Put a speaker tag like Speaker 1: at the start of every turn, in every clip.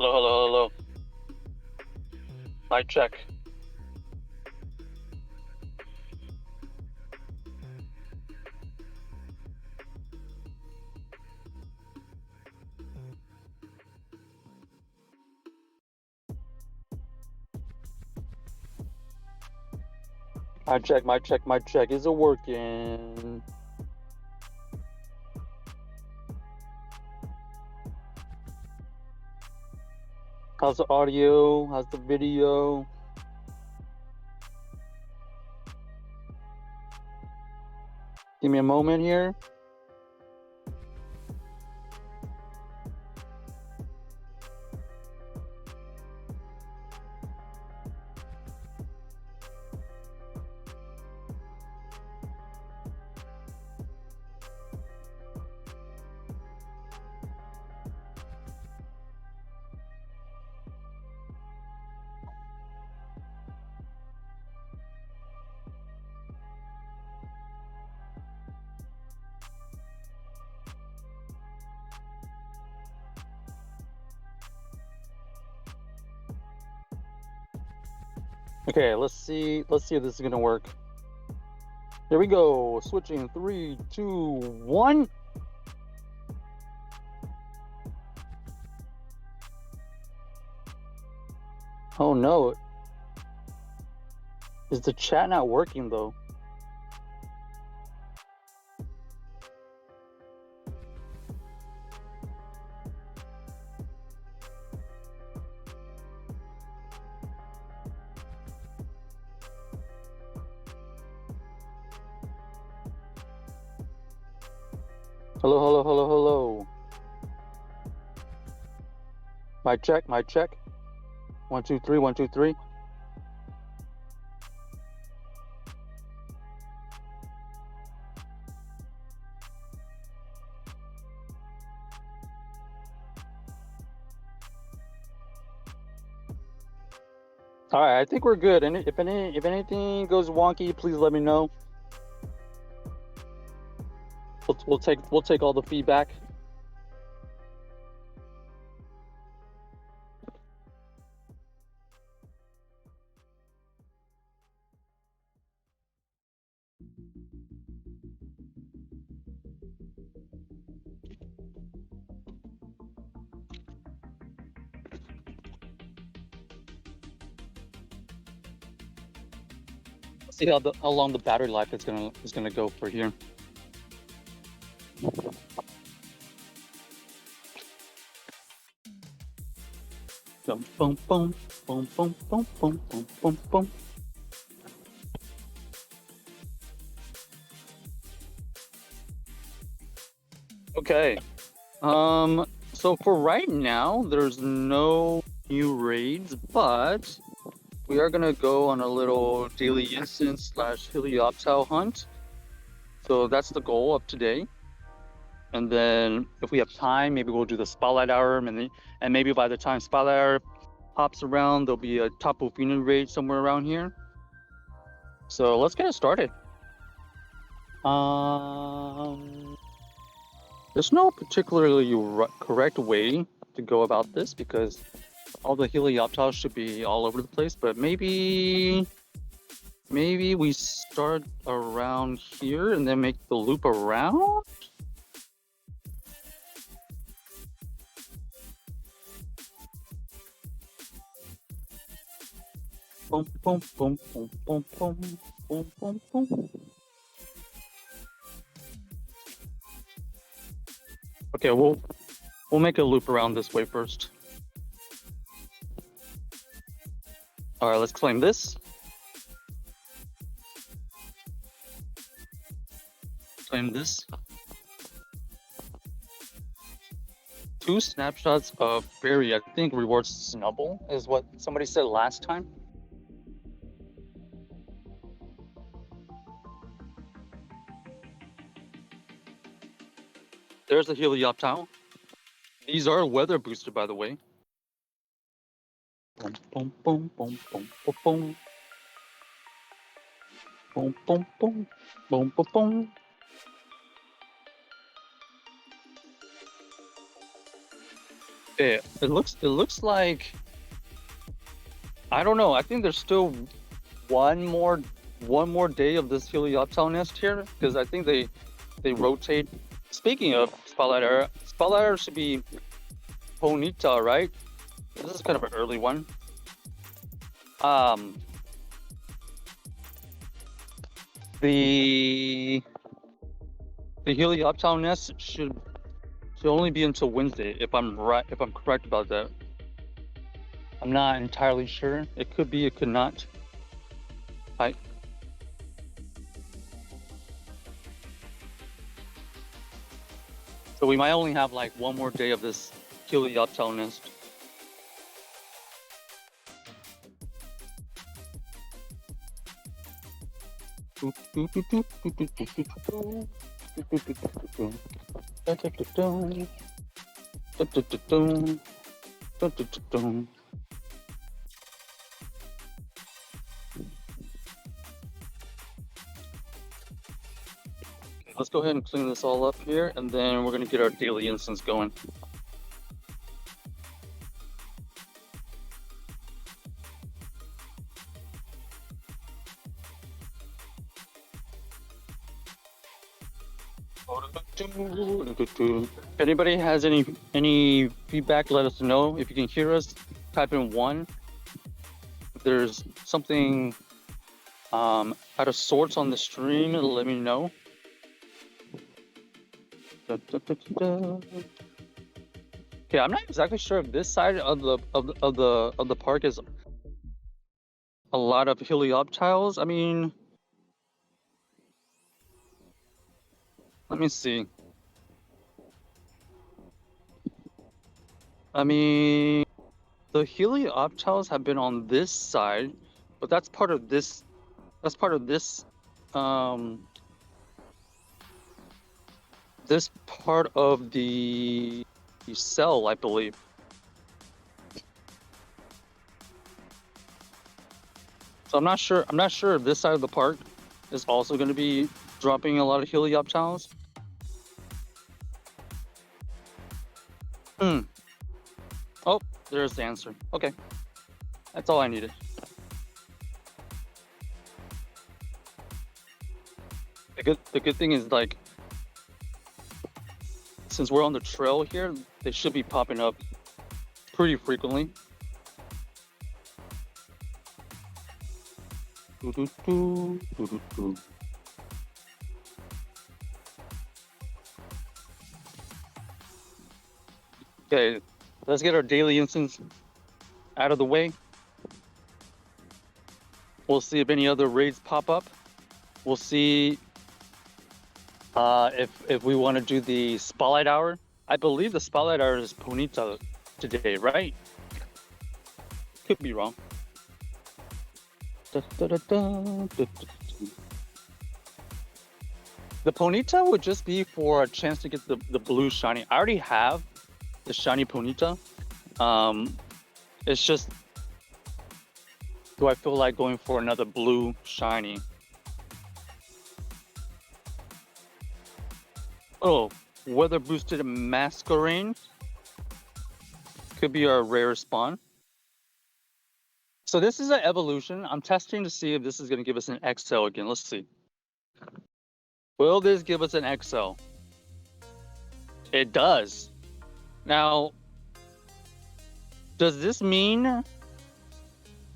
Speaker 1: Hello, hello, hello. Mic check. Mic check, mic check, mic check. Is it working? How's the audio? How's the video? Give me a moment here. Okay, let's see if this is gonna work. Here we go. Switching 3, 2, 1. Oh no. Is the chat not working though? Hello, hello, hello, hello. Mic check, mic check. 1, 2, 3, 1, 2, 3. All right, I think we're good. And if anything goes wonky, please let me know. We'll take all the feedback. See how long the battery life is gonna go for here. Boom, boom, boom, boom, boom, boom, boom, boom, boom, boom. Okay. So for right now, there's no new raids, but we are gonna go on a little daily incense / helioptile hunt. So that's the goal of today. And then if we have time, maybe we'll do the spotlight hour, and maybe by the time spotlight hour pops around, there'll be a Tapu Fini raid somewhere around here. So let's get it started. There's no particularly correct way to go about this because all the helioptiles should be all over the place, but maybe we start around here and then make the loop around? Boom, boom, boom, boom, boom, boom, boom, boom, boom. Okay, we'll make a loop around this way first. All right, let's claim this. Claim this. 2 snapshots of berry, I think rewards snubble is what somebody said last time. There's a helioptile. These are weather boosted, by the way. Boom, boom, boom, boom, boom, boom, boom. Boom, boom, boom, boom, boom, boom. It looks like, I don't know. I think there's still one more one more day of this Helioptile nest here, because I think they rotate. Speaking of Spotlight Era should be Ponita, right? This is kind of an early one. Um, the the Helioptile nest should only be until Wednesday, if I'm right, if I'm correct about that. I'm not entirely sure. It could be, it could not. I So we might only have like one more day of this Helioptile nest. Let's go ahead and clean this all up here, and then we're gonna get our daily instance going. If anybody has any feedback, let us know. If you can hear us, type in 1. If there's something out of sorts on the stream, let me know. Okay, I'm not exactly sure if this side of the park is a lot of Helioptiles. I mean, let me see. I mean, the Helioptiles have been on this side, but that's part of this. That's part of this. This part of the cell, I believe. So I'm not sure. I'm not sure if this side of the park is also going to be dropping a lot of Helioptiles. Oh, there's the answer. Okay, that's all I needed. The good thing is, like, since we're on the trail here, they should be popping up pretty frequently. Okay, let's get our daily instance out of the way. We'll see if any other raids pop up. We'll see if we want to do the Spotlight Hour. I believe the Spotlight Hour is Ponita today, right? Could be wrong. The Ponita would just be for a chance to get the blue shiny. I already have the shiny Ponita. It's just, do I feel like going for another blue shiny? Oh, weather boosted Masquerain could be our rare spawn. So this is an evolution. I'm testing to see if this is going to give us an XL again. Let's see. Will this give us an XL? It does. Now, does this mean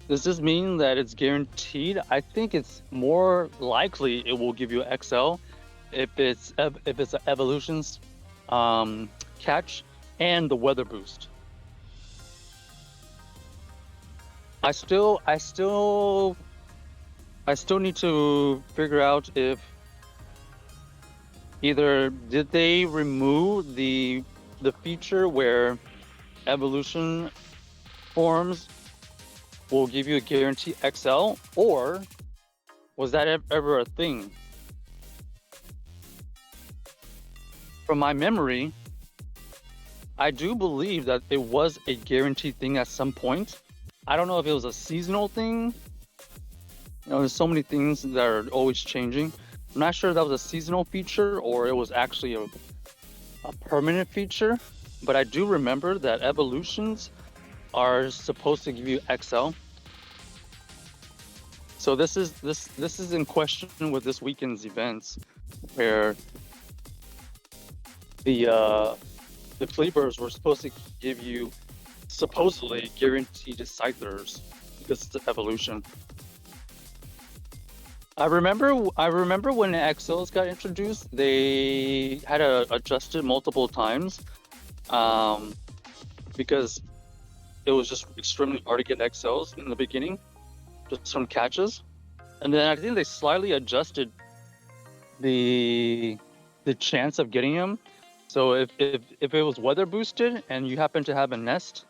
Speaker 1: that it's guaranteed? I think it's more likely it will give you an XL if it's an evolutions catch and the weather boost. I still need to figure out if either did they remove the feature where evolution forms will give you a guarantee XL, or was that ever a thing? From my memory, I do believe that it was a guaranteed thing at some point. I don't know if it was a seasonal thing. You know, there's so many things that are always changing. I'm not sure if that was a seasonal feature or it was actually a permanent feature. but I do remember that evolutions are supposed to give you XL. So this is in question with this weekend's events, where the Fleabers were supposed to give you supposedly guaranteed scythers because it's an evolution. I remember when XLs got introduced, they had to adjust it multiple times, because it was just extremely hard to get XLs in the beginning, just from catches. And then I think they slightly adjusted the chance of getting them. So if it was weather boosted and you happen to have a nest,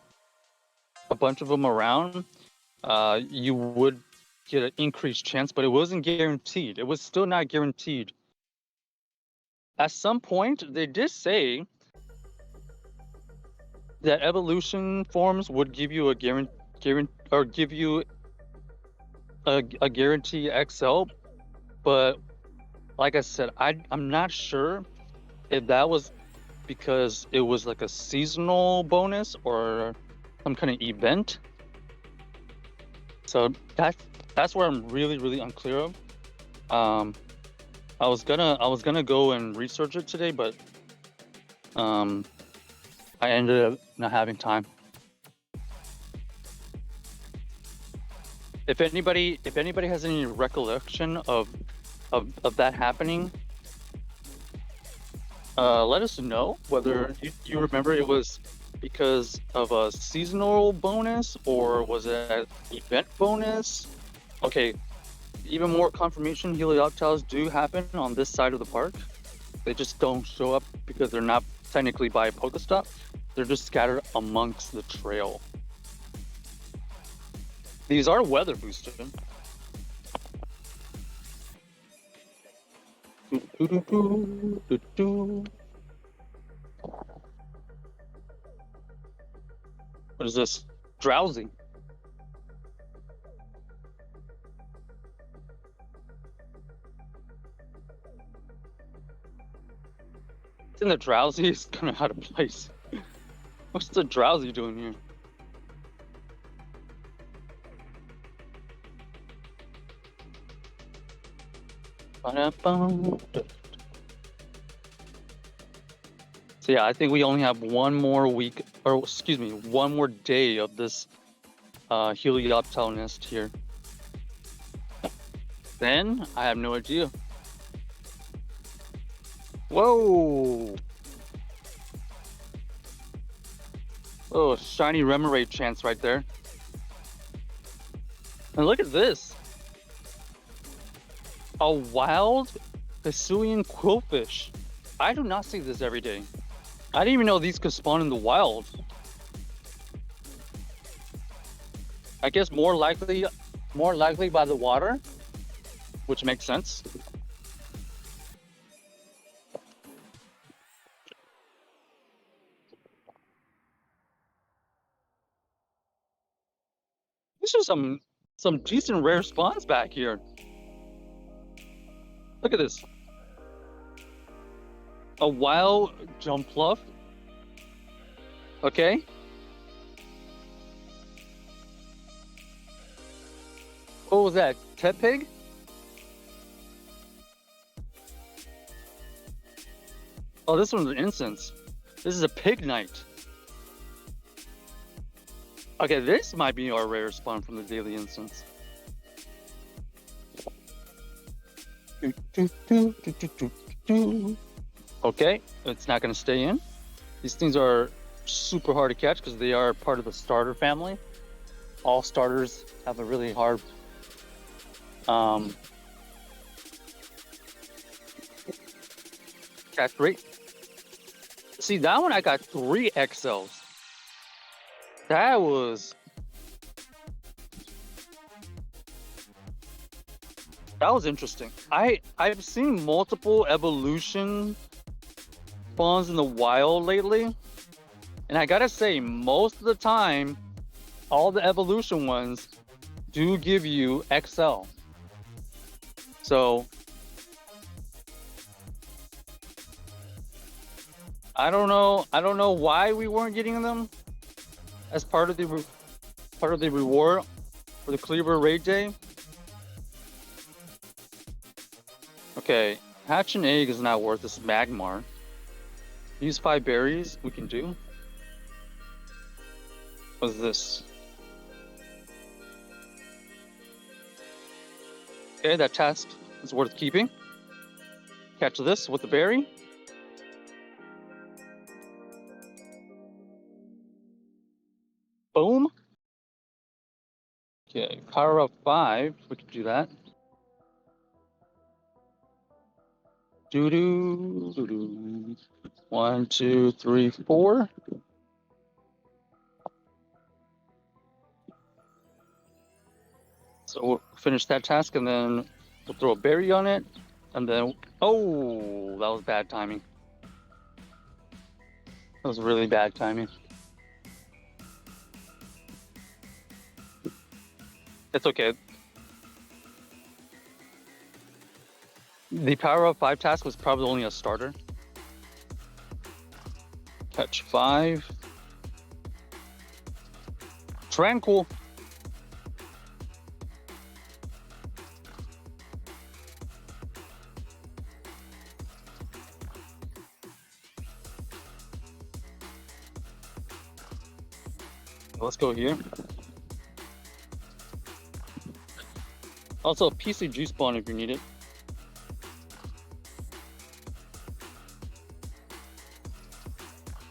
Speaker 1: a bunch of them around, you would get an increased chance, but it wasn't guaranteed. It was still not guaranteed. At some point, they did say that evolution forms would give you a guarantee XL, but like I said, I'm not sure if that was because it was like a seasonal bonus or some kind of event. So that's where I'm really unclear of. I was gonna go and research it today, but I ended up not having time. If anybody has any recollection of that happening, let us know whether you remember it was because of a seasonal bonus or was it an event bonus. Okay, even more confirmation, helioptiles do happen on this side of the park. They just don't show up because they're not technically by a Pokestop. They're just scattered amongst the trail. These are weather boosted. What is this? Drowsy. It's in the drowsy is kind of out of place. What's the drowsy doing here? So yeah, I think we only have one more week, or excuse me, one more day of this helioptile nest here. Then I have no idea. Whoa! Oh, shiny Remoraid chance right there. And look at this. A wild Hisuian quillfish. I do not see this every day. I didn't even know these could spawn in the wild. I guess more likely by the water, which makes sense. These are some decent rare spawns back here. Look at this. A wild Jumpluff. Okay. What was that? Tepig? Oh, this one's an incense. This is a pig knight. Okay, this might be our rare spawn from the daily incense. Okay, it's not going to stay in. These things are super hard to catch because they are part of the starter family. All starters have a really hard catch rate. See, that one I got 3 XLs. That was interesting. I've seen multiple evolution spawns in the wild lately, and I gotta say, most of the time, all the evolution ones do give you XL. So I don't know. I don't know why we weren't getting them as part of the reward for the Cleaver Raid Day. Okay, hatch an egg is not worth this Magmar. Use 5 berries. We can do. What's this? Okay, that task is worth keeping. Catch this with the berry. Boom. Okay, power up 5. We can do that. Doo doo doo doo. 1, 2, 3, 4. So we'll finish that task and then we'll throw a berry on it. And then, oh, that was bad timing. That was really bad timing. It's okay. The power up 5 task was probably only a starter. Catch 5. Tranquil. Let's go here. Also, a PCG spawn if you need it.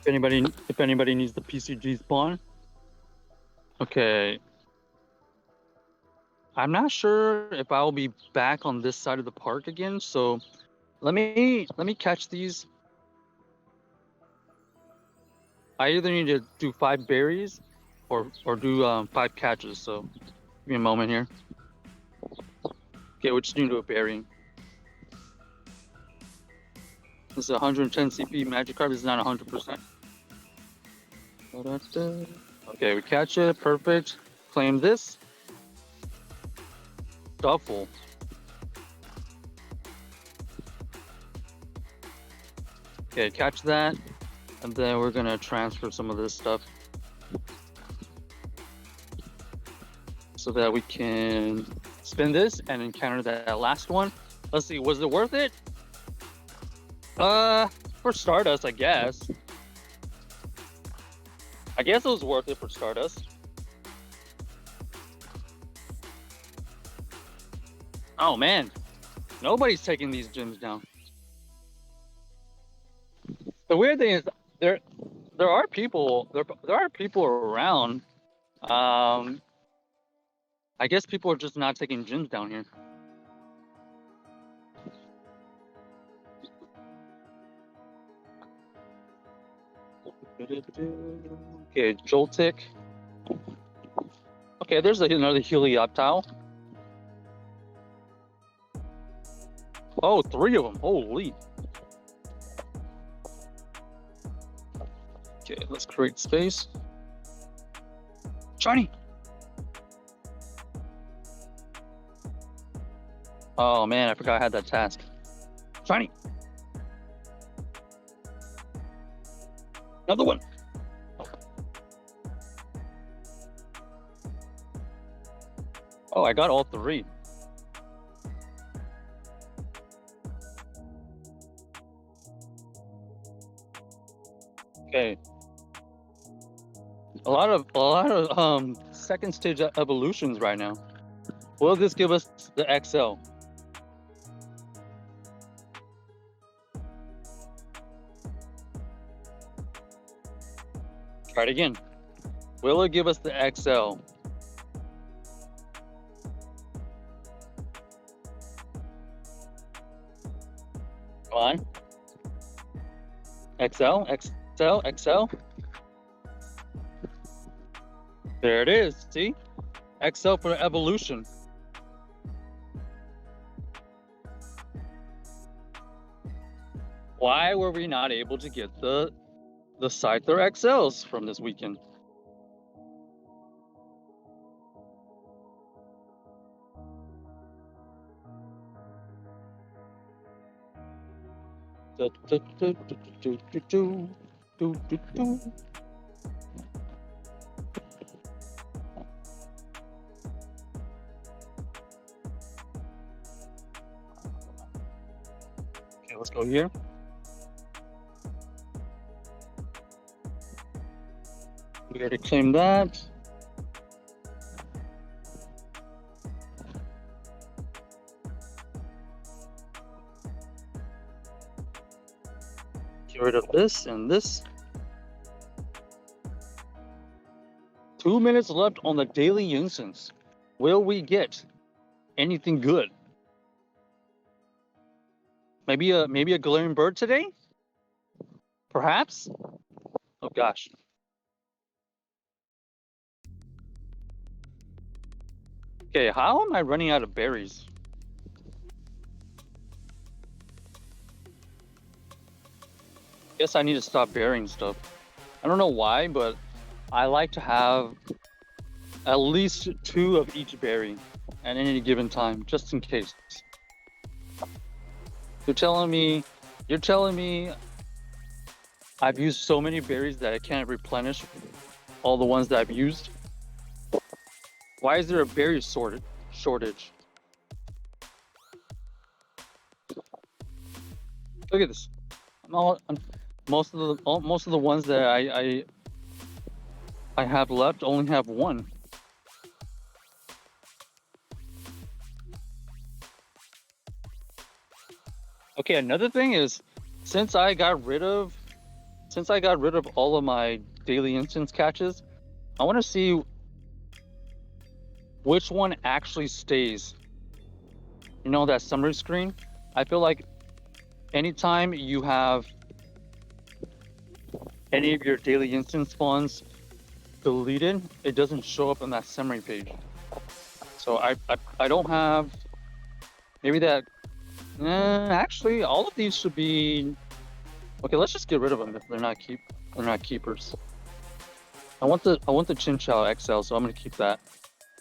Speaker 1: If anybody needs the PCG spawn. Okay. I'm not sure if I'll be back on this side of the park again, so let me catch these. I either need to do 5 berries or do 5 catches, so give me a moment here. Okay, we're just need to do a berry. This is 110 CP magic card. This is not 100%. Okay, we catch it. Perfect. Claim this. Duffel. Okay, catch that. And then we're gonna transfer some of this stuff so that we can spin this and encounter that last one. Let's see, was it worth it? For Stardust, I guess. I guess it was worth it for Stardust. Oh man, nobody's taking these gyms down. The weird thing is there are people around. I guess people are just not taking gyms down here. Okay, Joltik. Okay, there's another Helioptile. Oh, 3 of them. Holy. Okay, let's create space. Shiny. Oh man, I forgot I had that task. Shiny. Another one. Oh, I got all 3. Okay. A lot of second stage evolutions right now. Will this give us the XL? Try it again. Will it give us the XL? Come on. XL, XL, XL. There it is. See? XL for evolution. Why were we not able to get the Scyther XLs from this weekend? Du- du- du- du- du- du- du- du- du- du. Okay, let's go here. We already claimed that. Get rid of this and this. 2 minutes left on the daily instance. Will we get anything good? Maybe a glaring bird today? Perhaps? Oh gosh. Okay, how am I running out of berries? Guess I need to stop burying stuff. I don't know why, but I like to have at least 2 of each berry at any given time, just in case. You're telling me I've used so many berries that I can't replenish all the ones that I've used? Why is there a berry shortage? Look at this. Most of the ones that I have left only have 1. Okay, another thing is since I got rid of all of my daily instance catches, I want to see which one actually stays. You know that summary screen? I feel like anytime you have any of your daily instance spawns deleted, it doesn't show up on that summary page. So I don't have maybe that. Actually, all of these should be okay. Let's just get rid of them if they're not keepers. I want the Chinchou XL, so I'm gonna keep that.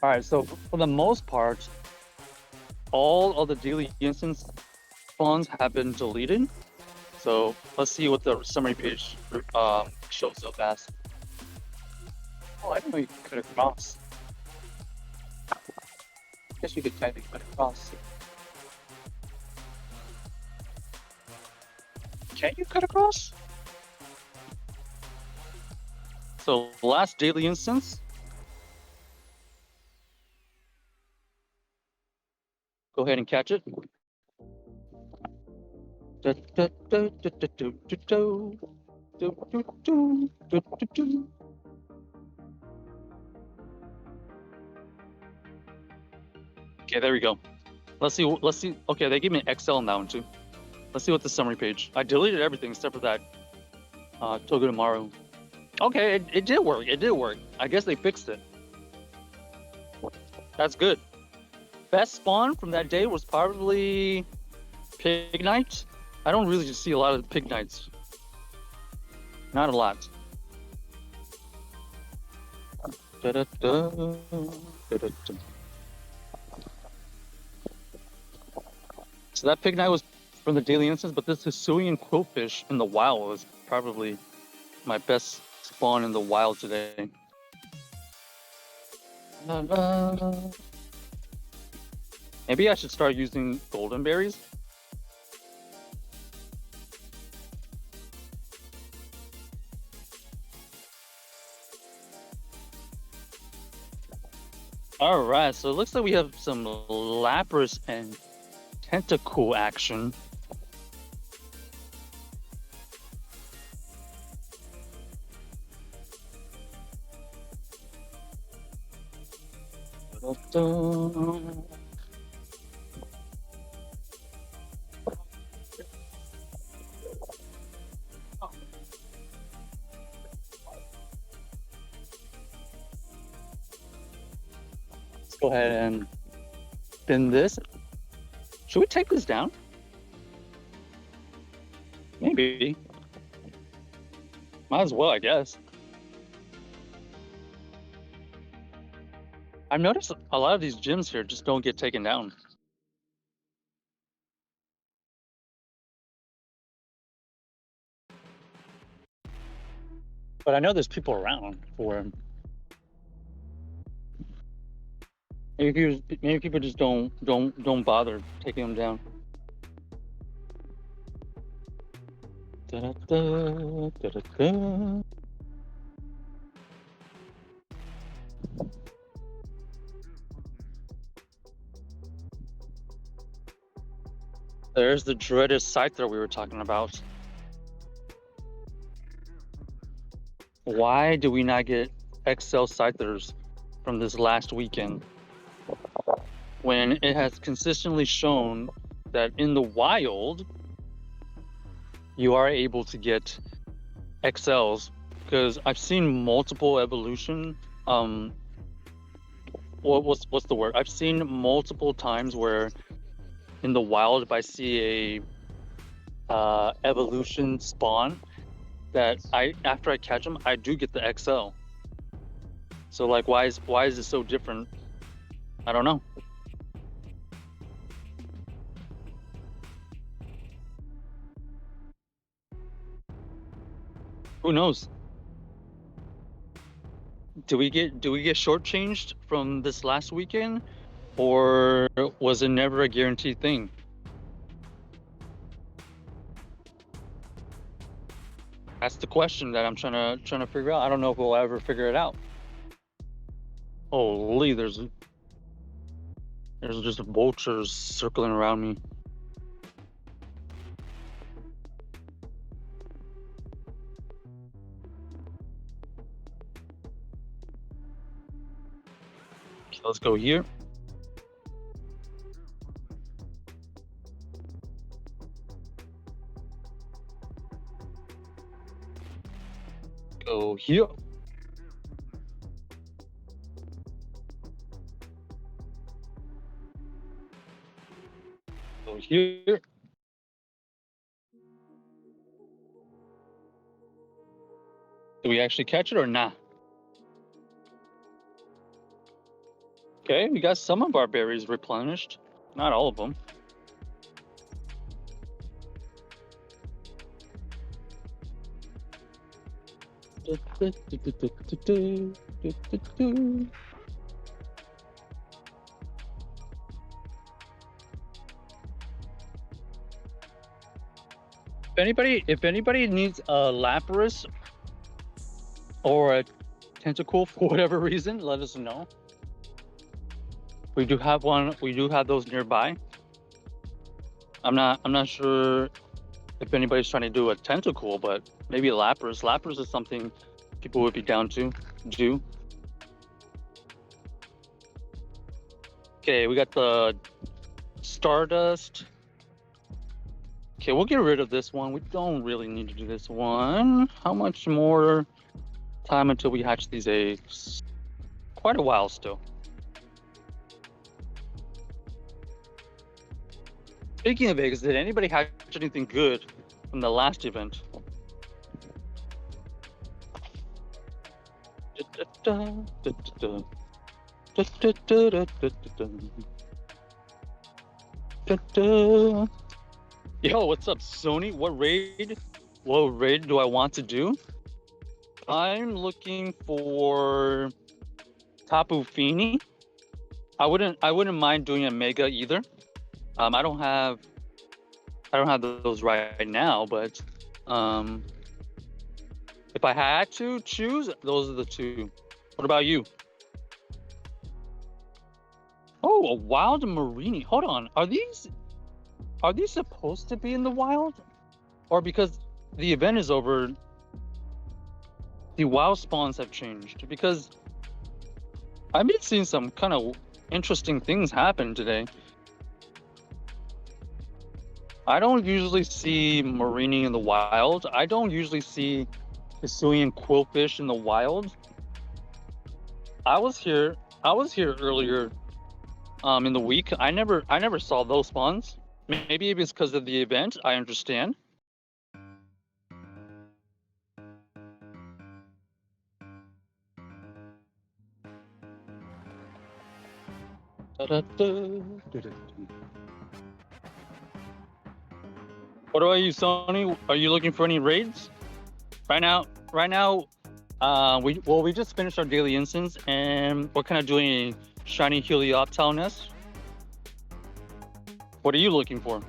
Speaker 1: All right. So for the most part, all of the daily instance spawns have been deleted. So let's see what the summary page shows up as. Oh, I didn't know you could cut across. Guess you could type cut across. Can you cut across? So last daily instance. Go ahead and catch it. Okay, there we go. Let's see. Let's see. Okay, they gave me an XL on that one too. Let's see what the summary page. I deleted everything except for that Togedemaru. Okay, it did work. It did work. I guess they fixed it. That's good. Best spawn from that day was probably Pig Knight. I don't really see a lot of Pig Knights. Not a lot. So that Pig Knight was from the daily instance, but this Hisuian Quillfish in the wild was probably my best spawn in the wild today. Maybe I should start using golden berries. All right, so it looks like we have some Lapras and Tentacool action. Let's go ahead and spin this. Should we take this down? Maybe. Might as well, I guess. I've noticed a lot of these gyms here just don't get taken down. But I know there's people around for him. Maybe people just don't bother taking him down. Da-da-da, da-da-da. There's the dreaded scyther we were talking about. Why do we not get XL scythers from this last weekend when it has consistently shown that in the wild you are able to get XLs? Because I've seen multiple evolution. What's the word? I've seen multiple times where in the wild, if I see a evolution spawn, that after I catch them, I do get the XL. So like, why is it so different? I don't know. Who knows? Do we get shortchanged from this last weekend, or was it never a guaranteed thing? That's the question that I'm trying to figure out. I don't know if we'll ever figure it out. Holy, there's just vultures circling around me. Okay, let's go here. Go here. Go here. Do we actually catch it or not? Okay, we got some of our berries replenished. Not all of them. If anybody needs a Lapras or a tentacle for whatever reason, let us know. We do have one. We do have those nearby. I'm not sure if anybody's trying to do a tentacle, but maybe a Lapras. Lapras is something people would be down to do. Okay, we got the Stardust. Okay, we'll get rid of this one. We don't really need to do this one. How much more time until we hatch these eggs? Quite a while still. Speaking of eggs, did anybody hatch anything good from the last event? Yo, what's up, Sony? What raid do I want to do? I'm looking for Tapu Fini. I wouldn't mind doing a mega either. I don't have those right now, but if I had to choose, those are the two. What about you? Oh, a wild Marini. Hold on. Are these supposed to be in the wild? Or because the event is over, the wild spawns have changed? Because I've been seeing some kind of interesting things happen today. I don't usually see Marini in the wild. I don't usually see Hisuian quillfish in the wild. I was here earlier in the week. I never saw those spawns. Maybe it was because of the event. I understand. What about you, Sony? Are you looking for any raids? Right now, We just finished our daily instance, and we're kind of doing a shiny Helioptile nest. What are you looking for?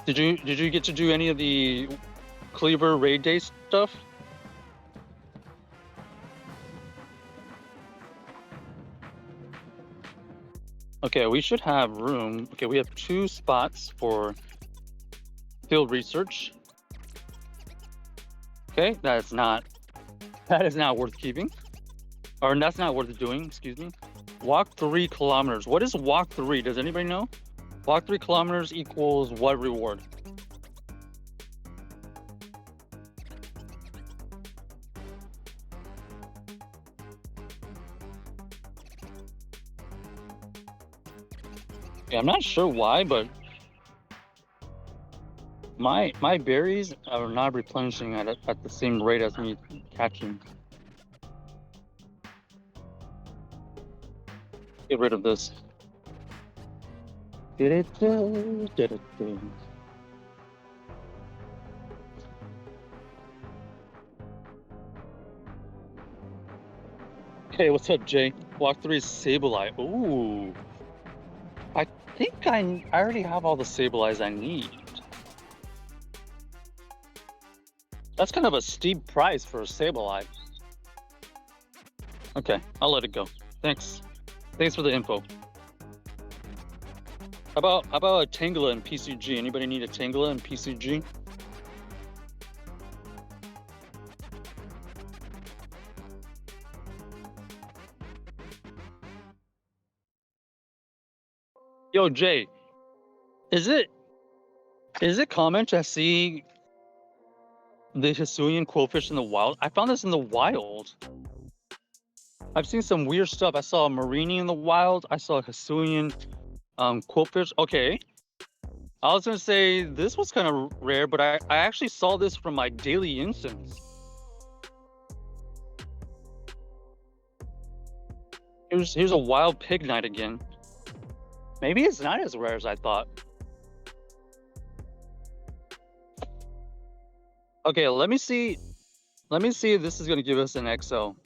Speaker 1: Did you get to do any of the Cleaver raid day stuff? Okay, we should have room. Okay, we have 2 spots for field research. Okay, that is not worth keeping, or that's not worth doing. Excuse me. Walk 3 kilometers. What is walk 3? Does anybody know? Walk 3 kilometers equals what reward? Yeah, I'm not sure why, but my berries are not replenishing at the same rate as me catching. Get rid of this. Hey, what's up, Jay? Walk 3 is Sableye. Ooh. I think I already have all the Sableyes I need. That's kind of a steep price for a Sableye. Okay, I'll let it go. Thanks. Thanks for the info. How about a Tangela and PCG? Anybody need a Tangela and PCG? Yo, Jay, is it common to see the Hisuian quillfish in the wild? I found this in the wild. I've seen some weird stuff. I saw a Marini in the wild. I saw a Hisuian quillfish. Okay. I was gonna say this was kind of rare, but I actually saw this from my daily instance. Here's a wild pig night again. Maybe it's not as rare as I thought. Okay, let me see if this is gonna give us an XO.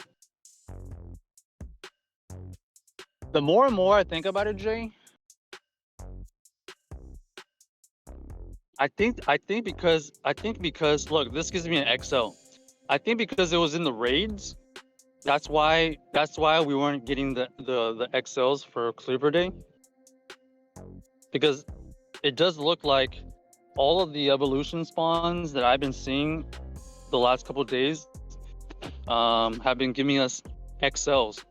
Speaker 1: The more and more I think about it, Jay, I think because look, this gives me an XO. I think because it was in the raids, that's why we weren't getting the XLs for Cleaver Day. Because it does look like all of the evolution spawns that I've been seeing the last couple of days have been giving us XLs.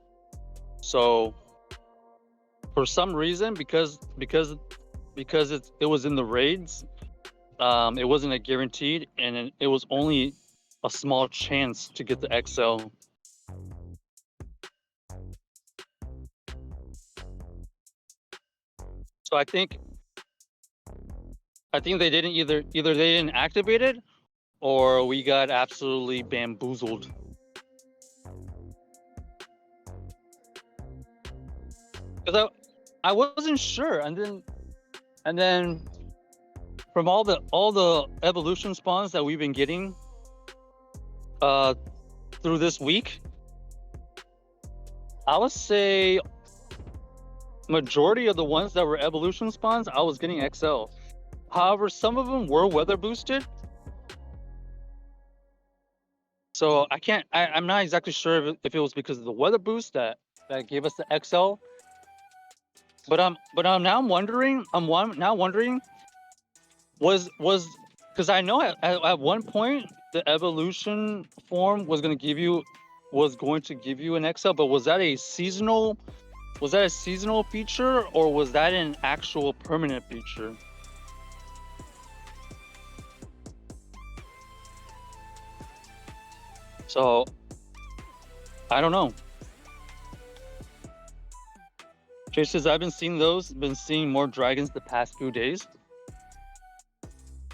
Speaker 1: So for some reason, because it was in the raids, it wasn't a guaranteed, and it was only a small chance to get the XL. So I think they didn't either they didn't activate it, or we got absolutely bamboozled. Because I wasn't sure, and then from all the evolution spawns that we've been getting through this week, I would say majority of the ones that were evolution spawns, I was getting XL. However, some of them were weather boosted. So I'm not exactly sure if it was because of the weather boost that gave us the XL. But I'm now wondering, was because I know at one point the evolution form was going to give you an XL, but was that a seasonal feature, or was that an actual permanent feature? So I don't know. Jay says, I've been seeing more dragons the past few days.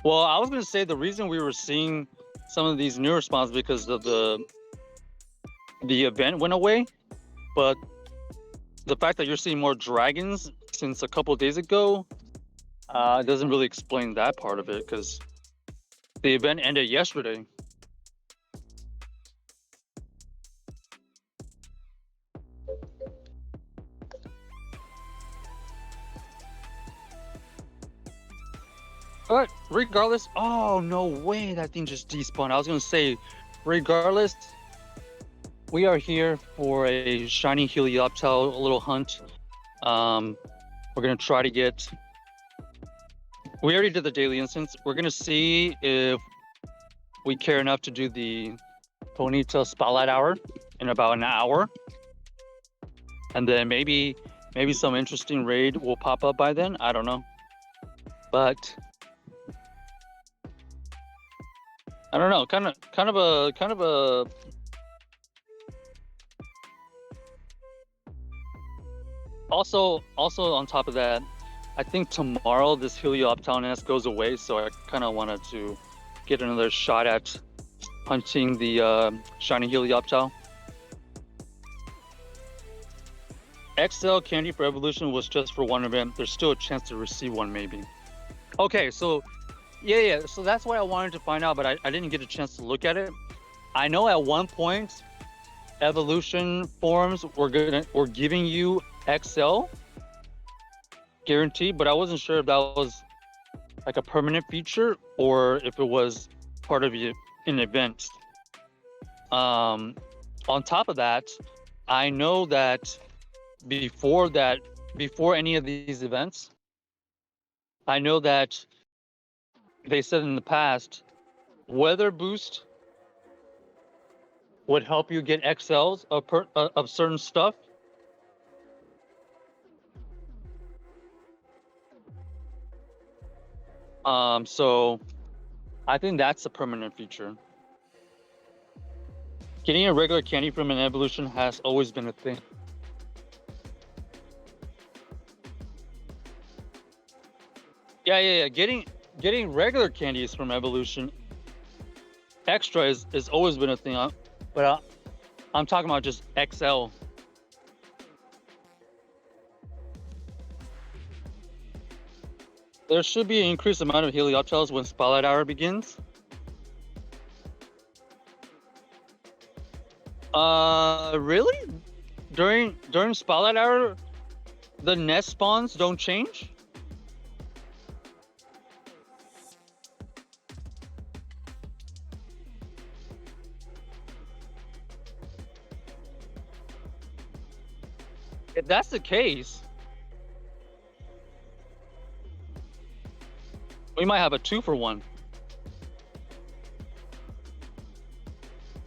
Speaker 1: Well, I was going to say the reason we were seeing some of these newer spawns because of the event went away, but the fact that you're seeing more dragons since a couple of days ago doesn't really explain that part of it, because the event ended yesterday. But regardless, oh no way, that thing just despawned. I was gonna say, regardless, we are here for a shiny Helioptile, a little hunt. We're gonna try to get. We already did the daily instance. We're gonna see if we care enough to do the Ponyta Spotlight Hour in about an hour, and then maybe some interesting raid will pop up by then. I don't know, but I don't know. Kind of a. Also on top of that, I think tomorrow this Helioptile nest goes away, so I kind of wanted to get another shot at hunting the shiny Helioptile. XL candy for evolution was just for one event. There's still a chance to receive one, maybe. Okay, so yeah. So that's what I wanted to find out, but I didn't get a chance to look at it. I know at one point, evolution forums were giving you XL guaranteed, but I wasn't sure if that was like a permanent feature or if it was part of an event. On top of that, I know that before any of these events, I know that they said in the past, weather boost would help you get XLs of certain stuff. So I think that's a permanent feature. Getting a regular candy from an evolution has always been a thing. Yeah. Getting regular candies from evolution extra is always been a thing. But I'm talking about just XL. There should be an increased amount of Helioptiles when Spotlight Hour begins. Really? During Spotlight Hour, the nest spawns don't change? If that's the case, we might have a 2-for-1.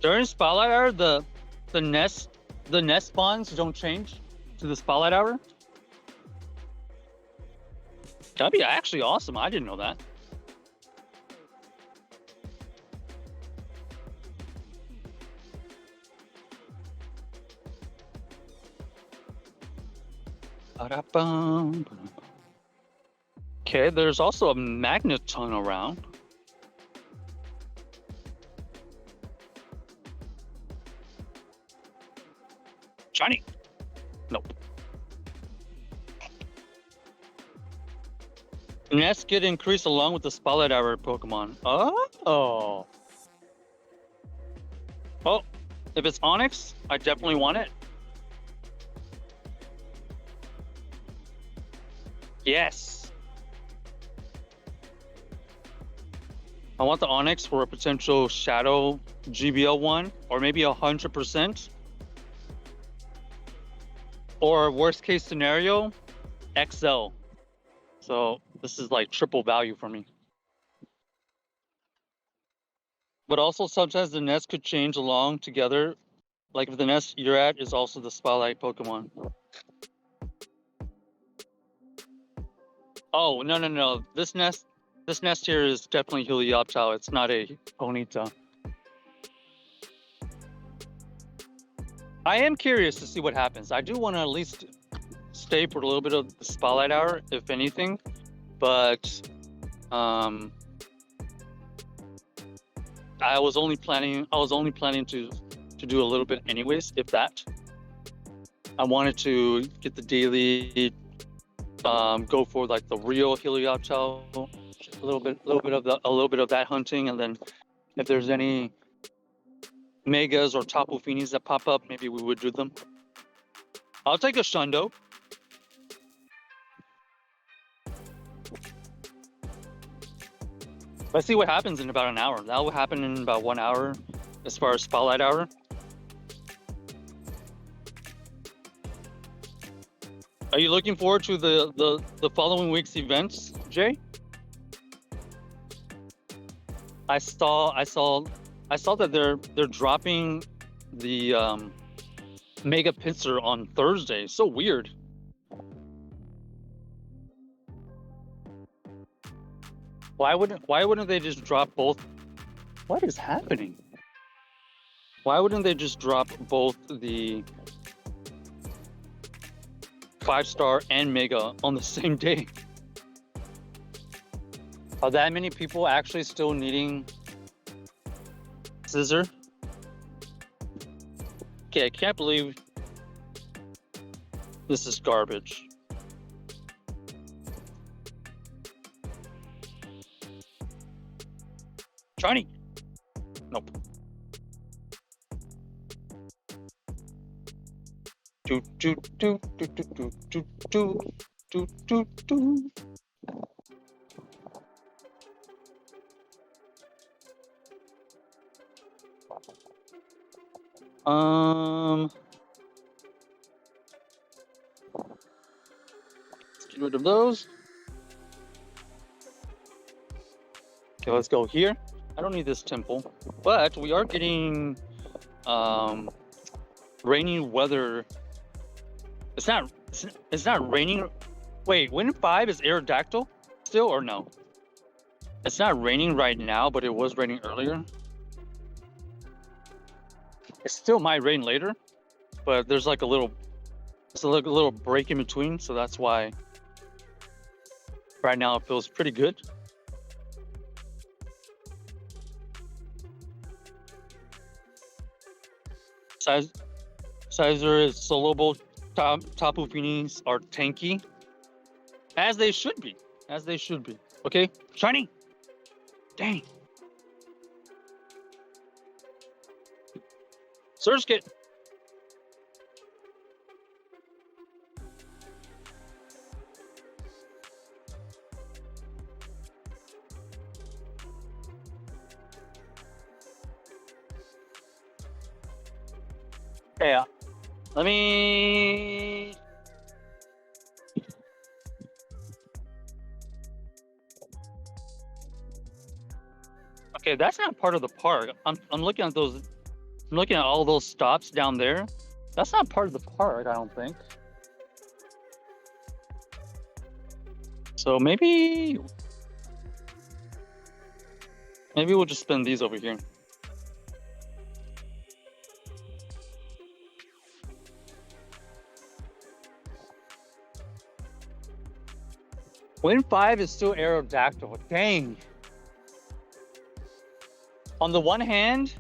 Speaker 1: During Spotlight Hour, the nest spawns don't change to the Spotlight Hour. That'd be actually awesome. I didn't know that. Okay, there's also a magneton around. Shiny. Nope. Nests get increased along with the Spotlight Hour Pokemon. Oh. If it's Onyx, I definitely want it. Yes. I want the Onyx for a potential Shadow GBL one, or maybe 100%. Or worst case scenario, XL. So this is like triple value for me. But also sometimes the nest could change along together. Like if the nest you're at is also the Spotlight Pokemon. Oh, no. This nest here is definitely Helioptile. It's not a Ponyta. I am curious to see what happens. I do want to at least stay for a little bit of the Spotlight Hour, if anything. But I was only planning to do a little bit anyways, if that. I wanted to get the daily, go for like the real Helioptile, a little bit of that hunting, and then if there's any Megas or Tapu Finis that pop up, maybe we would do them. I'll take a Shundo. Let's see what happens in about an hour. That will happen in about 1 hour as far as spotlight hour. Are you looking forward to the following week's events, Jay? I saw that they're dropping the mega pincer on Thursday. So weird. Why wouldn't they just drop both? What is happening? Why wouldn't they just drop both the 5-star and mega on the same day? Are that many people actually still needing scissor? Okay, I can't believe this is garbage. Johnny! Nope. Do do do do do do do do do do. Let's get rid of those. Okay, let's go here. I don't need this temple, but we are getting rainy weather. It's not raining. Wait, Wind 5 is Aerodactyl still or no? It's not raining right now, but it was raining earlier. It still might rain later, but there's like a little break in between, so that's why right now it feels pretty good. Sizer is soloable. Tapu Finis are tanky, as they should be. Okay, shiny. Dang. Surge kit. Yeah. Let me. Okay, that's not part of the park. I'm looking at those. I'm looking at all those stops down there. That's not part of the park, I don't think. So maybe we'll just spend these over here. Wind 5 is still Aerodactyl. Dang. On the one hand,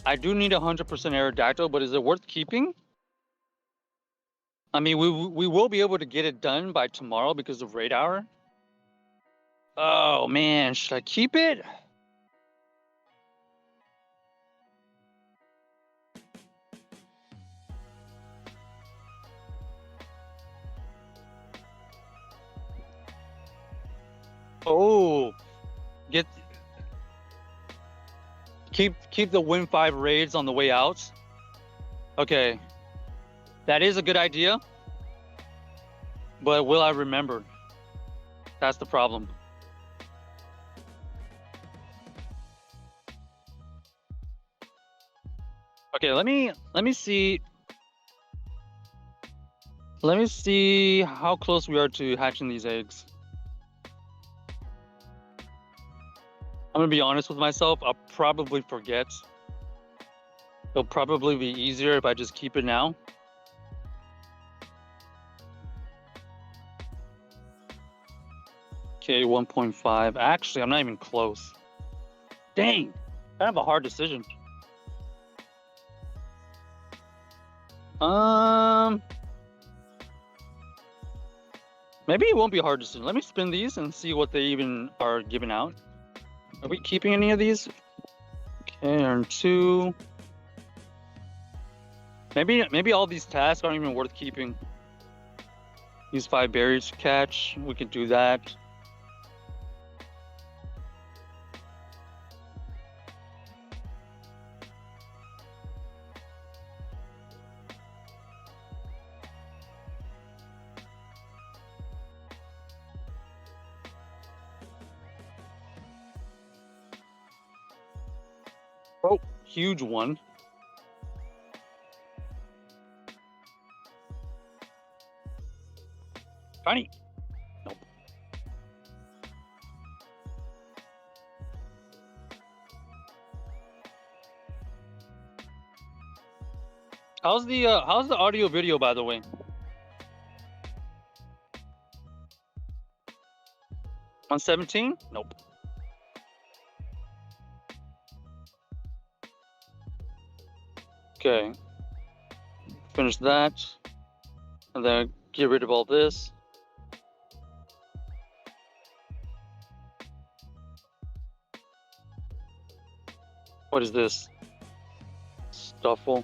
Speaker 1: I do need 100% Aerodactyl, but is it worth keeping? I mean, we will be able to get it done by tomorrow because of raid hour. Oh man, should I keep it? Oh, keep the Wind 5 raids on the way out. Okay, that is a good idea, but will I remember? That's the problem. Okay, let me see. Let me see how close we are to hatching these eggs. I'm gonna be honest with myself, I'll probably forget. It'll probably be easier if I just keep it now. Okay, 1.5. Actually, I'm not even close. Dang, kind of a hard decision. Maybe it won't be a hard decision. Let me spin these and see what they even are giving out. Are we keeping any of these? Okay, earn 2. Maybe all these tasks aren't even worth keeping. Use 5 berries to catch. We can do that. Oh, huge one. Tiny. Nope. How's the audio video, by the way? On 17? Nope. Okay. Finish that. And then get rid of all this. What is this? Stuffle.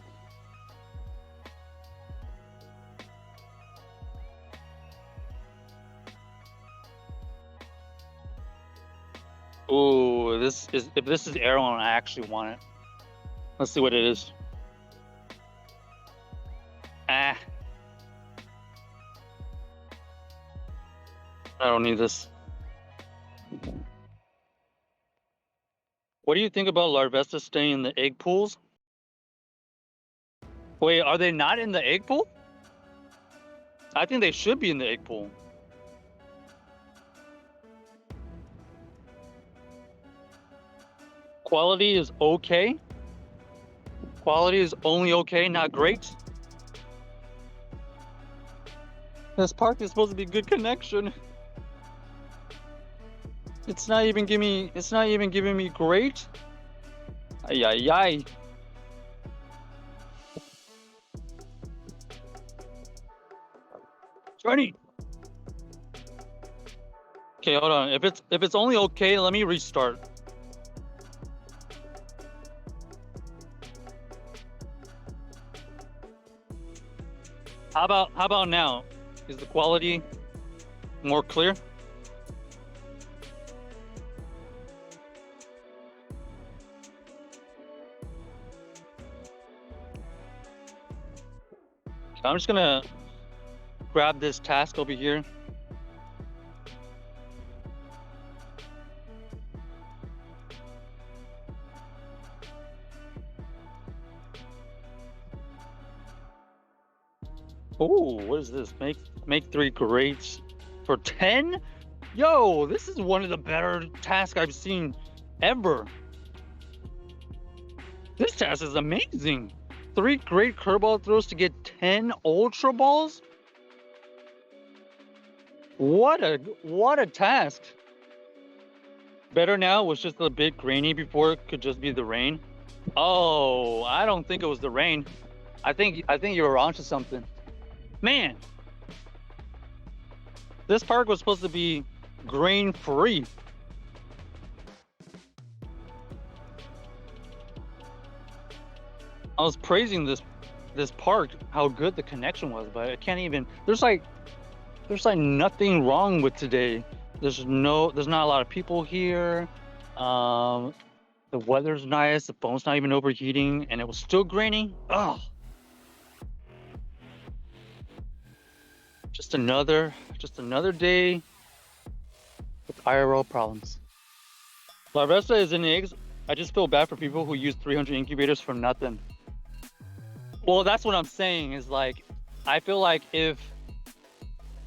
Speaker 1: Ooh, if this is Aeron, I actually want it. Let's see what it is. Ah. I don't need this. What do you think about Larvesta staying in the egg pools? Wait, are they not in the egg pool? I think they should be in the egg pool. Quality is okay. Quality is only okay, not great. This park is supposed to be good connection. It's not even giving me great. Ay ay ay. Johnny. Okay, hold on. If it's only okay, let me restart. How about now? Is the quality more clear? I'm just gonna grab this task over here. Oh, what is this? Make 3 grades for 10? Yo, this is one of the better tasks I've seen ever. This task is amazing. 3 great curveball throws to get 10 ultra balls? What a task. Better now was just a bit grainy before it could just be the rain. Oh, I don't think it was the rain. I think you were onto something. Man, this park was supposed to be grain free. I was praising this park, how good the connection was, but I can't even. There's like nothing wrong with today. There's not a lot of people here. The weather's nice. The phone's not even overheating, and it was still grainy. Oh. Just another day with IRL problems. Larvesta is in eggs. I just feel bad for people who use 300 incubators for nothing. Well, that's what I'm saying is like, I feel like if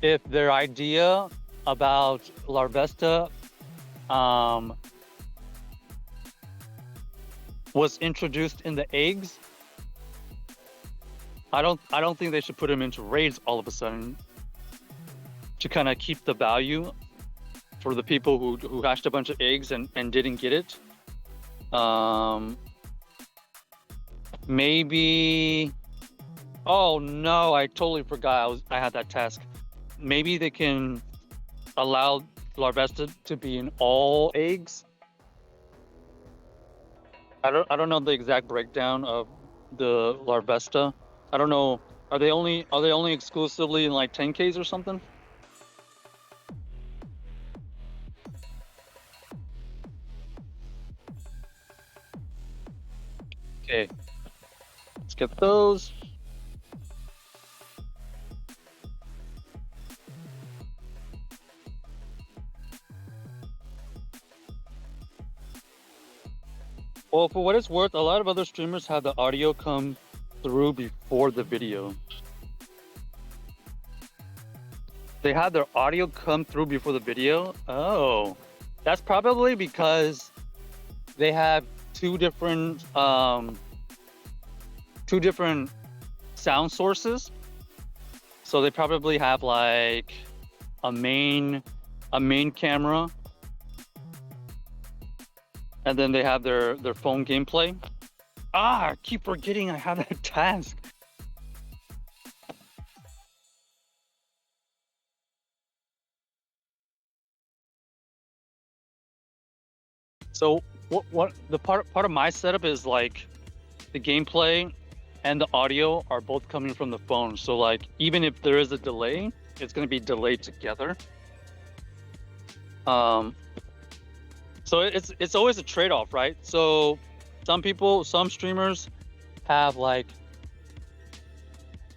Speaker 1: their idea about Larvesta was introduced in the eggs, I don't think they should put them into raids all of a sudden to kind of keep the value for the people who hatched a bunch of eggs and didn't get it. Maybe. Oh no, I totally forgot I had that task. Maybe they can allow Larvesta to be in all eggs. I don't know the exact breakdown of the Larvesta. I don't know. Are they only exclusively in like 10Ks or something? Okay. Let's get those. Well, for what it's worth, a lot of other streamers have the audio come through before the video. They have their audio come through before the video. Oh, that's probably because they have two different sound sources. So they probably have like a main camera, and then they have their phone gameplay. I keep forgetting I have that task. So what the part of my setup is like the gameplay and the audio are both coming from the phone. So like even if there is a delay, it's going to be delayed together. So it's always a trade-off, right? So some streamers have like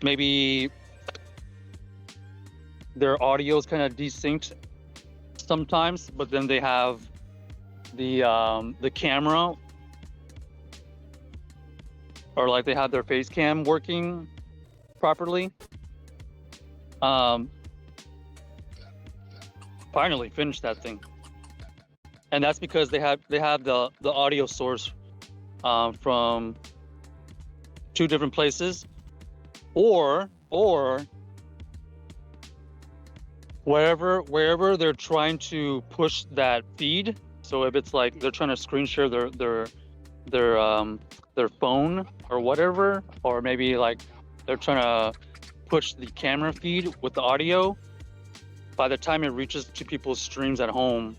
Speaker 1: maybe their audio is kind of desynced sometimes, but then they have the camera, or like they have their face cam working properly. Finally finished that thing, and that's because they have the audio source from two different places, or wherever they're trying to push that feed. So if it's like they're trying to screen share their phone or whatever, or maybe like they're trying to push the camera feed with the audio, by the time it reaches to people's streams at home,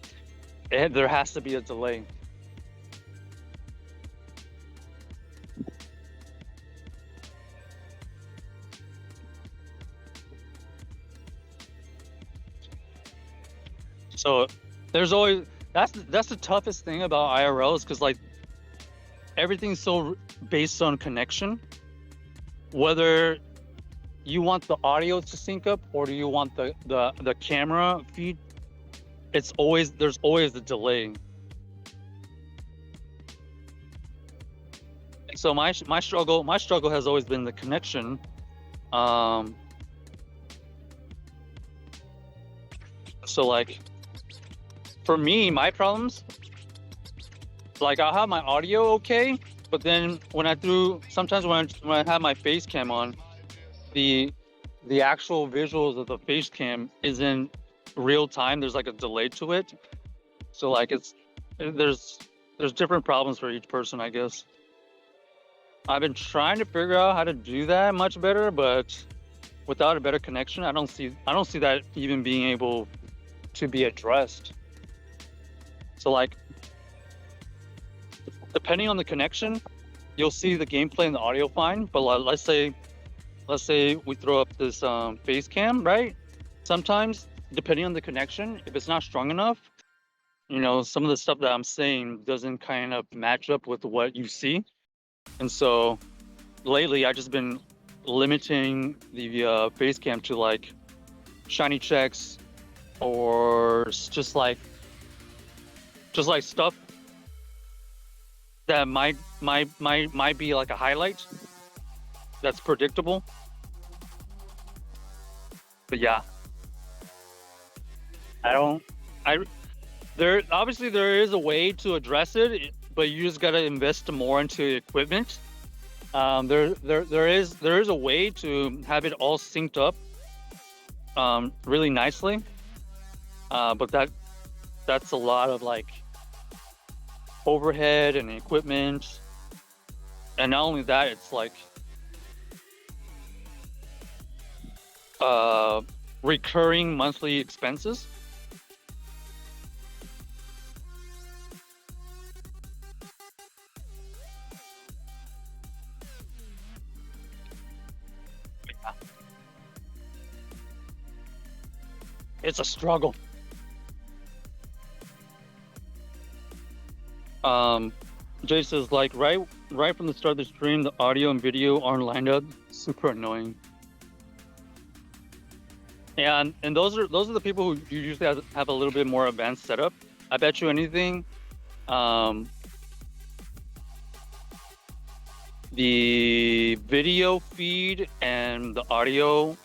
Speaker 1: there has to be a delay. So there's always that's the toughest thing about IRL, is because like everything's so based on connection. Whether you want the audio to sync up or do you want the camera feed, there's always a delay. So my struggle has always been the connection. So like for me, my problems, like I'll have my audio okay, but then sometimes when I have my face cam on, the actual visuals of the face cam isn't real time. There's like a delay to it. So like there's different problems for each person, I guess. I've been trying to figure out how to do that much better, but without a better connection, I don't see that even being able to be addressed. So like depending on the connection, you'll see the gameplay and the audio fine, but let's say we throw up this face cam, right? Sometimes, depending on the connection, if it's not strong enough, some of the stuff that I'm saying doesn't kind of match up with what you see. And so lately, I've just been limiting the face cam to like shiny checks, or just like stuff that might be like a highlight that's predictable. But yeah, there is a way to address it, but you just gotta invest more into equipment. There is a way to have it all synced up really nicely, but that's a lot of like overhead and equipment, and not only that, it's like recurring monthly expenses. Yeah. It's a struggle. Jay says like right from the start of the stream, the audio and video aren't lined up. Super annoying. And those are the people who usually have a little bit more advanced setup. I bet you anything, the video feed and the audio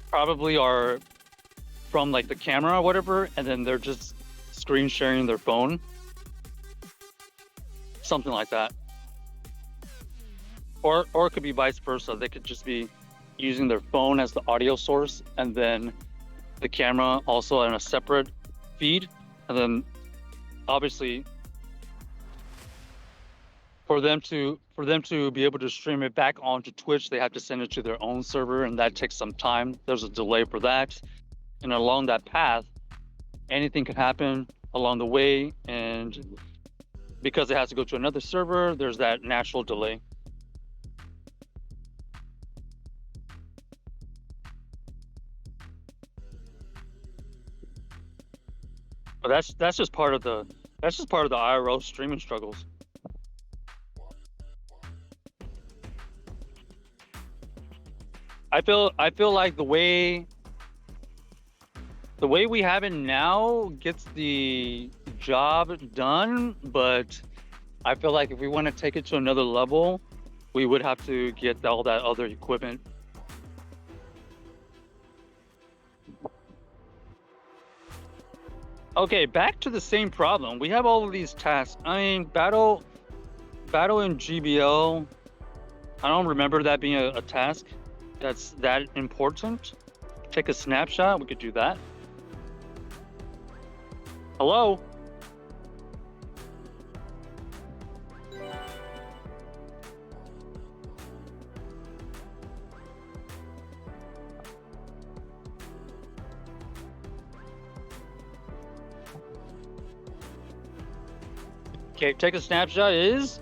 Speaker 1: probably are from like the camera or whatever, and then they're just screen sharing their phone. Something like that. Or it could be vice versa. They could just be using their phone as the audio source, and then the camera also in a separate feed. And then obviously for them to be able to stream it back onto Twitch, they have to send it to their own server, and that takes some time. There's a delay for that. And along that path, anything can happen along the way, and because it has to go to another server, there's that natural delay. But that's just part of the IRL streaming struggles. I feel like the way we have it now gets the job done, but I feel like if we want to take it to another level, we would have to get all that other equipment. Okay, back to the same problem. We have all of these tasks. I mean, battle in GBL, I don't remember that being a task that's that important. Take a snapshot, we could do that. Hello? Okay, take a snapshot is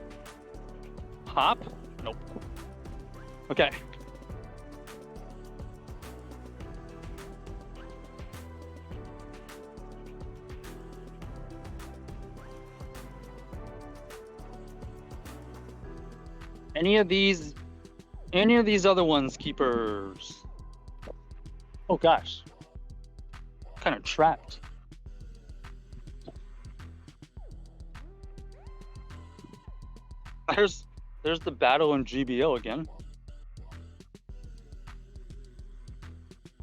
Speaker 1: hop. Nope. Okay. Any of these other ones, keepers? Oh gosh, kind of trapped. There's the battle in GBO again.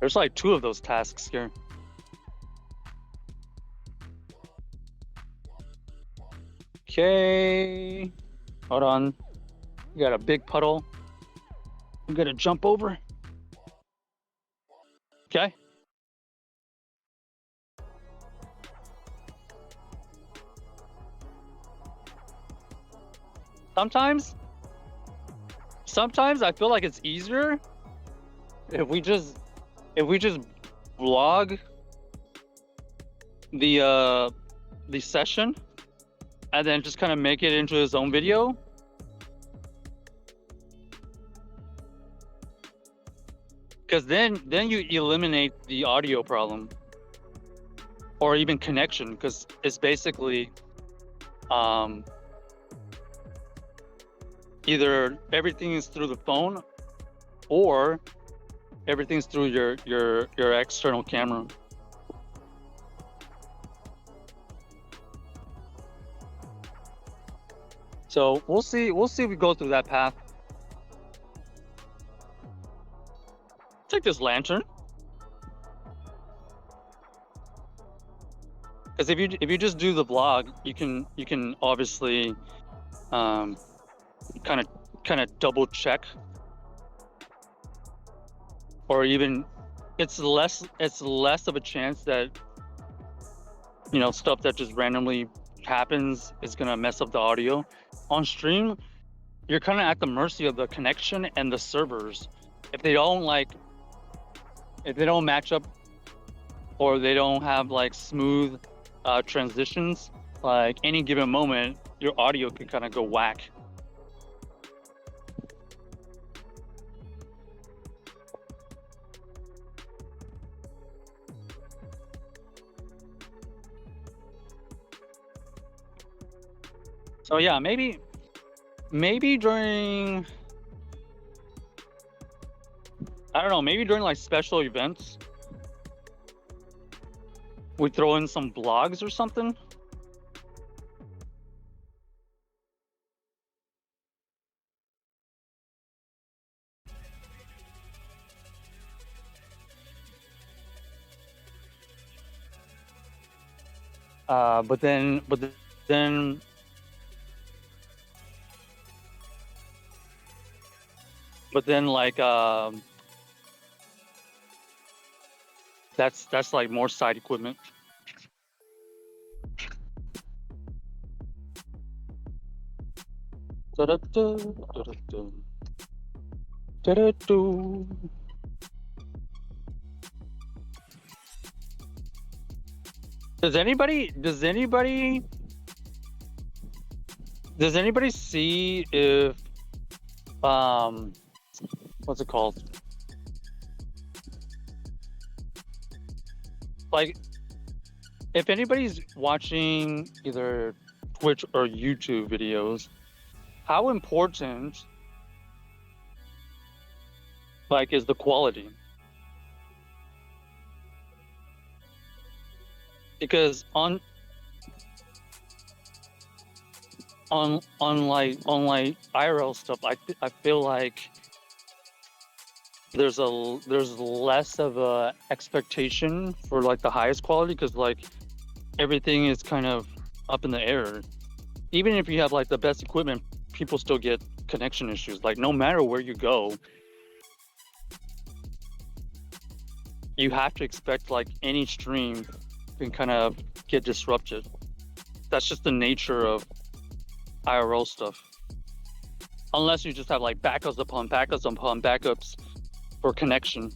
Speaker 1: There's like 2 of those tasks here. Okay, hold on. We got a big puddle. We gotta jump over. Okay. Sometimes I feel like it's easier if we just vlog the session and then just kind of make it into his own video. Because then you eliminate the audio problem or even connection, because it's basically either everything is through the phone or everything's through your external camera. So we'll see if we go through that path. Take this lantern, because if you just do the vlog, you can obviously kind of double check, or even it's less of a chance that stuff that just randomly happens is gonna mess up the audio. On stream, you're kind of at the mercy of the connection and the servers. If they don't match up, or they don't have like smooth transitions, like any given moment, your audio can kind of go whack. So yeah, maybe during, I don't know, maybe during like special events, we throw in some vlogs or something. But then like that's like more side equipment. Da-da-da, da-da-da, da-da-do. Does anybody see if um what's it called? Like if anybody's watching either Twitch or YouTube videos, how important like is the quality? Because on like IRL stuff, I feel like there's less of a expectation for like the highest quality because like everything is kind of up in the air. Even if you have like the best equipment, people still get connection issues. Like no matter where you go, you have to expect like any stream can kind of get disrupted. That's just the nature of IRL stuff. Unless you just have like backups upon backups upon backups for connection.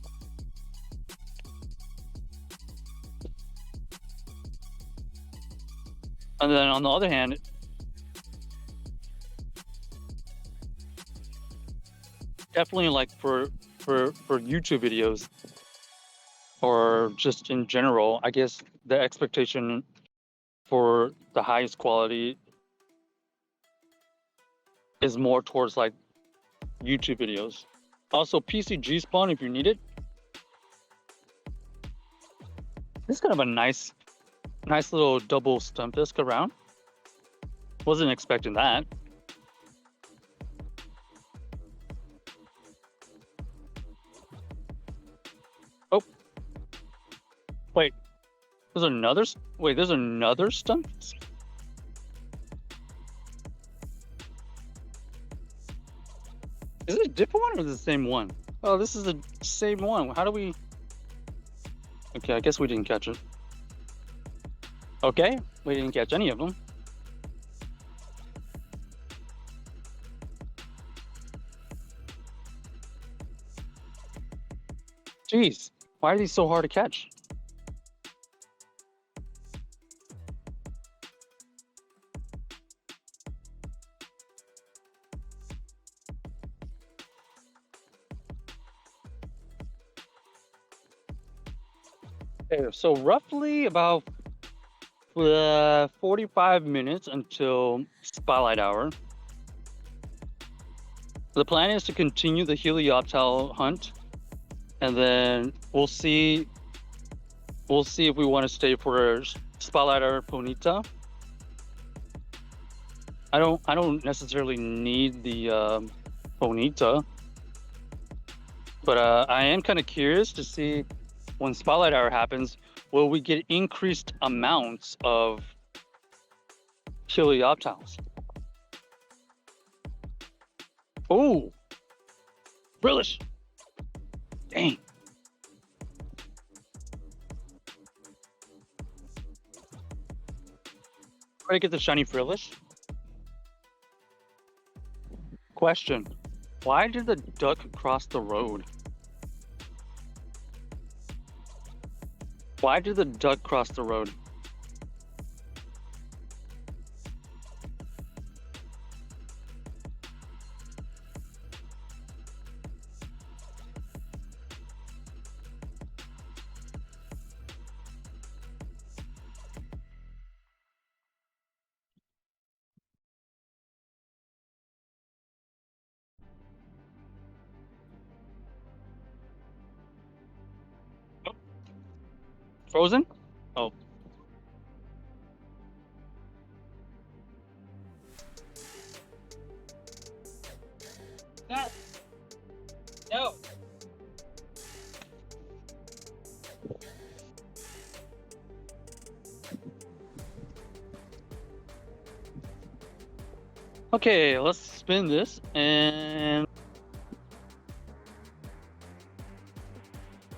Speaker 1: And then on the other hand, definitely like for YouTube videos or just in general, I guess the expectation for the highest quality is more towards like YouTube videos. Also, PCG spawn if you need it. This is kind of a nice little double stump disc around. Wasn't expecting that. Oh, wait. There's another. Wait, there's another stump disc? Is it a different one or is it the same one? Oh, this is the same one. How do we? Okay, I guess we didn't catch it. Okay, we didn't catch any of them. Jeez, why are these so hard to catch? Okay, so roughly about 45 minutes until spotlight hour. The plan is to continue the helioptile hunt, and then we'll see if we want to stay for spotlight hour bonita. I don't necessarily need the bonita, but I am kind of curious to see when spotlight hour happens, will we get increased amounts of helioptiles? Oh, Brillish! Dang. Try to get the shiny Frillish. Question: why did the duck cross the road? Why did the duck cross the road? Frozen? Oh. No. Okay, let's spin this and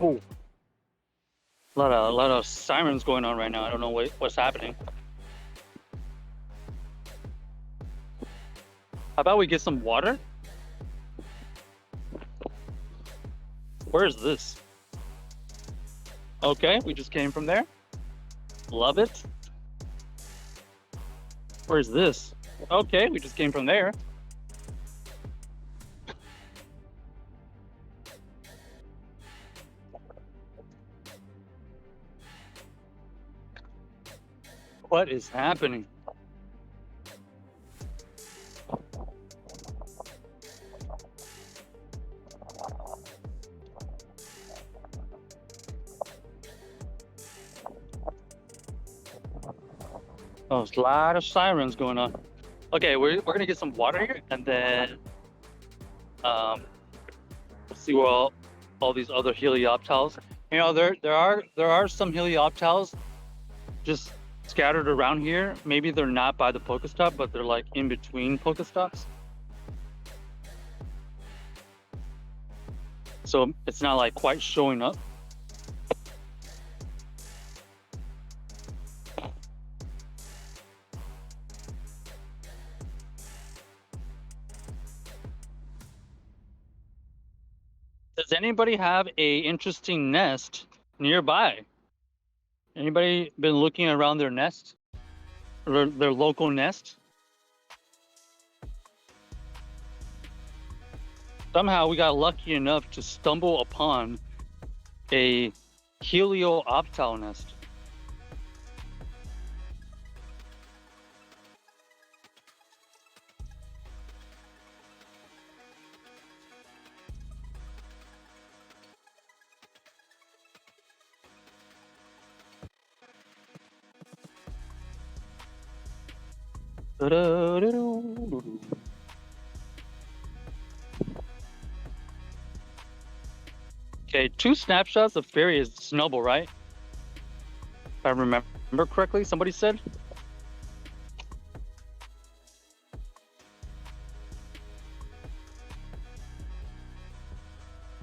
Speaker 1: oh, a lot of sirens going on right now. I don't know what's happening. How about we get some water? Where is this? Okay, we just came from there. Love it. Where's this? Okay, we just came from there. What is happening? Oh, there's a lot of sirens going on. Okay, we're gonna get some water here, and then um, see where all these other helioptiles. You know, there are some helioptiles just scattered around here. Maybe they're not by the Pokestop, but they're like in between Pokestops. So it's not like quite showing up. Does anybody have a interesting nest nearby? Anybody been looking around their nest? Or their local nest? Somehow we got lucky enough to stumble upon a helioptile nest. Okay, 2 snapshots of fairy is Snubble, right? If I remember correctly, somebody said.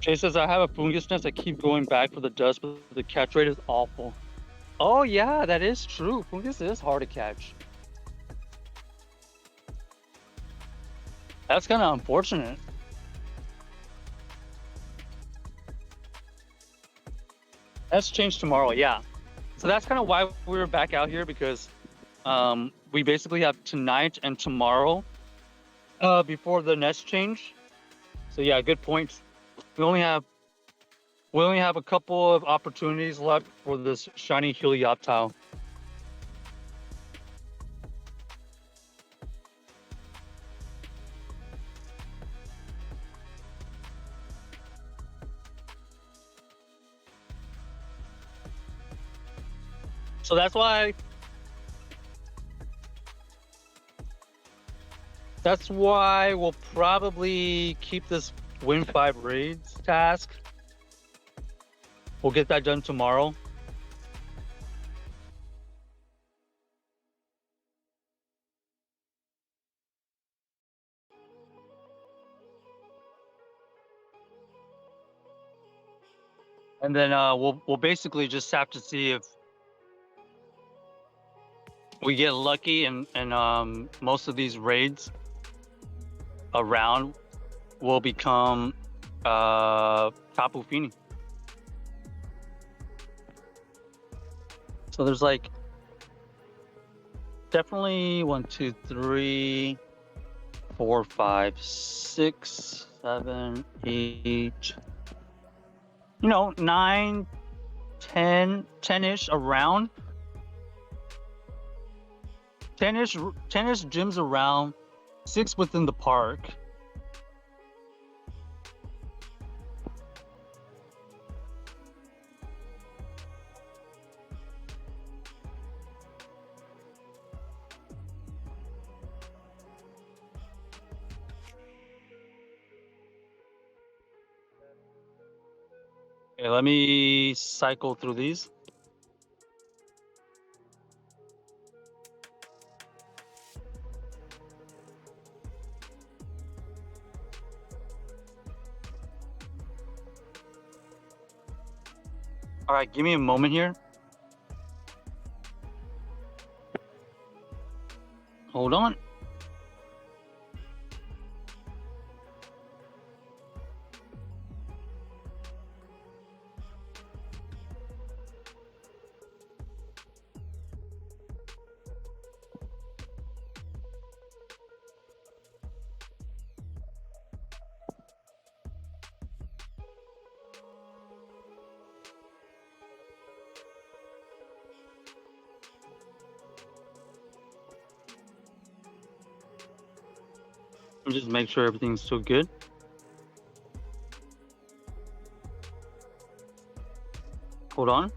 Speaker 1: Jay says, I have a fungus nest. I keep going back for the dust, but the catch rate is awful. Oh, yeah, that is true. Fungus is hard to catch. That's kind of unfortunate. That's changed tomorrow, yeah. So that's kind of why we were back out here, because we basically have tonight and tomorrow before the nest change. So yeah, good point. We only have a couple of opportunities left for this shiny helioptile. So that's why we'll probably keep this Win 5 raids task. We'll get that done tomorrow. And then we'll basically just have to see if we get lucky and most of these raids around will become Tapu Fini. So there's like definitely 1, 2, 3, 4, 5, 6, 7, 8, 9, 10, 10-ish around. 10-ish gyms around, 6 within the park. Okay, let me cycle through these. All right, give me a moment here. Hold on. Just make sure everything's still good. Hold on.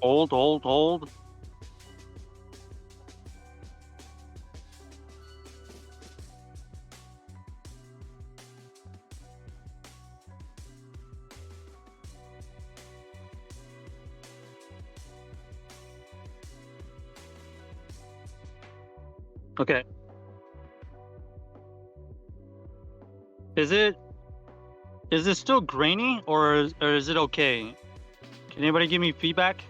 Speaker 1: Hold. Okay. Is it still grainy or is it okay? Can anybody give me feedback?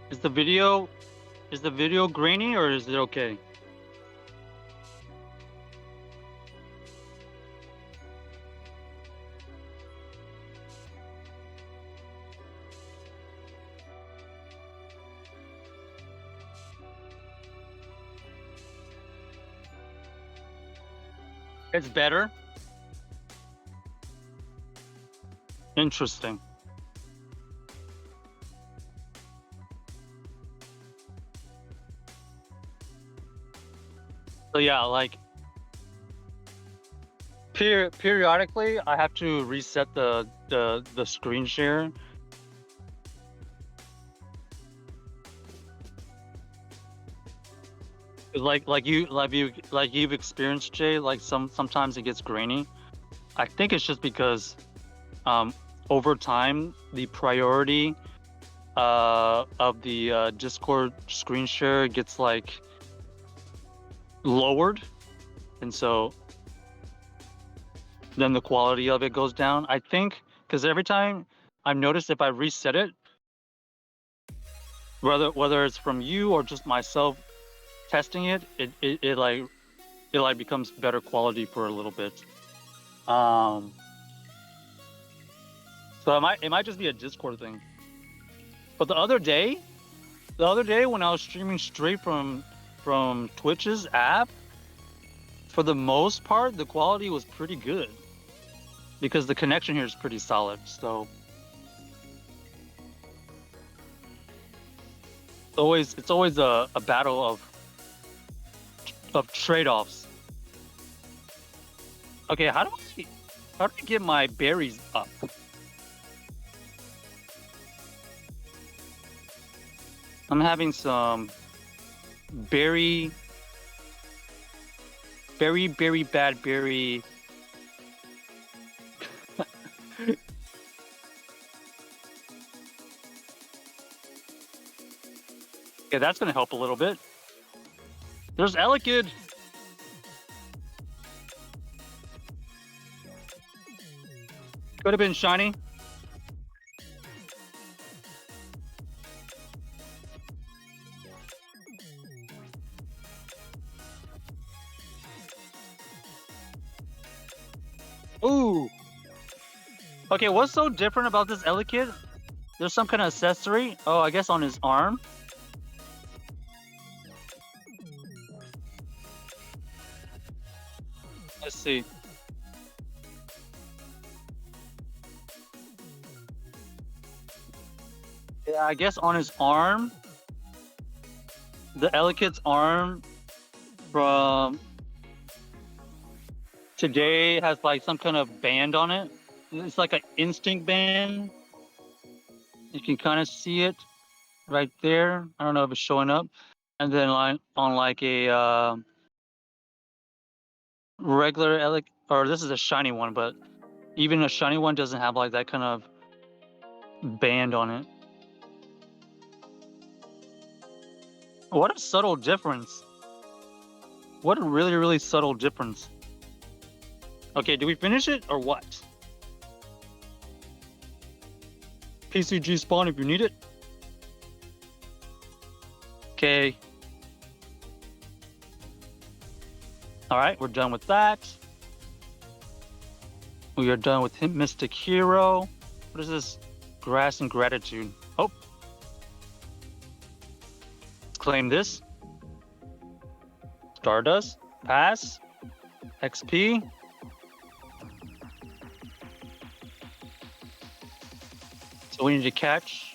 Speaker 1: Is the video grainy or is it okay? It's better. Interesting. So yeah, like periodically I have to reset the screen share. Like you've experienced, Jay, like sometimes it gets grainy. I think it's just because over time the priority of the Discord screen share gets like lowered, and so then the quality of it goes down. I think because every time I've noticed if I reset it, whether it's from you or just myself testing it, it like becomes better quality for a little bit. So it might just be a Discord thing. But the other day when I was streaming straight from Twitch's app, for the most part the quality was pretty good because the connection here is pretty solid. So it's always a battle of trade-offs. Okay, how do I get my berries up? I'm having some very bad berry. Okay, that's gonna help a little bit. There's Elekid. Could have been shiny. Ooh. Okay, what's so different about this Elekid? There's some kind of accessory. Oh, I guess on his arm. Let's see. Yeah, I guess on his arm. The Elekid's arm from today has like some kind of band on it. It's like an instinct band. You can kind of see it right there. I don't know if it's showing up. And then on like a regular or this is a shiny one, but even a shiny one doesn't have like that kind of band on it. What a subtle difference. What a really, really subtle difference. Okay, do we finish it or what? PCG spawn if you need it. Okay. All right, we're done with that. We are done with Mystic Hero. What is this? Grass and Gratitude. Oh. Let's claim this. Stardust. Pass. XP. So we need to catch.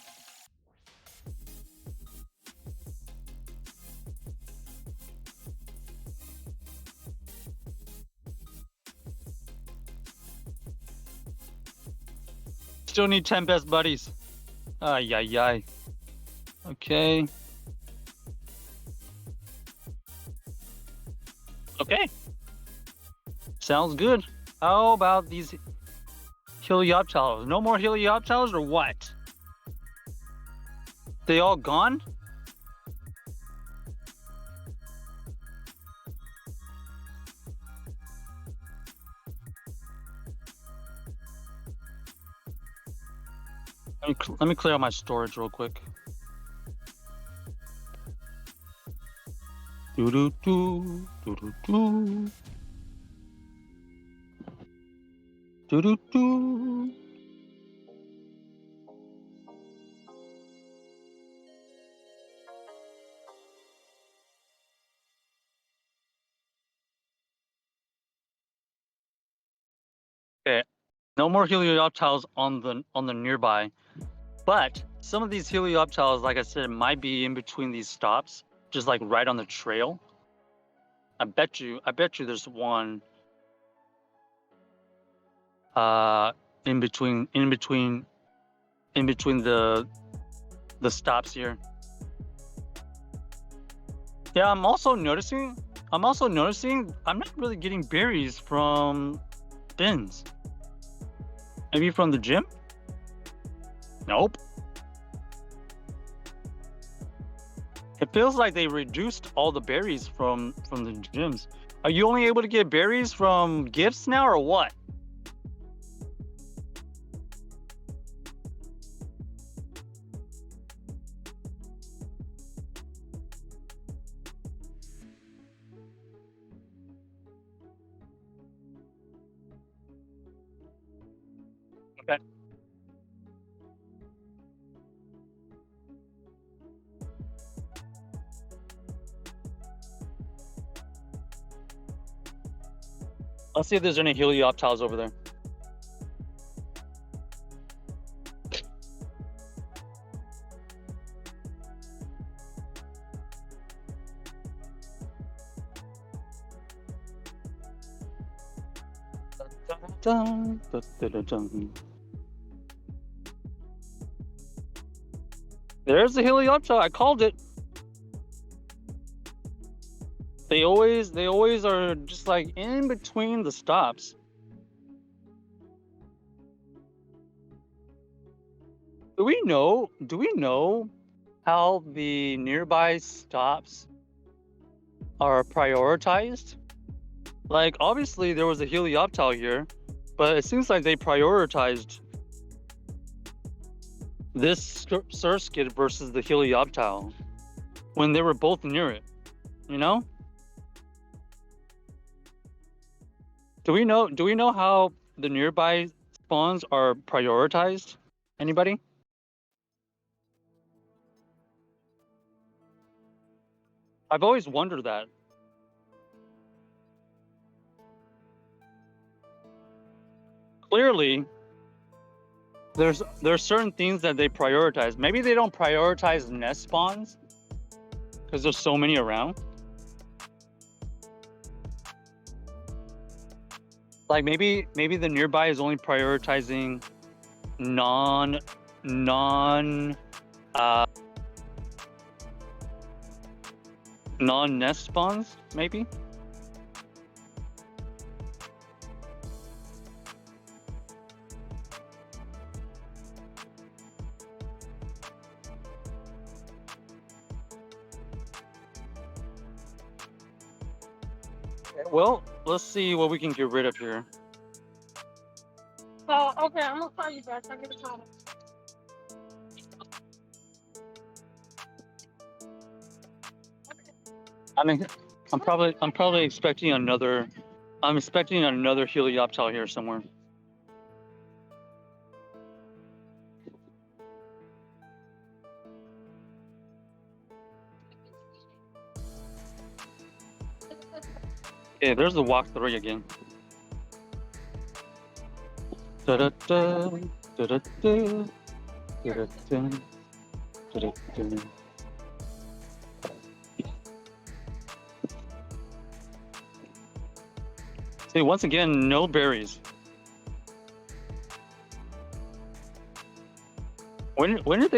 Speaker 1: Still need 10 best buddies. Ay, ay, ay. Okay. Okay. Sounds good. How about these Helioptiles? No more Helioptiles or what? They all gone? Let me clear out my storage real quick. Do-do-do, do-do-do. Do-do-do. Okay, no more Helioptiles on the nearby. But some of these Helioptiles, like I said, might be in between these stops, just like right on the trail. I bet you there's one in between the stops here. Yeah, I'm also noticing I'm not really getting berries from bins. Maybe from the gym? Nope. It feels like they reduced all the berries from the gyms. Are you only able to get berries from gifts now or what? Okay. Let's see if there's any Helioptiles over there. There's the Helioptile. I called it. They always are just like in between the stops. Do we know how the nearby stops are prioritized? Like, obviously there was a Helioptile here, but it seems like they prioritized this Surskit versus the Helioptile when they were both near it, you know? Do we know how the nearby spawns are prioritized? Anybody? I've always wondered that. Clearly, there's certain things that they prioritize. Maybe they don't prioritize nest spawns because there's so many around. Like maybe the nearby is only prioritizing non uh non-nest spawns, maybe. Well, let's see what we can get rid of here.
Speaker 2: Oh, okay, I'm gonna call you back. I get a call.
Speaker 1: I mean, I'm probably expecting another. I'm expecting another Helioptile here somewhere. Okay, there's the walk 3 again. Da-da-da, da-da-da, da-da-da, da-da-da. See, once again, no berries. When did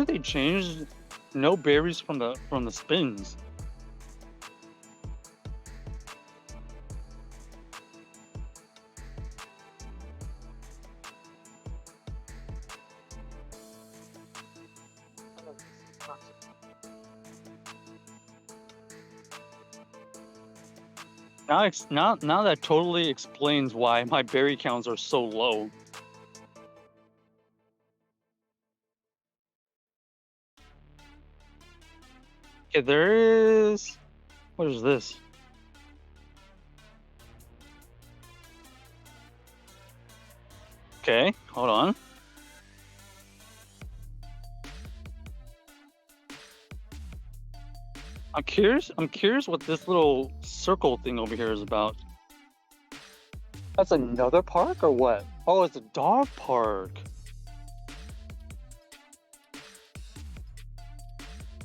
Speaker 1: they change no berries from the spins? Now that totally explains why my berry counts are so low. Okay, there is. What is this? Okay, hold on. I'm curious what this little circle thing over here is about. That's another park or what? Oh, it's a dog park.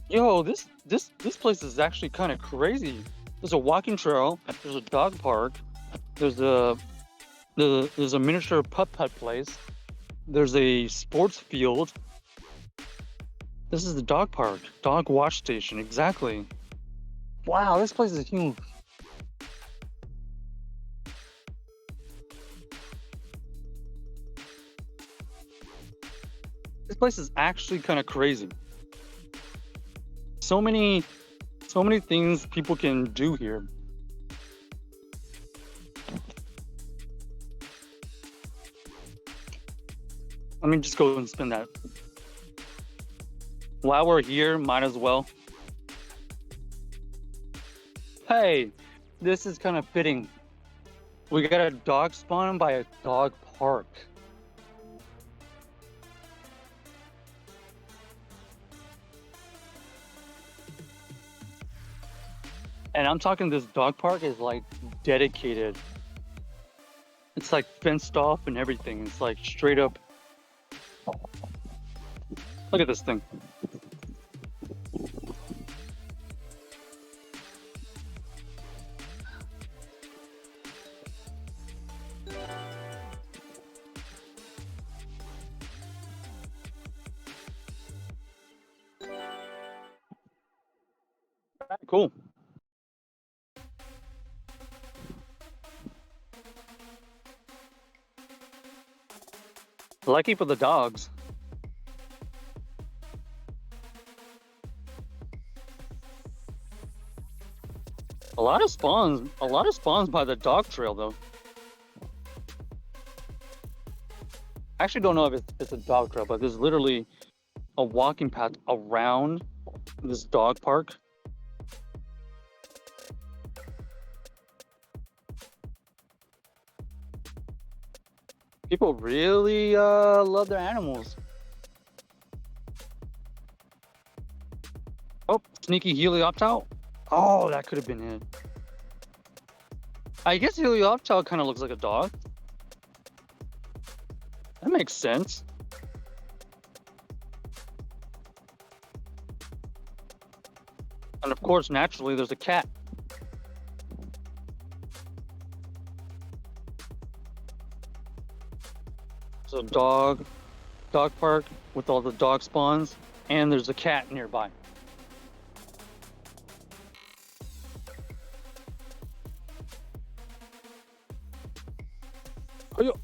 Speaker 1: Yo, this place is actually kind of crazy. There's a walking trail. There's a dog park. There's a miniature putt place. There's a sports field. This is the dog park, dog wash station. Exactly. Wow, this place is huge. This place is actually kind of crazy. So many things people can do here. Let me just go and spin that. While we're here, might as well. Hey, this is kind of fitting. We got a dog spawn by a dog park. And I'm talking this dog park is like dedicated. It's like fenced off and everything. It's like straight up. Look at this thing. Cool. Lucky for the dogs. A lot of spawns by the dog trail though. I actually don't know if it's a dog trail, but there's literally a walking path around this dog park. People really love their animals. Oh, sneaky Helioptile. Oh, that could have been it. I guess Helioptile kind of looks like a dog. That makes sense. And of course, naturally, there's a cat. a dog park with all the dog spawns, and there's a cat nearby. Ayo.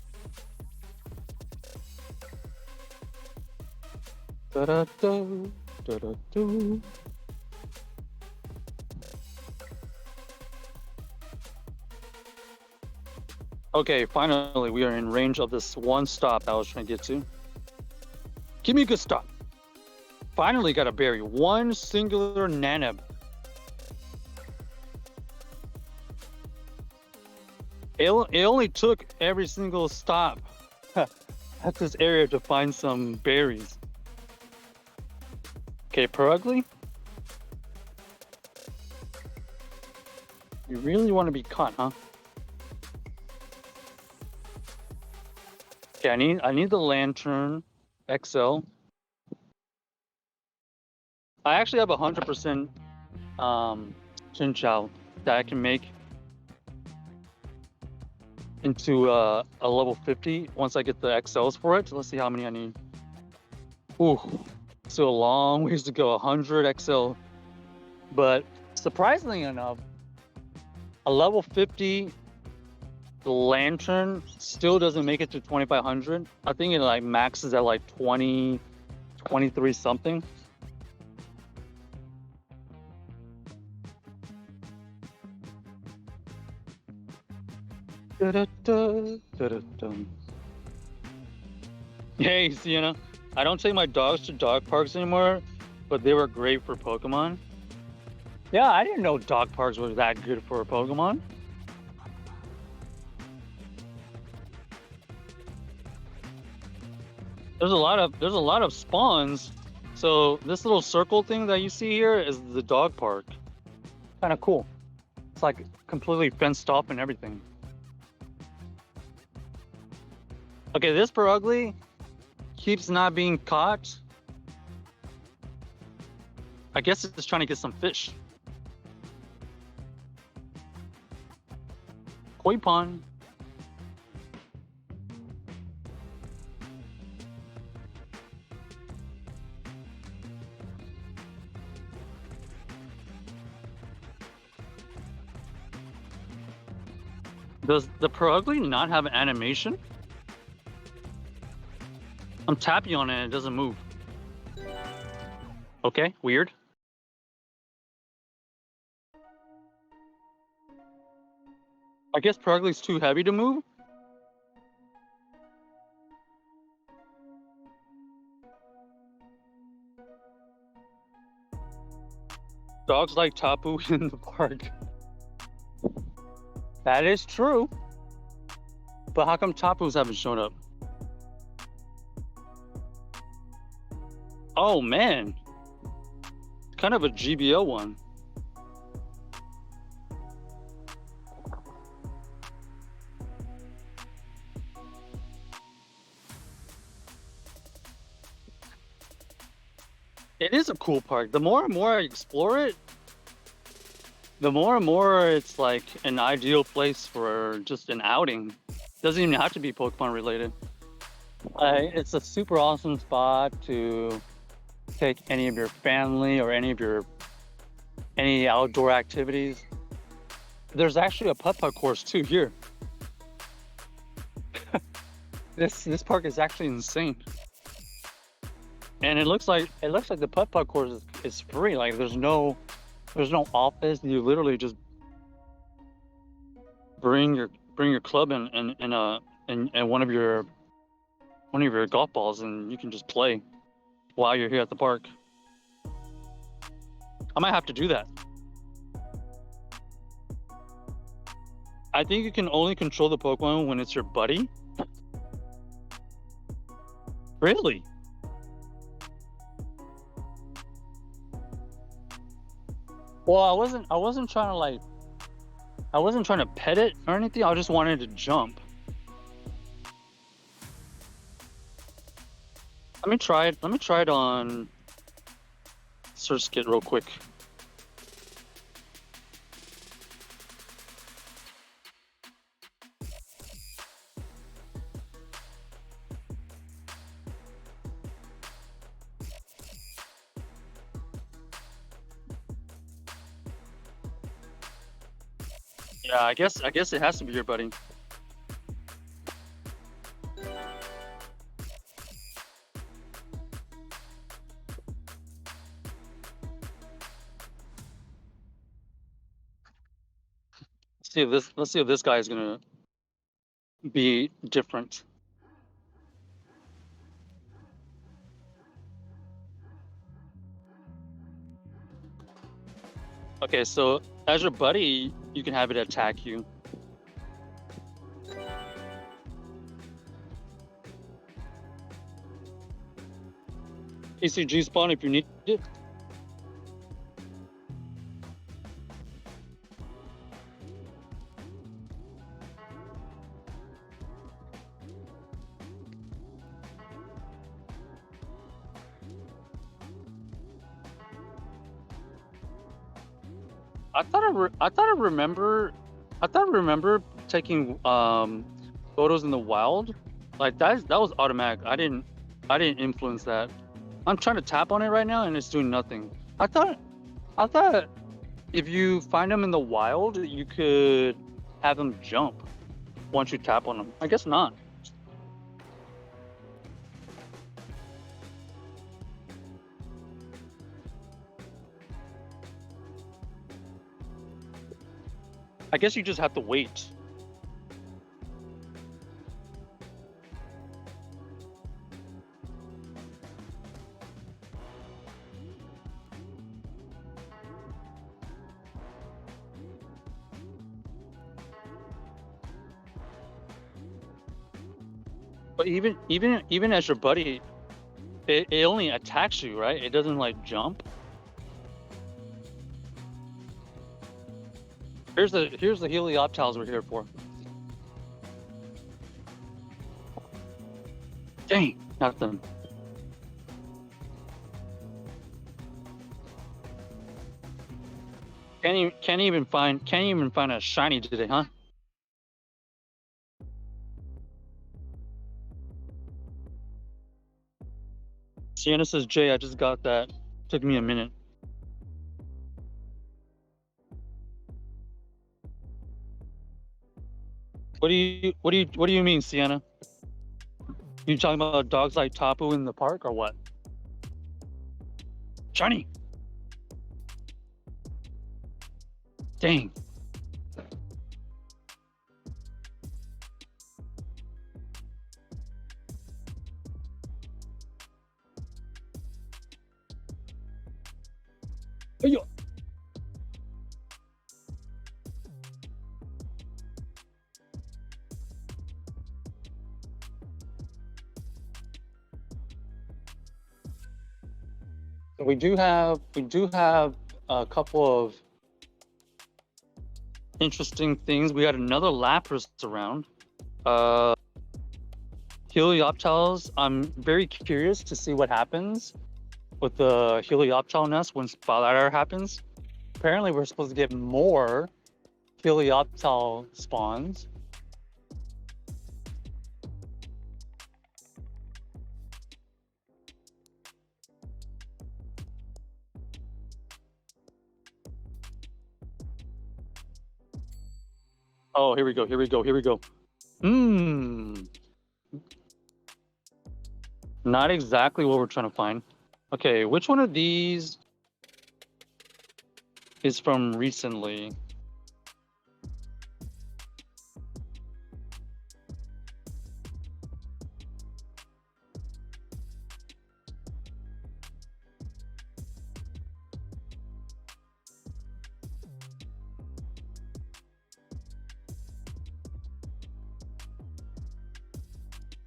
Speaker 1: Da-da-da, da-da-da. Okay, finally we are in range of this one stop I was trying to get to. Give me a good stop. Finally got a berry. One singular nanab. It only took every single stop at this area to find some berries. Okay, Perugly. You really want to be caught, huh? Okay, I need the lantern XL. I actually have 100% Chinchou that I can make into a level 50 once I get the XLs for it. Let's see how many I need. Ooh, still a long ways to go. 100 XL, but surprisingly enough, a level 50 lantern still doesn't make it to 2500. I think it like maxes at like 20, 23 something. Hey, Sienna. I don't take my dogs to dog parks anymore, but they were great for Pokemon. Yeah, I didn't know dog parks were that good for Pokemon. There's a lot of spawns. So this little circle thing that you see here is the dog park. Kind of cool. It's like completely fenced off and everything. Okay, this Perugly keeps not being caught. I guess it's trying to get some fish. Koi pond. Does the Perugly not have an animation? I'm tapping on it, it doesn't move. Okay, weird. I guess Perugly's too heavy to move. Dogs like Tapu in the park. That is true. But how come Tapus haven't shown up? Oh man. Kind of a GBO one. It is a cool park. The more and more I explore it, the more and more it's like an ideal place for just an outing. Doesn't even have to be Pokemon related. It's a super awesome spot to take any of your family or any outdoor activities. There's actually a putt-putt course too here. This park is actually insane. And it looks like the putt-putt course is free. Like there's no office. You literally just bring your club and one of your golf balls, and you can just play while you're here at the park. I might have to do that. I think you can only control the Pokemon when it's your buddy. Really? Well, I wasn't trying to pet it or anything. I just wanted to jump. Let me try it on Search Kit real quick. Yeah, I guess it has to be your buddy. Let's see if this guy is gonna be different. Okay, so as your buddy, you can have it attack you. ECG spawn if you need it. I thought I remember taking photos in the wild. Like that was automatic. I didn't influence that. I'm trying to tap on it right now and it's doing nothing. I thought if you find them in the wild, you could have them jump once you tap on them. I guess not. I guess you just have to wait. But even as your buddy, it only attacks you, right? It doesn't like jump. Here's the helioptiles we're here for. Dang, nothing. Can't even find a shiny today, huh? Sienna says, Jay, I just got that. Took me a minute. What do you mean, Sienna? You talking about dogs like Tapu in the park or what? Johnny. Dang. Hey-yo. We do have a couple of interesting things. We got another Lapras around. Helioptiles. I'm very curious to see what happens with the Helioptile nest when Spotlighter happens. Apparently, we're supposed to get more Helioptile spawns. Oh, here we go. Not exactly what we're trying to find. Okay, which one of these is from recently?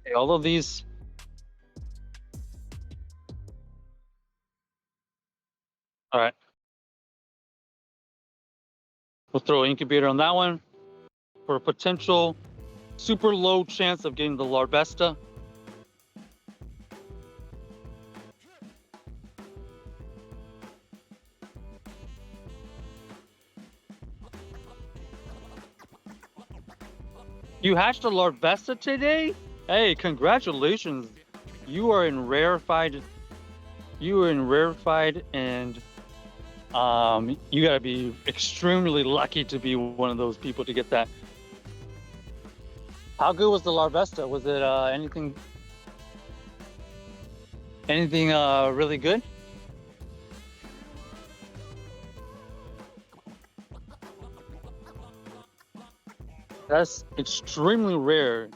Speaker 1: Okay, all of these. All right. We'll throw an incubator on that one for a potential super low chance of getting the Larbesta. You hatched a Larbesta today? Hey, congratulations. You are in rarefied and You gotta be extremely lucky to be one of those people to get that. How good was the Larvesta? Was it anything really good? That's extremely rare,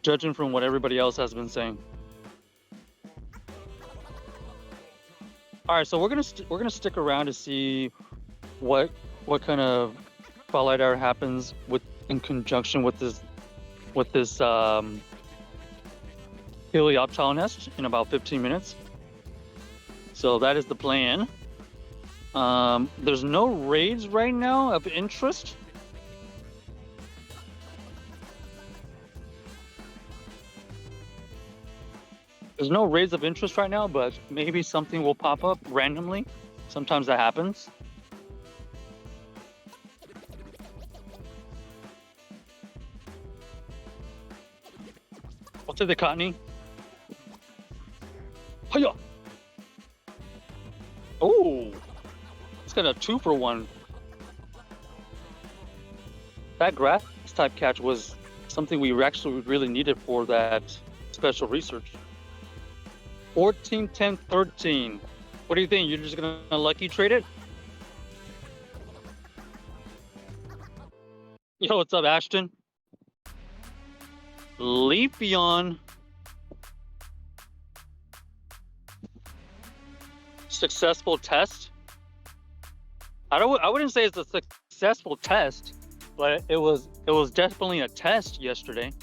Speaker 1: judging from what everybody else has been saying. All right, so we're gonna stick around to see what kind of spotlight hour happens with in conjunction with this helioptile nest in about 15 minutes. So that is the plan. There's no raids right now of interest. There's no raids of interest right now, but maybe something will pop up randomly. Sometimes that happens. I'll take the Cottony. Hiya! Oh, it's got a 2-for-1. That grass type catch was something we actually really needed for that special research. 14, 10, 13. What do you think? You're just gonna lucky trade it? Yo, what's up, Ashton? Leafeon. Successful test. I wouldn't say it's a successful test, but it was definitely a test yesterday.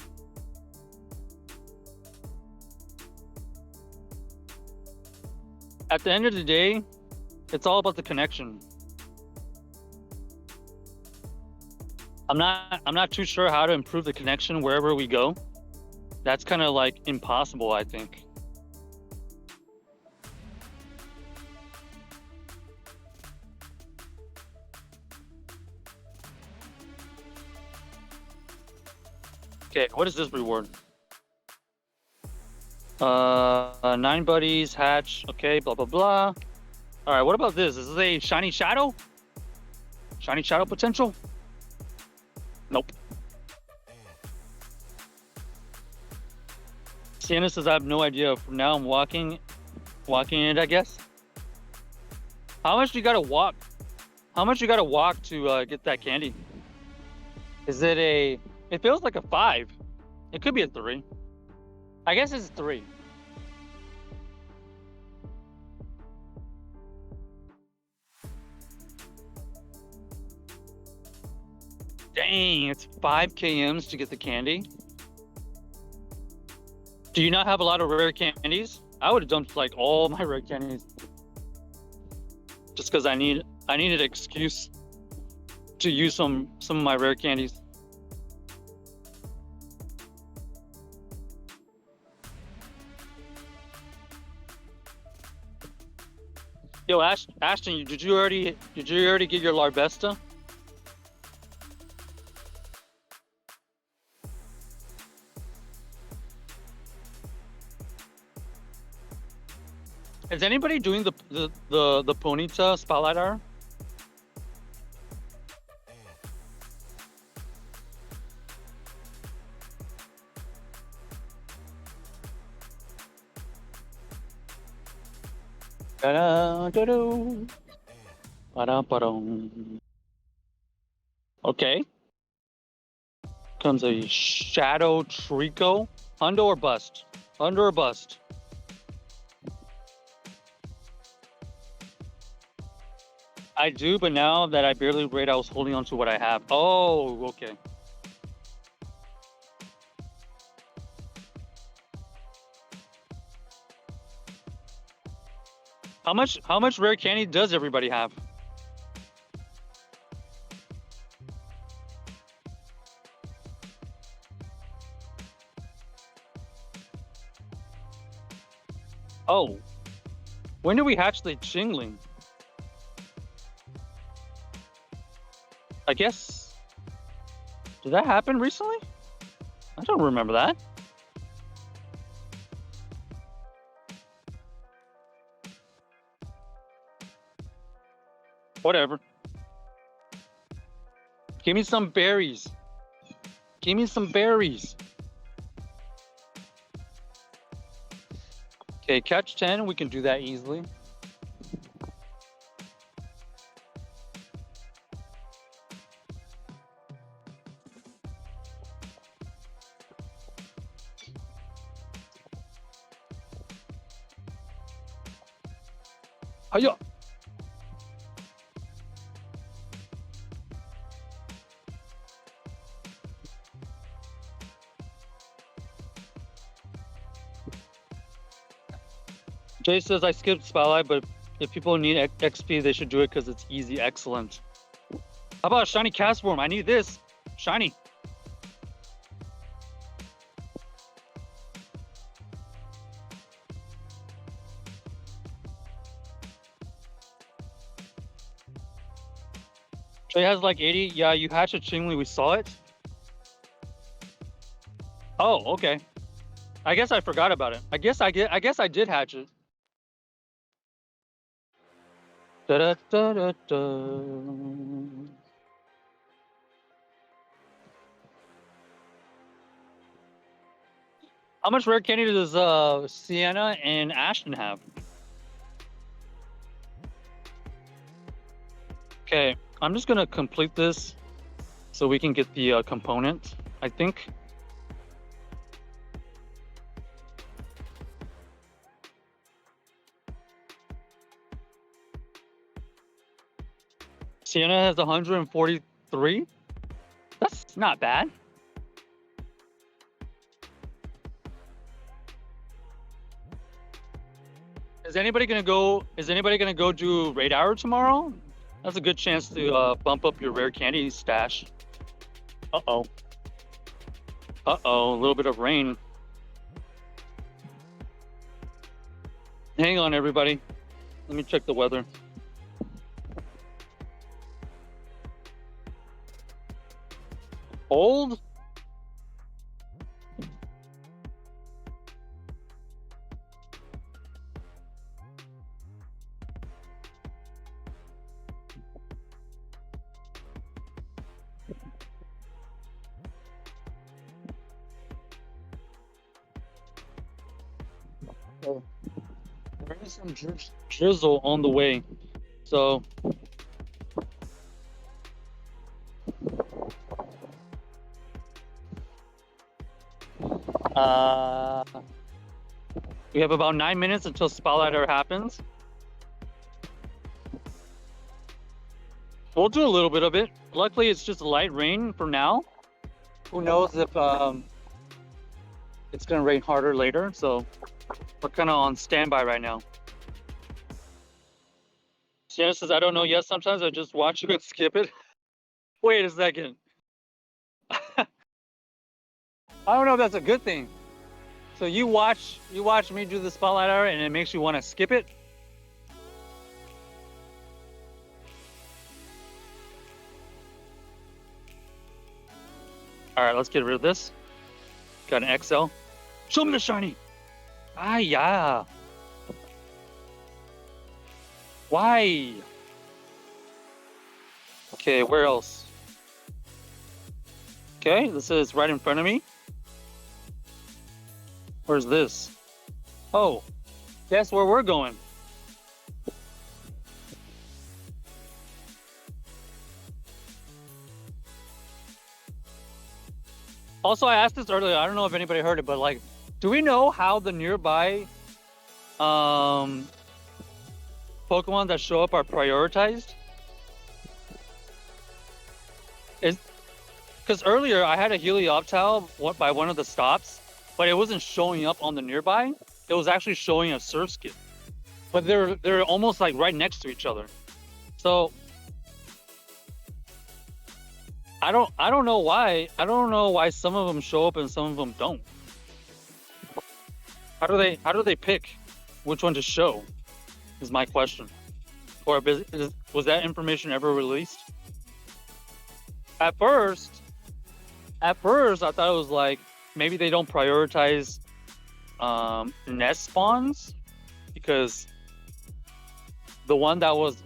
Speaker 1: At the end of the day, it's all about the connection. I'm not too sure how to improve the connection wherever we go. That's kind of like impossible, I think. Okay, what is this reward? 9 buddies, hatch, okay, blah, blah, blah. All right, what about this? Is this a shiny shadow? Shiny shadow potential? Nope. Sienna says I have no idea. For now I'm walking it, I guess. How much do you gotta walk? How much you gotta walk to get that candy? Is it a... It feels like a 5. It could be a 3. I guess it's 3. Dang, it's 5 kms to get the candy. Do you not have a lot of rare candies? I would have dumped like all my rare candies. Just because I needed an excuse to use some of my rare candies. Yo, Ashton, did you already get your Larvesta? Is anybody doing the Ponyta spotlight hour? Okay. Comes a Shadow Trico. Hundo or bust? Hundo or bust? I do, but now that I barely raid, I was holding on to what I have. Oh, okay. How much rare candy does everybody have? Oh. When do we hatch the Chingling? I guess... Did that happen recently? I don't remember that. Whatever. Give me some berries. Give me some berries. Okay, catch 10. We can do that easily. Hiya. Jay says I skipped Spotlight, but if people need XP, they should do it because it's easy. Excellent. How about Shiny Castform? I need this. Shiny. Jay has like 80. Yeah, you hatched a Chingly. We saw it. Oh, okay. I guess I forgot about it. I guess I did hatch it. Da da da da da. How much rare candy does Sienna and Ashton have? Okay, I'm just gonna complete this so we can get the component, I think. Sienna has 143. That's not bad. Is anybody gonna go do raid hour tomorrow? That's a good chance to bump up your rare candy stash. Uh-oh. Uh-oh, a little bit of rain. Hang on, everybody. Let me check the weather. Old? Oh. There is some drizzle on the way, so we have about 9 minutes until Spotlight Hour happens. We'll do a little bit of it. Luckily, it's just light rain for now. Who knows if it's gonna rain harder later, so we're kind of on standby right now. Sienna says, I don't know yet. Sometimes I just watch you and skip it. Wait a second. I don't know if that's a good thing. So you watch me do the Spotlight Hour and it makes you want to skip it? All right, let's get rid of this. Got an XL. Show me the shiny. Ah, yeah. Why? Okay, where else? Okay, this is right in front of me. Where's this? Oh, guess where we're going. Also, I asked this earlier. I don't know if anybody heard it, but like, do we know how the nearby Pokemon that show up are prioritized? Because earlier I had a Helioptile by one of the stops, but it wasn't showing up on the nearby. It was actually showing a Surfskip, but they're almost like right next to each other. So I don't know why. I don't know why some of them show up and some of them don't. How do they pick which one to show? Is my question. Or was that information ever released? At first, I thought it was like maybe they don't prioritize nest spawns because the one that was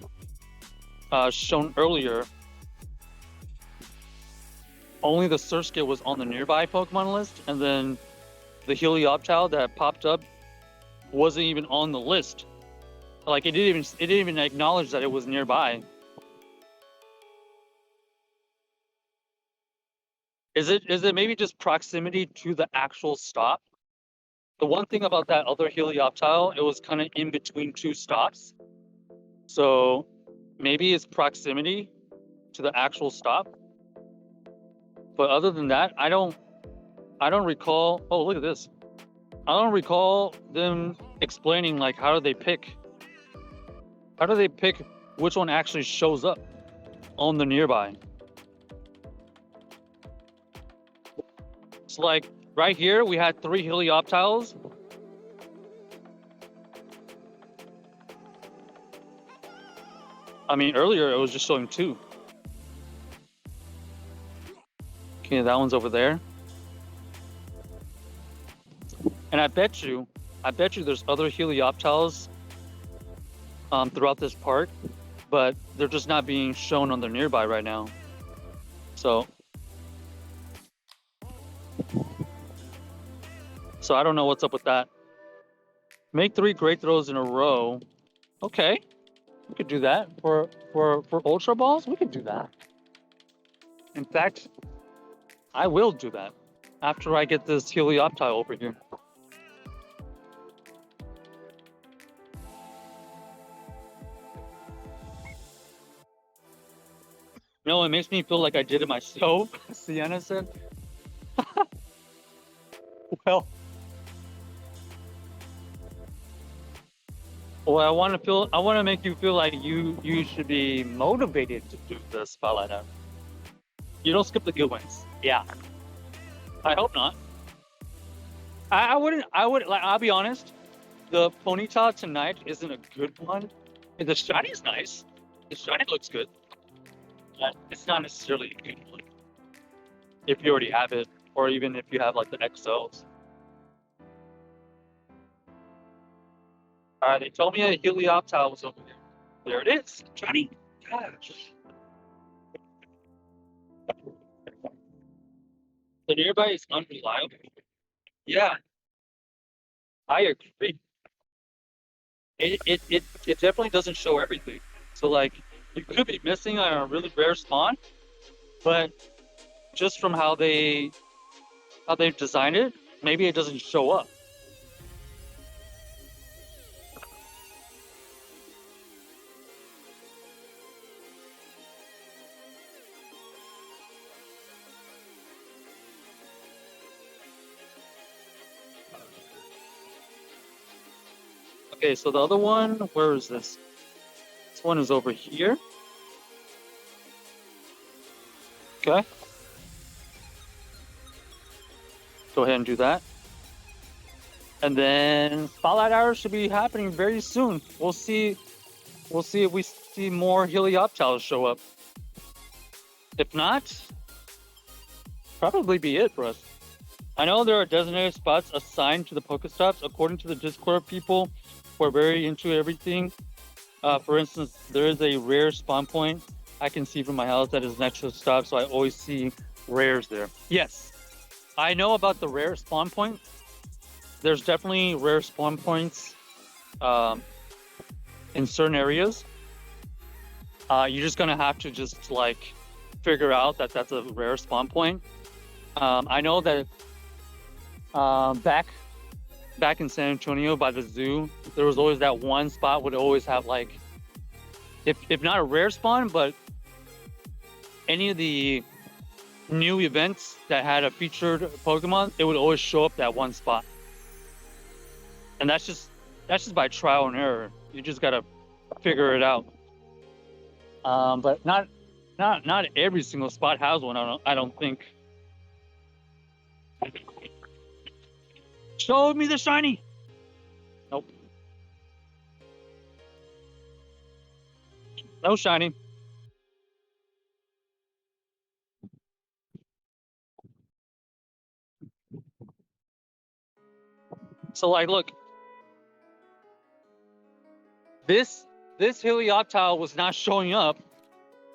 Speaker 1: shown earlier, only the Surskit was on the nearby Pokemon list, and then the Helioptile that popped up wasn't even on the list. Like it didn't even acknowledge that it was nearby. Is it maybe just proximity to the actual stop? The one thing about that other Helioptile, it was kind of in between two stops. So maybe it's proximity to the actual stop. But other than that, I don't recall. Oh, look at this. I don't recall them explaining like how do they pick which one actually shows up on the nearby. So like right here we had 3 Helioptiles. I mean earlier it was just showing 2. Okay, that one's over there. And I bet you there's other Helioptiles throughout this park, but they're just not being shown on the nearby right now. So I don't know what's up with that. Make 3 great throws in a row. Okay, we could do that for Ultra Balls. We could do that. In fact, I will do that after I get this Helioptile over here. No, it makes me feel like I did it myself. Sienna said. Well, I want to make you feel like you should be motivated to do the spotlight out. You don't skip the good ones. Yeah. I hope not. I would like. I'll be honest. The Ponyta tonight isn't a good one. The shiny's nice. The shiny looks good. But it's not necessarily a good one. If you already have it, or even if you have like the XLs. Alright, they told me a Helioptile was over there. There it is. Johnny. Gosh. The nearby is unreliable. Yeah, I agree. It definitely doesn't show everything. So like you could be missing on a really rare spawn, but just from how they've designed it, maybe it doesn't show up. Okay, so the other one, where is this? This one is over here. Okay. Go ahead and do that. And then Spotlight Hour should be happening very soon. We'll see if we see more Helioptiles show up. If not, probably be it for us. I know there are designated spots assigned to the Pokestops according to the Discord people who are very into everything. For instance, there is a rare spawn point I can see from my house that is next to the stop, so I always see rares there. Yes, I know about the rare spawn point. There's definitely rare spawn points in certain areas. You're just gonna have to just like figure out that that's a rare spawn point. I know that back in San Antonio by the zoo, there was always that one spot would always have like, if not a rare spawn, but any of the new events that had a featured Pokemon, it would always show up that one spot. And that's just by trial and error. You just gotta figure it out. But not every single spot has one. I don't think. Show me the shiny. Nope. No shiny. So like, look. This Helioptile was not showing up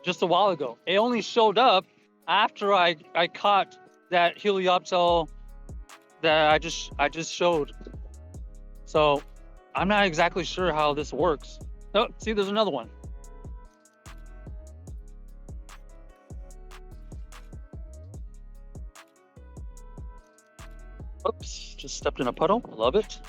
Speaker 1: just a while ago. It only showed up after I caught that Helioptile that I just showed. So I'm not exactly sure how this works. Oh, see, there's another one. Oops, just stepped in a puddle. Love it.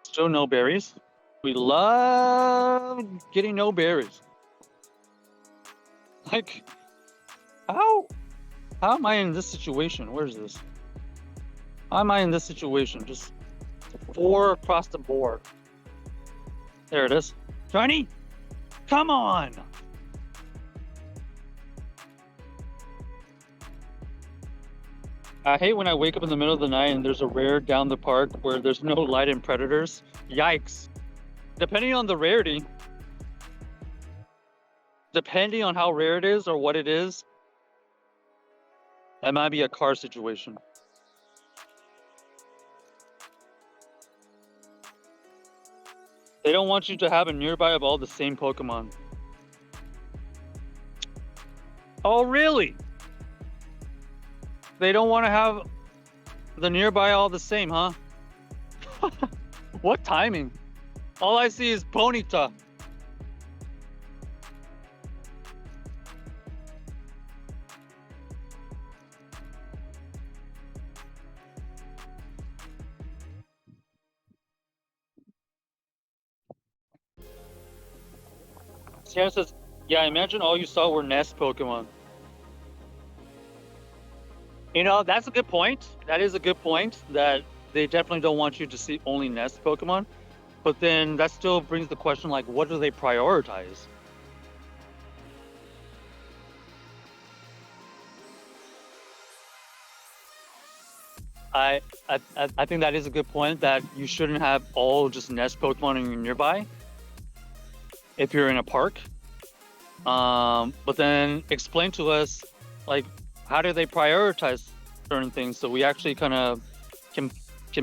Speaker 1: Still no berries. We love getting no berries. Like, how am I in this situation? Where's this? How am I in this situation? Just 4 across the board. There it is. Johnny, come on. I hate when I wake up in the middle of the night and there's a rare down the park where there's no light and predators. Yikes. Depending on the rarity, depending on how rare it is or what it is, that might be a car situation. They don't want you to have a nearby of all the same Pokemon. Oh, really? They don't want to have the nearby all the same, huh? What timing? All I see is Ponyta. Sierra says, yeah, imagine all you saw were nest Pokemon. You know, that's a good point. That is a good point, that they definitely don't want you to see only nest Pokemon. But then that still brings the question, like, what do they prioritize? I think that is a good point, that you shouldn't have all just nest Pokemon in your nearby if you're in a park. But then explain to us, like, how do they prioritize certain things so we actually kind of can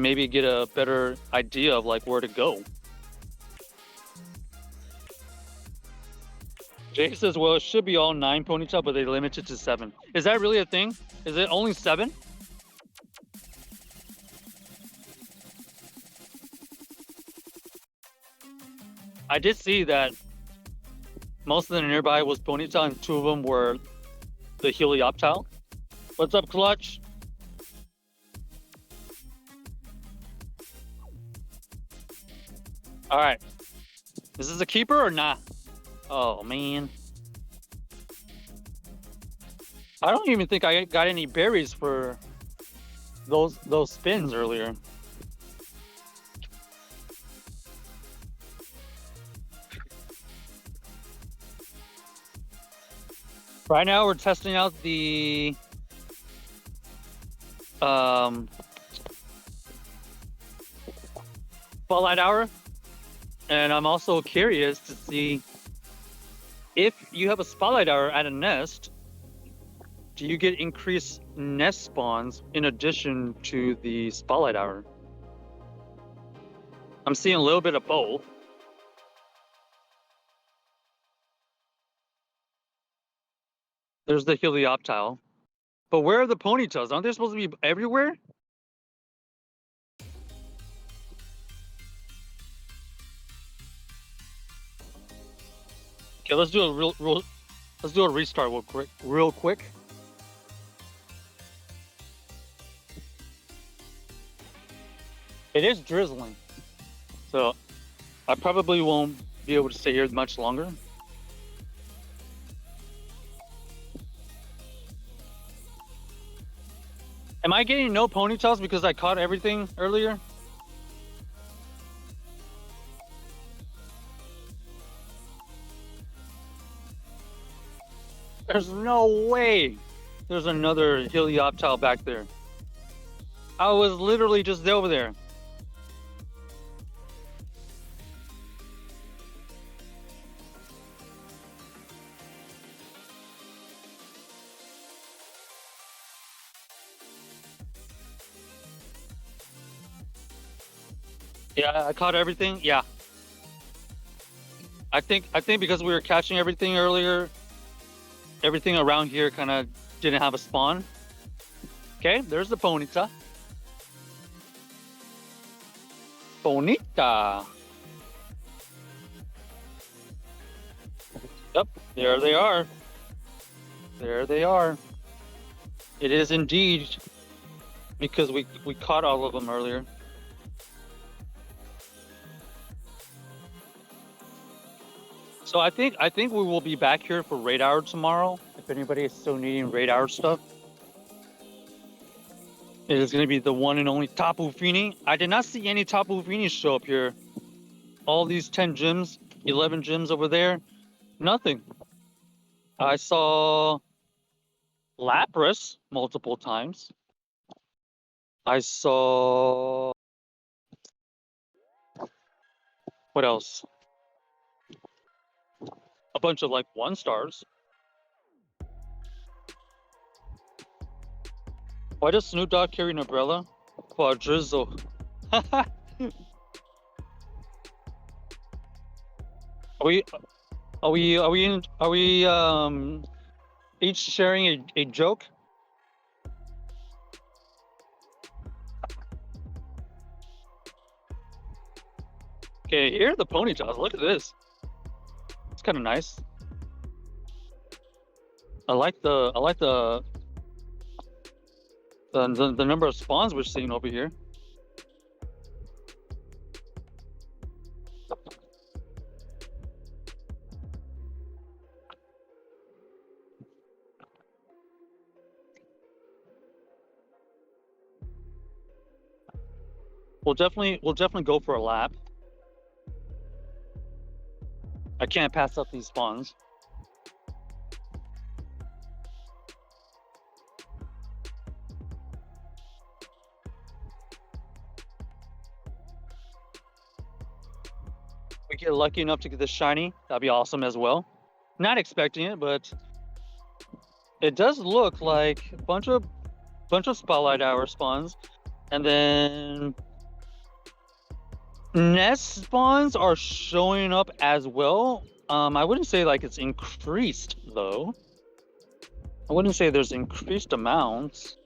Speaker 1: maybe get a better idea of like where to go. Jay says, well, it should be all 9 Ponyta, but they limit it to 7. Is that really a thing? Is it only 7? I did see that most of the nearby was Ponyta and 2 of them were the Helioptile. What's up, Clutch? All right. Is this a keeper or not? Oh, man. I don't even think I got any berries for those spins earlier. Right now, we're testing out the Spotlight Hour, and I'm also curious to see if you have a Spotlight Hour at a nest, do you get increased nest spawns in addition to the Spotlight Hour? I'm seeing a little bit of both. There's the Helioptile. But where are the Ponytails? Aren't they supposed to be everywhere? Okay, let's do a restart real quick. It is drizzling, so I probably won't be able to stay here much longer. Am I getting no Ponytails because I caught everything earlier? There's no way there's another Helioptile back there. I was literally just over there. Yeah, I caught everything. Yeah. I think because we were catching everything earlier, everything around here kind of didn't have a spawn. Okay, there's the Ponyta. Bonita. Yep, there they are. There they are. It is indeed because we caught all of them earlier. So I think we will be back here for raid hour tomorrow. If anybody is still needing raid hour stuff, it is going to be the one and only Tapu Fini. I did not see any Tapu Fini show up here. All these 10 gyms, 11 gyms over there, nothing. I saw Lapras multiple times. I saw what else? A bunch of like 1 stars. Why does Snoop Dogg carry an umbrella? Quadrizzle. Are we each sharing a joke? Okay, here are the ponytails. Look at this. It's kind of nice. I like the number of spawns we're seeing over here. We'll definitely go for a lap. I can't pass up these spawns. We get lucky enough to get this shiny, that'd be awesome as well. Not expecting it, but it does look like a bunch of spotlight hour spawns, and then nest spawns are showing up as well. I wouldn't say like it's increased though. I wouldn't say there's increased amounts.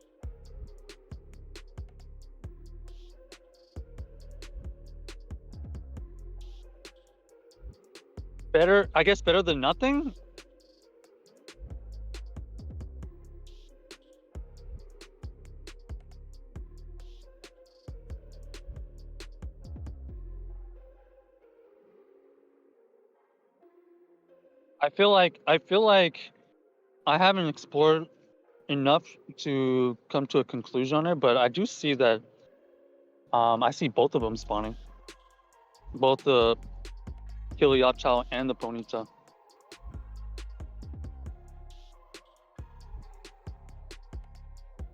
Speaker 1: Better, I guess better than nothing. I feel like I haven't explored enough to come to a conclusion on it, but I do see that I see both of them spawning. Both the Helioptile and the Ponyta.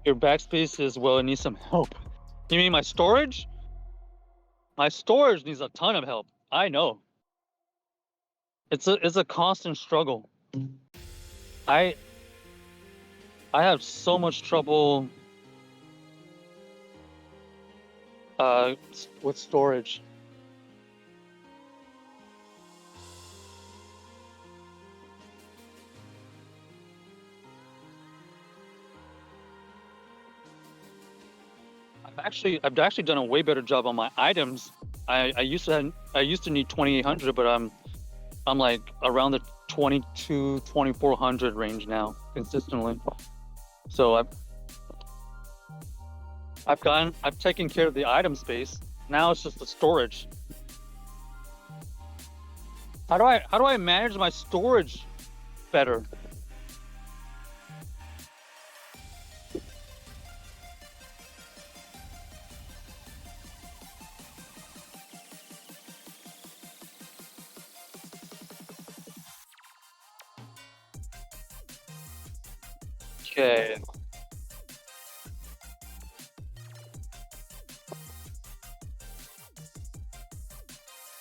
Speaker 1: Your backspace is, well, it needs some help. You mean my storage? My storage needs a ton of help. I know. It's a constant struggle. I have so much trouble with storage. I've actually done a way better job on my items. I used to need 2800, but I'm like around the 2400 range now consistently. So I've taken care of the item space. Now it's just the storage. How do I manage my storage better? Okay.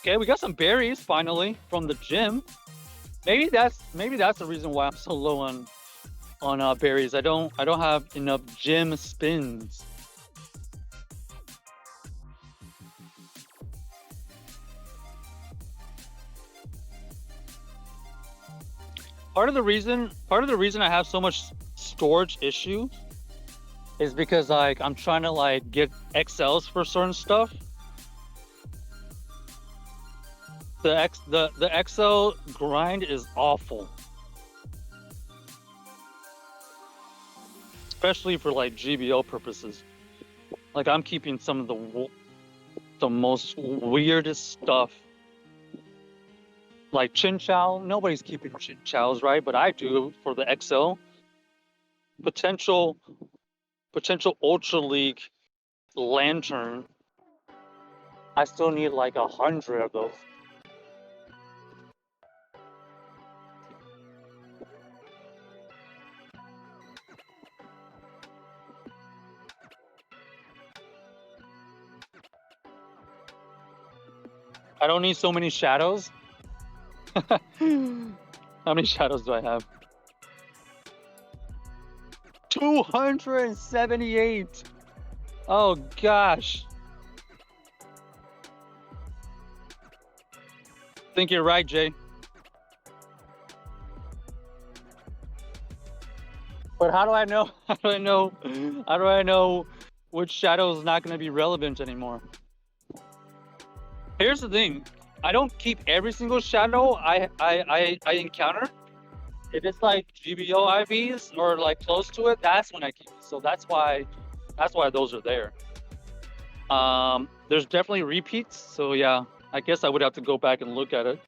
Speaker 1: Okay, we got some berries finally from the gym. Maybe that's the reason why I'm so low on berries. I don't have enough gym spins. part of the reason I have so much storage issue is because like I'm trying to like get XLs for certain stuff. The XL grind is awful, especially for like GBO purposes. Like I'm keeping some of the most weirdest stuff. Like Chin Chow, nobody's keeping Chin Chows, right? But I do for the XL. Potential potential Ultra League lantern. I still need like 100 of those. I don't need so many shadows. How many shadows do I have? 278. Oh gosh. I think you're right, Jay. But how do I know? How do I know? How do I know which shadow is not going to be relevant anymore? Here's the thing. I don't keep every single shadow I encounter. If it's like GBO IVs or like close to it, that's when I keep it. So that's why those are there. There's definitely repeats. So yeah, I guess I would have to go back and look at it.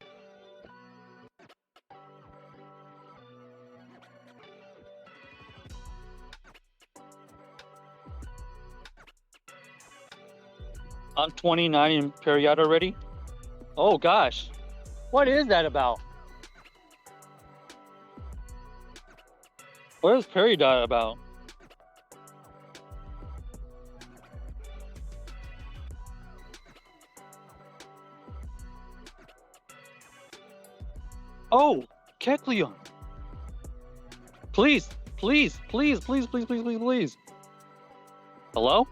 Speaker 1: I'm 29 in period already. Oh gosh, what is that about? What is period about? Oh, Kecleon. Please, please, please, please, please, please, please, please. Hello?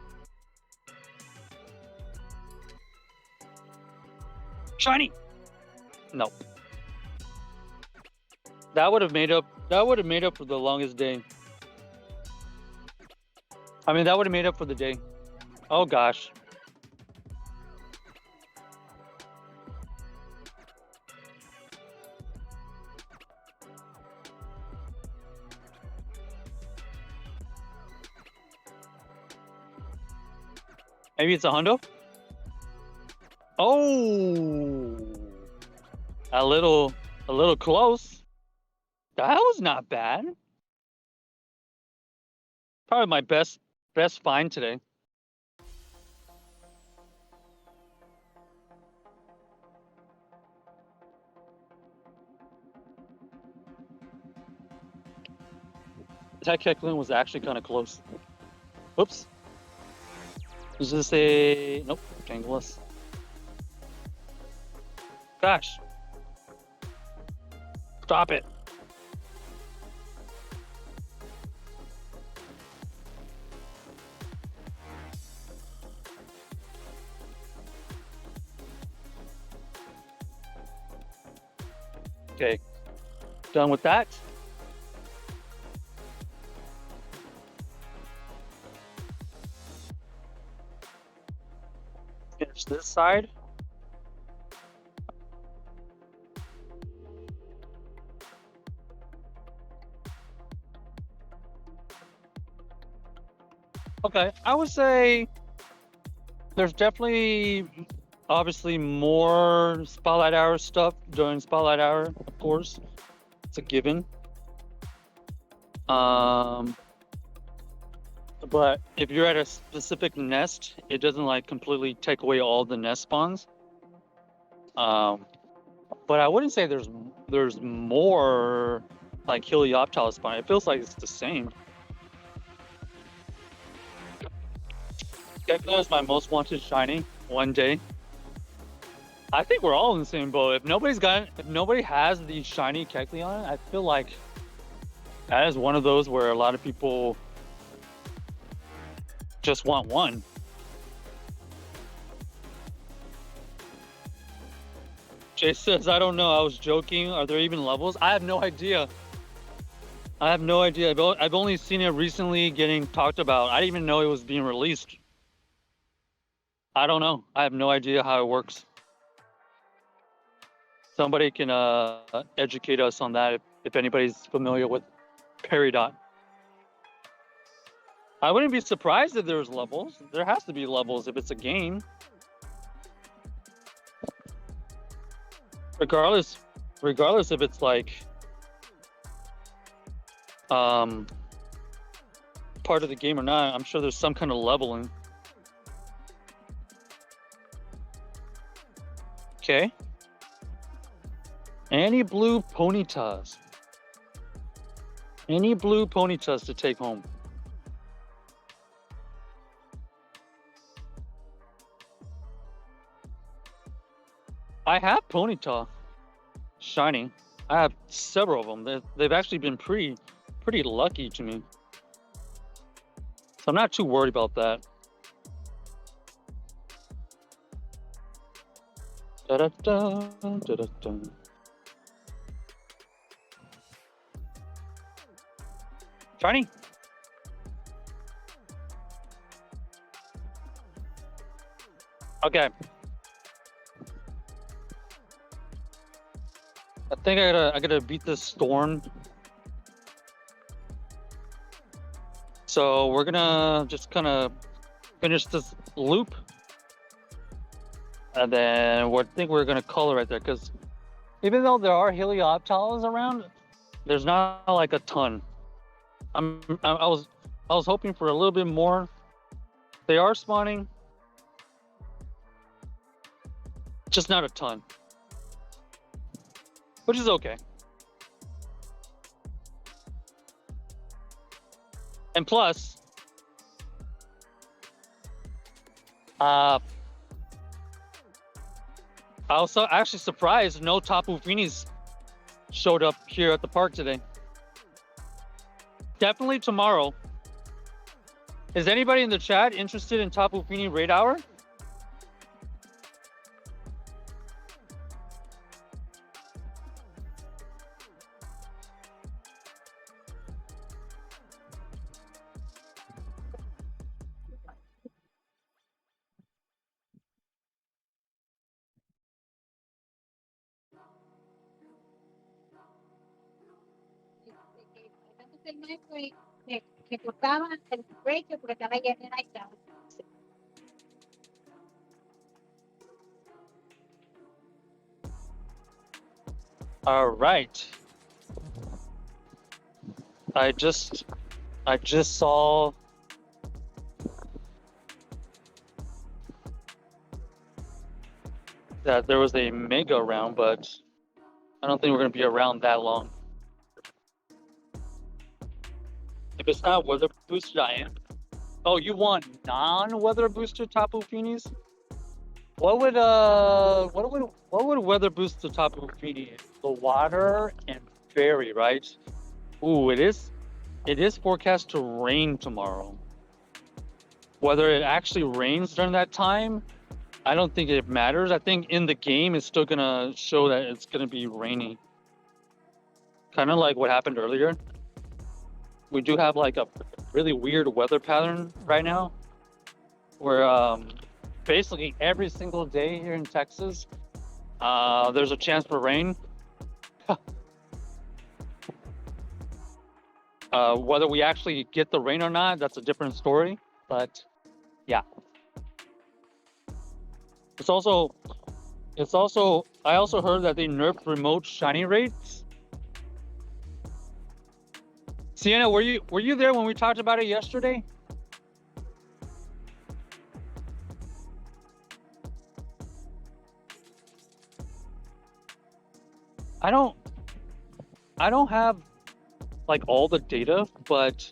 Speaker 1: Shiny. No. That would have made up. That would have made up for the longest day. I mean, that would have made up for the day. Oh gosh. Maybe it's a hundo. Oh, a little close. That was not bad. Probably my best find today. That Kecleon was actually kind of close. Oops. Is this a nope? Jangleless. Gosh. Stop it. Okay. Done with that. Finish this side. Okay, I would say there's definitely obviously more spotlight hour stuff during spotlight hour, of course. It's a given. But if you're at a specific nest, it doesn't like completely take away all the nest spawns. But I wouldn't say there's more like Helioptile spawn. It feels like it's the same. Gecko is my most wanted shiny one day. I think we're all in the same boat. If nobody has the shiny Kecleon, I feel like that is one of those where a lot of people just want one. It says, I don't know. I was joking. Are there even levels? I have no idea. I have no idea. I've only seen it recently getting talked about. I didn't even know it was being released. I don't know. I have no idea how it works. Somebody can educate us on that if anybody's familiar with Peridot. I wouldn't be surprised if there's levels. There has to be levels if it's a game. Regardless if it's like part of the game or not, I'm sure there's some kind of leveling. Okay. Any blue ponytas? Any blue ponytas to take home? I have ponyta shiny. I have several of them. They've actually been pretty lucky to me. So I'm not too worried about that. Da-da-da, da-da-da. Shiny. Okay. I think I gotta beat this storm. So we're gonna just kind of finish this loop, and then I think we're gonna call it right there. Because even though there are Helioptiles around, there's not like a ton. I was hoping for a little bit more. They are spawning, just not a ton, which is okay. And plus, I was actually surprised no Tapu Finis showed up here at the park today. Definitely tomorrow. Is anybody in the chat interested in Tapu Fini raid hour?
Speaker 2: Que cortaban el precio porque estaba lleno de agua.
Speaker 1: All right. I just saw that there was a mega round, but I don't think we're gonna be around that long. If it's not weather boosted, I am. Oh, you want non-weather boosted Tapu Finis? What would weather boost the Tapu Fini? The water and fairy, right? Ooh, it is forecast to rain tomorrow. Whether it actually rains during that time, I don't think it matters. I think in the game it's still gonna show that it's gonna be rainy. Kind of like what happened earlier. We do have like a really weird weather pattern right now, where basically every single day here in Texas, there's a chance for rain. Whether we actually get the rain or not, that's a different story. But yeah, it's also I also heard that they nerfed remote shiny rates. Sienna, were you there when we talked about it yesterday? I don't have like all the data, but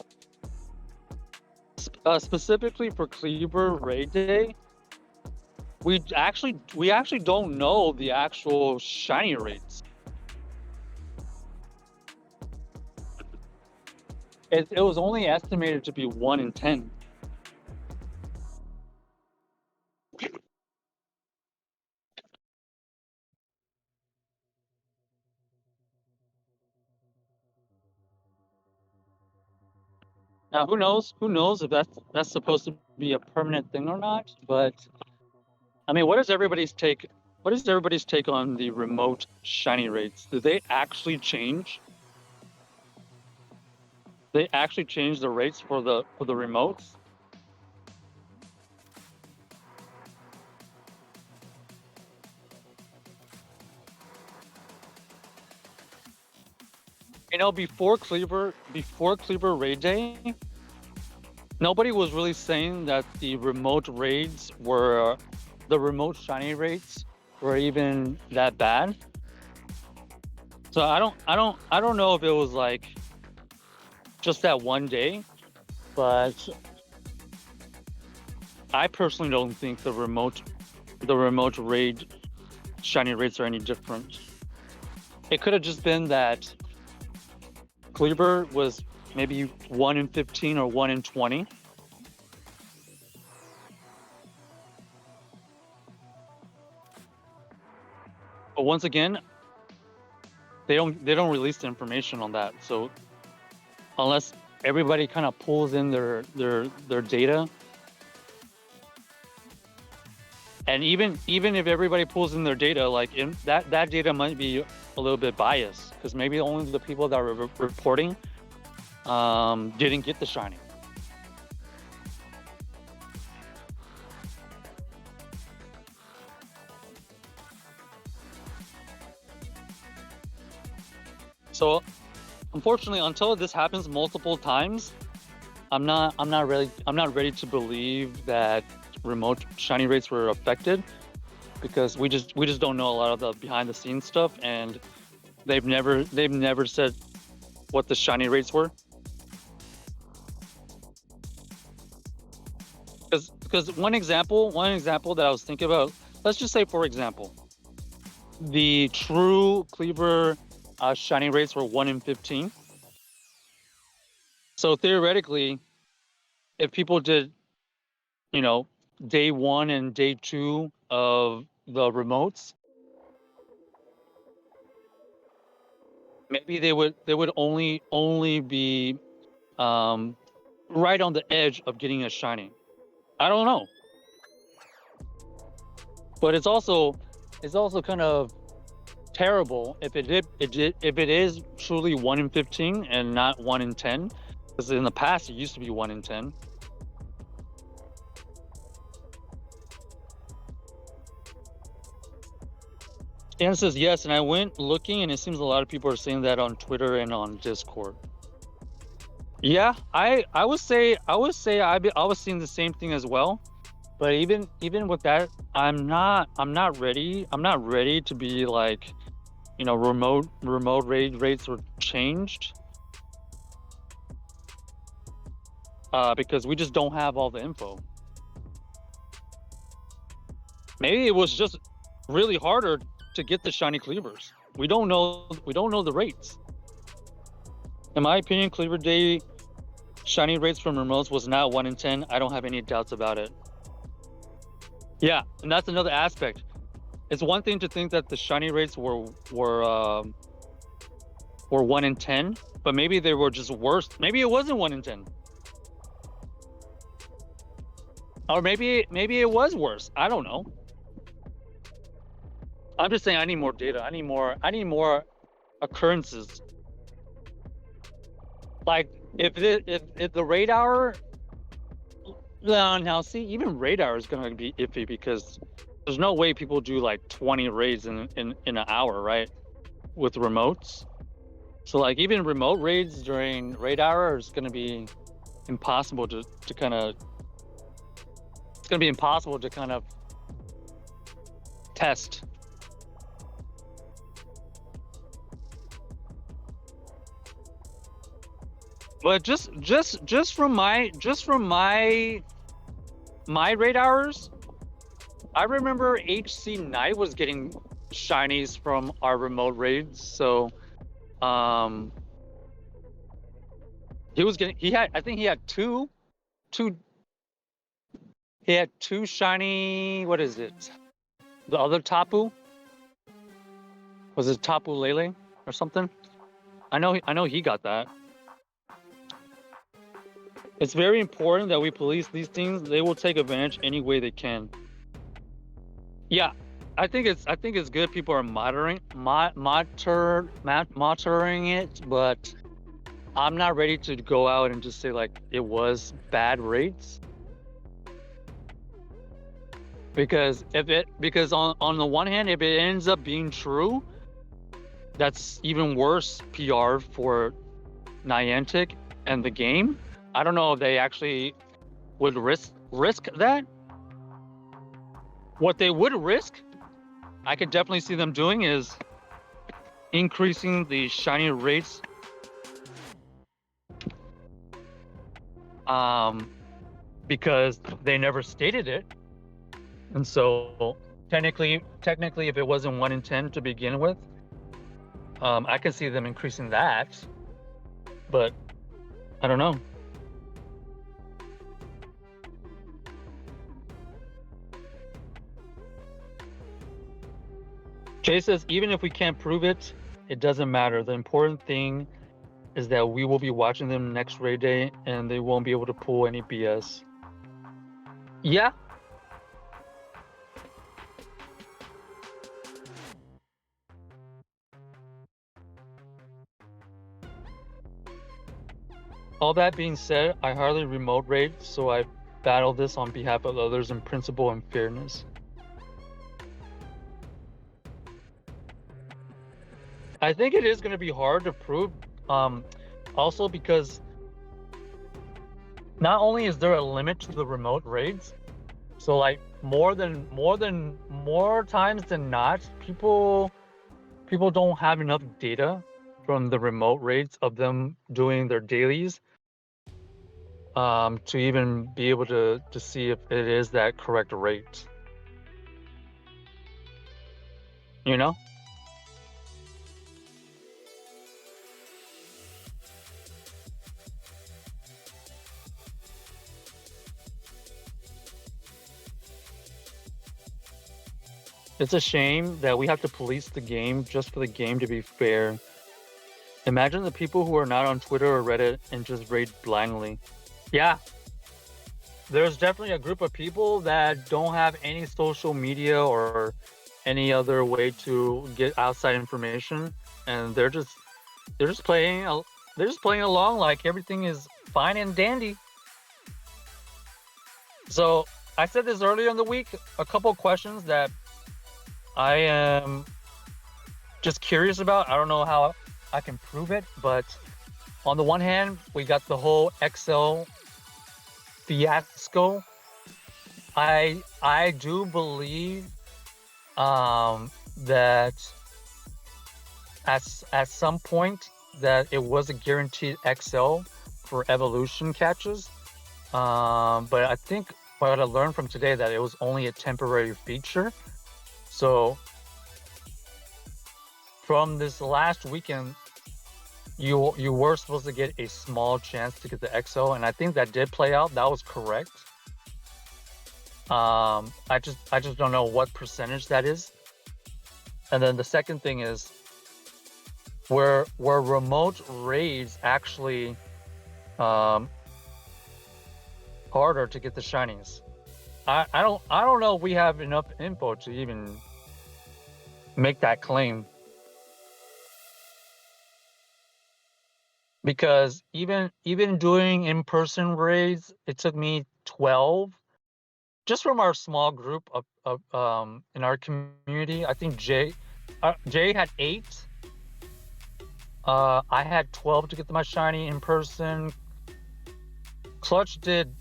Speaker 1: specifically for Cleaver Raid Day, we actually don't know the actual shiny rates. It was only estimated to be 1 in 10. Now, who knows? Who knows if that's supposed to be a permanent thing or not? But I mean, what is everybody's take? What is everybody's take on the remote shiny rates? Do they actually change? They actually change the rates for the remotes? You know, before Cleaver Raid Day, nobody was really saying that the remote raids were the remote shiny rates were even that bad. So I don't know if it was like just that one day, but I personally don't think the remote raid shiny rates are any different. It could have just been that Cleaver was maybe 1 in 15 or 1 in 20. But once again, they don't release the information on that. So unless everybody kind of pulls in their data, and even if everybody pulls in their data, like that data might be a little bit biased because maybe only the people that were reporting didn't get the shiny. So unfortunately, until this happens multiple times, I'm not ready to believe that remote shiny rates were affected because we just don't know a lot of the behind the scenes stuff, and they've never said what the shiny rates were. Because one example that I was thinking about, let's just say for example, the true Cleaver shiny rates were 1 in 15. So theoretically, if people did, you know, day 1 and day 2 of the remotes, maybe they would only be right on the edge of getting a shiny. I don't know, but it's also kind of terrible if it is truly 1 in 15 and not 1 in 10, because in the past it used to be 1 in 10. Dan says yes, and I went looking, and it seems a lot of people are saying that on Twitter and on Discord. Yeah, I would say I was seeing the same thing as well. But even with that, I'm not ready. I'm not ready to be like, you know, remote raid rates were changed because we just don't have all the info. Maybe it was just really harder to get the shiny cleavers. We don't know the rates. In my opinion, Cleaver Day shiny rates from remotes was not 1 in 10. I don't have any doubts about it. Yeah, and that's another aspect. It's one thing to think that the shiny rates were 1 in 10, but maybe they were just worse. Maybe it wasn't 1 in 10, or maybe it was worse. I don't know. I'm just saying I need more data. I need more occurrences. Like if the raid hour, now see, even raid hour is gonna be iffy because there's no way people do like 20 raids in an hour, right? With remotes. So like even remote raids during raid hour is gonna be impossible to kind of. It's gonna be impossible to kind of test. But just from my raid hours, I remember HC Knight was getting shinies from our remote raids. So I think he had two shiny, what is it? The other Tapu? Was it Tapu Lele or something? I know he got that. It's very important that we police these things. They will take advantage any way they can. Yeah, I think it's good. People are monitoring it, but I'm not ready to go out and just say like it was bad rates, because on the one hand, if it ends up being true, that's even worse PR for Niantic and the game. I don't know if they actually would risk that. What they would risk, I could definitely see them doing, is increasing the shiny rates, because they never stated it, and so technically, if it wasn't 1 in 10 to begin with, I can see them increasing that, but I don't know. Jay says, even if we can't prove it, it doesn't matter. The important thing is that we will be watching them next raid day and they won't be able to pull any BS. Yeah. All that being said, I hardly remote raid, so I battle this on behalf of others in principle and fairness. I think it is going to be hard to prove, also because not only is there a limit to the remote raids, so like more times than not, people don't have enough data from the remote raids of them doing their dailies, to even be able to see if it is that correct rate. You know? It's a shame that we have to police the game just for the game to be fair. Imagine the people who are not on Twitter or Reddit and just raid blindly. Yeah. There's definitely a group of people that don't have any social media or any other way to get outside information, and they're just playing along like everything is fine and dandy. So I said this earlier in the week, a couple questions that I am just curious about. I don't know how I can prove it, but on the one hand, we got the whole XL fiasco. I do believe that at some point that it was a guaranteed XL for evolution catches, but I think what I learned from today that it was only a temporary feature. So from this last weekend, you were supposed to get a small chance to get the XO, and I think that did play out. That was correct. I just don't know what percentage that is. And then the second thing is where remote raids actually harder to get the shinies. I don't know if we have enough info to even make that claim. Because even doing in-person raids, it took me 12 just from our small group of in our community. I think Jay had 8. I had 12 to get my shiny in person. Clutch did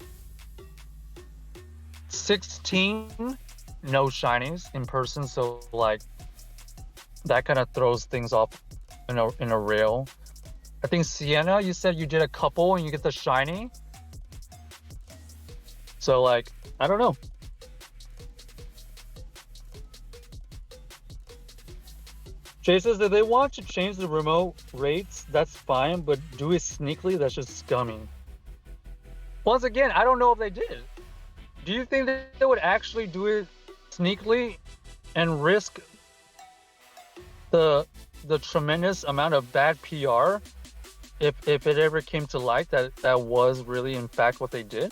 Speaker 1: 16 no shinies in person, so like that kind of throws things off in a rail. I think Sienna, you said you did a couple and you get the shiny. So like, I don't know. Jay says that they want to change the remote rates, that's fine, but do it sneakily, that's just scummy. Once again, I don't know if they did. Do you think that they would actually do it sneakily and risk the tremendous amount of bad PR if it ever came to light that that was really in fact what they did.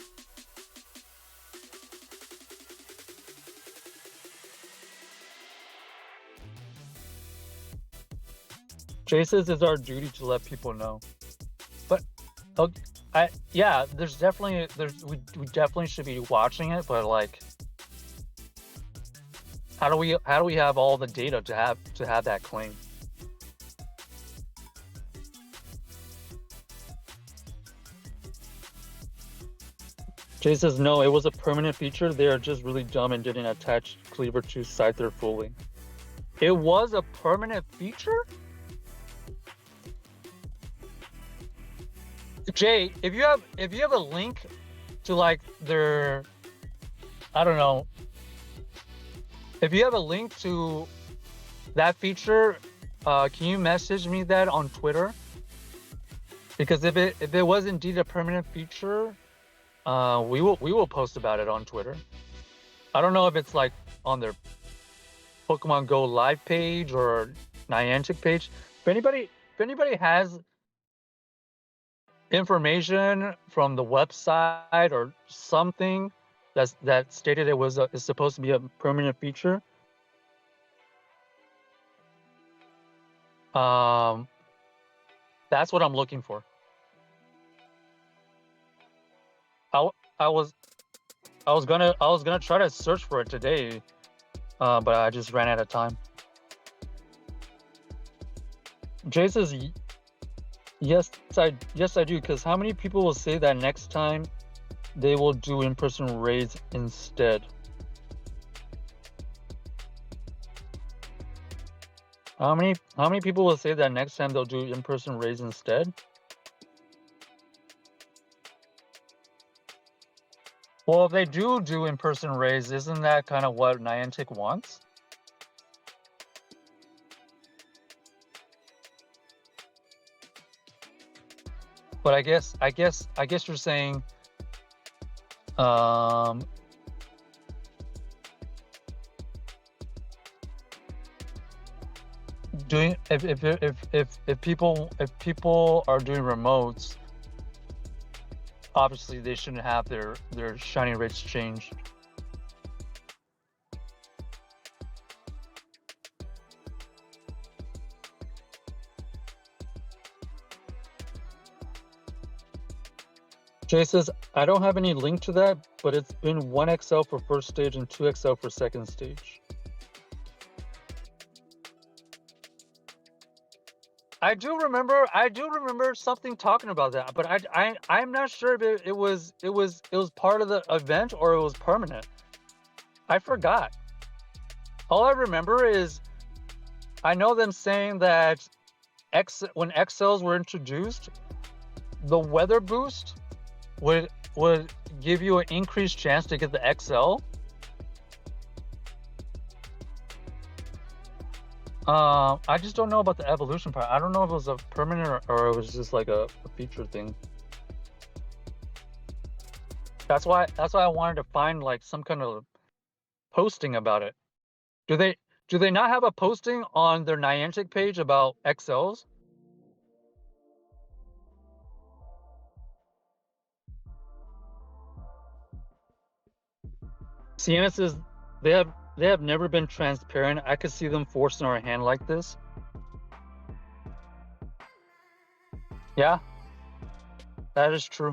Speaker 1: Jay says it's our duty to let people know. But okay, yeah, we definitely should be watching it, but like how do we have all the data to have that claim? Jay says no, it was a permanent feature. They are just really dumb and didn't attach cleaver to Scyther fully. It was a permanent feature? Jay, if you have a link to like their, I don't know, if you have a link to that feature, can you message me that on Twitter? Because if it was indeed a permanent feature, we will post about it on Twitter. I don't know if it's like on their Pokemon Go live page or Niantic page. If anybody has information from the website or something that stated it's supposed to be a permanent feature, that's what I'm looking for. I was gonna try to search for it today, but I just ran out of time. Jay says, yes, I do. Because how many people will say that next time they will do in-person raids instead? How many people will say that next time they'll do in-person raids instead? Well, if they do in-person raids, isn't that kind of what Niantic wants? But I guess you're saying, doing if people are doing remotes, obviously they shouldn't have their shiny rates changed. Jay says, I don't have any link to that, but it's been 1XL for first stage and 2XL for second stage. I do remember something talking about that, but I'm not sure if it was part of the event or it was permanent. I forgot. All I remember is I know them saying that when XLs were introduced, the weather boost would give you an increased chance to get the XL. I just don't know about the evolution part. I don't know if it was a permanent or it was just like a feature thing. That's why I wanted to find like some kind of posting about it. Do they not have a posting on their Niantic page about XLs? Sienna says they have never been transparent. I could see them forcing our hand like this. Yeah, that is true.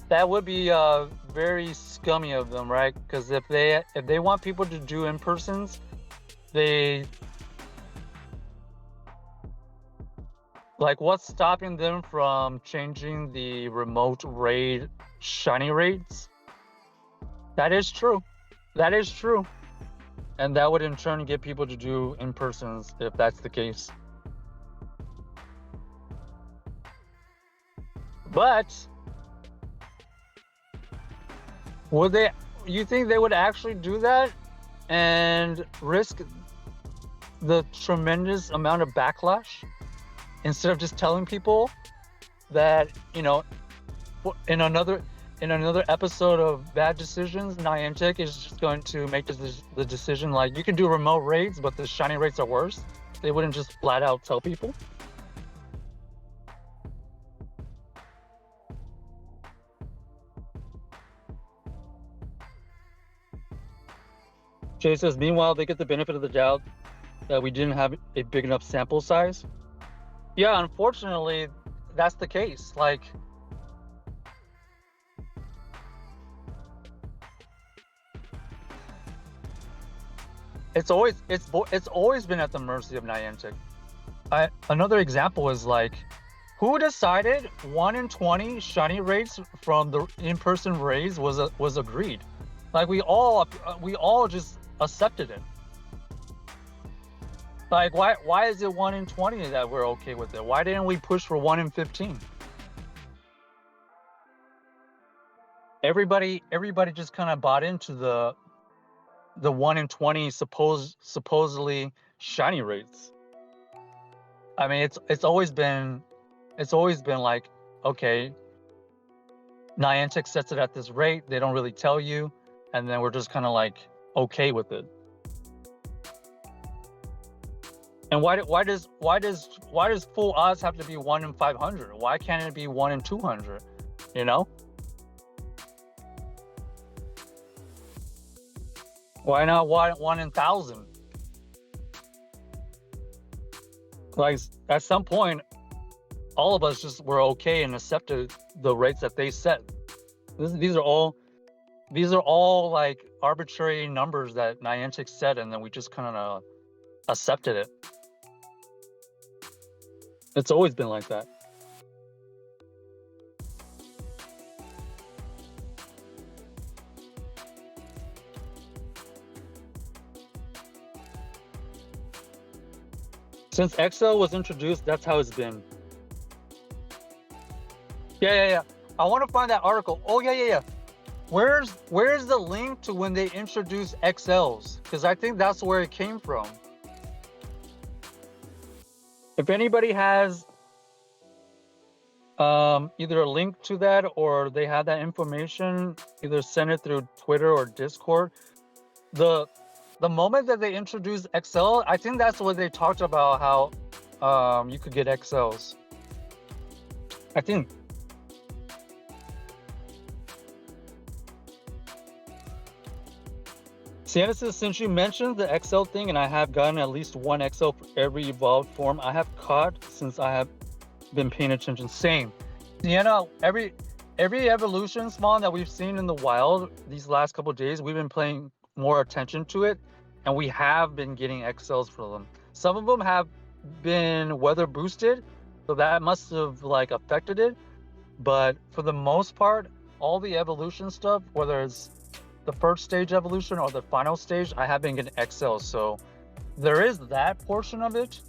Speaker 1: That would be very scummy of them, right? Because if they want people to do in-persons, what's stopping them from changing the remote raid shiny rates? That is true. And that would in turn get people to do in-persons if that's the case. But you think they would actually do that and risk the tremendous amount of backlash? instead of just telling people that, in another episode of Bad Decisions, Niantic is just going to make the decision like you can do remote raids, but the shiny rates are worse. They wouldn't just flat out tell people. Jay says, meanwhile, they get the benefit of the doubt that we didn't have a big enough sample size. Yeah, unfortunately, that's the case. Like, it's always been at the mercy of Niantic. Another example is like, who decided 1 in 20 shiny rates from the in-person raids was agreed? Like we all just accepted it. Like why is it 1 in 20 that we're okay with it? Why didn't we push for 1 in 15? Everybody just kind of bought into the 1 in 20 supposedly shiny rates. I mean, it's always been like, okay, Niantic sets it at this rate. They don't really tell you, and then we're just kind of like okay with it. And why does full odds have to be 1 in 500? Why can't it be 1 in 200? You know? Why not 1 in 1,000? Like at some point, all of us just were okay and accepted the rates that they set. These are all like arbitrary numbers that Niantic set, and then we just kind of accepted it. It's always been like that. Since XL was introduced, that's how it's been. Yeah. I want to find that article. Oh, yeah. Where's the link to when they introduced XLs? Because I think that's where it came from. If anybody has either a link to that or they have that information, either send it through Twitter or Discord. The moment that they introduced XL, I think that's what they talked about, how you could get XLs. I think. Sienna says, since you mentioned the XL thing, and I have gotten at least 1 XL for every evolved form I have caught since I have been paying attention. Same. Sienna, every evolution spawn that we've seen in the wild these last couple of days, we've been paying more attention to it, and we have been getting XLs for them. Some of them have been weather boosted, so that must have like affected it. But for the most part, all the evolution stuff, whether it's the first stage evolution or the final stage, I have been getting XL. So there is that portion of it.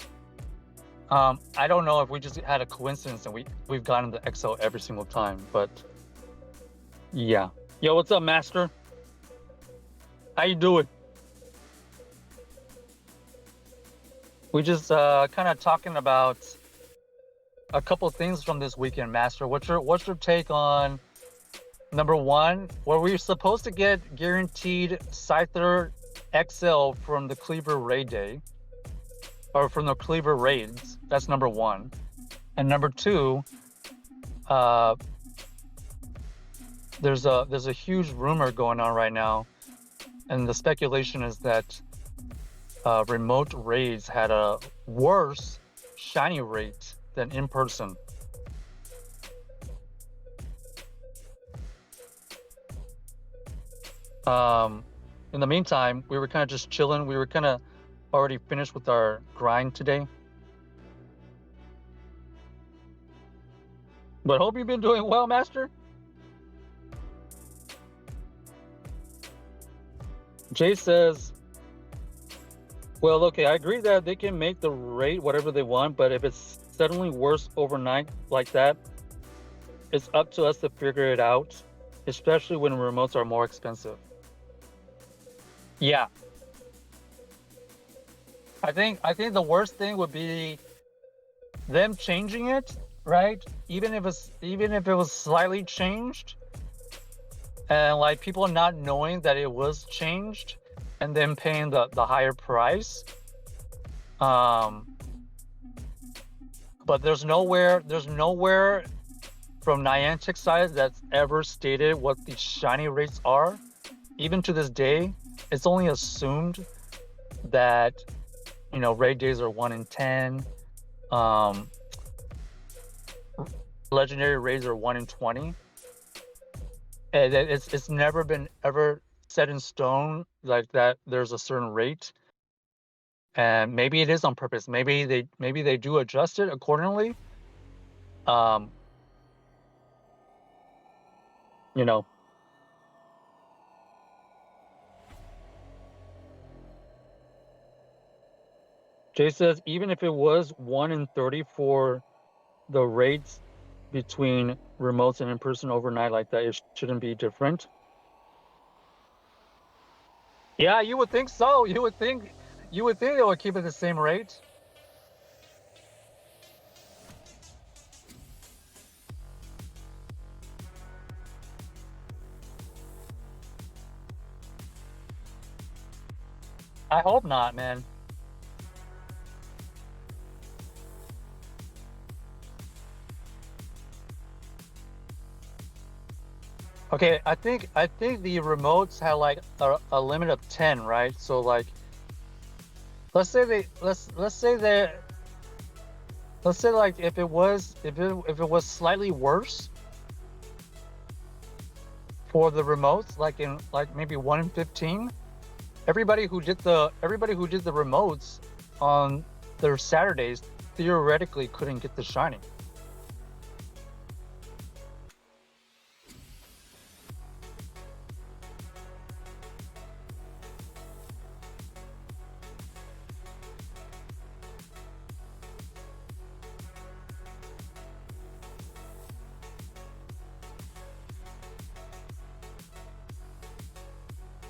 Speaker 1: I don't know if we just had a coincidence and we've gotten the XL every single time, but yeah. Yo, what's up, Master? How you doing? We just kind of talking about a couple things from this weekend, Master. What's your take on number one? Were we supposed to get guaranteed Scyther XL from the Cleaver Raid Day, or from the Cleaver Raids? That's number one. And number two, there's a huge rumor going on right now, and the speculation is that remote raids had a worse shiny rate than in person. In the meantime, we were kind of just chilling. We were kind of already finished with our grind today. But hope you've been doing well, Master. Jay says, well, okay, I agree that they can make the rate whatever they want, but if it's suddenly worse overnight like that, it's up to us to figure it out, especially when remotes are more expensive. Yeah. I think the worst thing would be them changing it, right? Even if it was slightly changed, and like people not knowing that it was changed, and then paying the higher price. But there's nowhere from Niantic side that's ever stated what the shiny rates are. Even to this day, it's only assumed that raid days are 1 in 10. Legendary raids are 1 in 20. And it's never been ever set in stone like that. There's a certain rate, and maybe it is on purpose. Maybe they do adjust it accordingly. You know. Jay says even if it was 1 in 30 for the rates between remotes and in-person overnight like that, it shouldn't be different. Yeah, you would think so. You would think they would keep it the same rate. I hope not, man. Okay, I think the remotes had like a limit of 10, right? So like let's say like if it was slightly worse for the remotes, like in like maybe 1 in 15, everybody who did the remotes on their Saturdays theoretically couldn't get the shiny.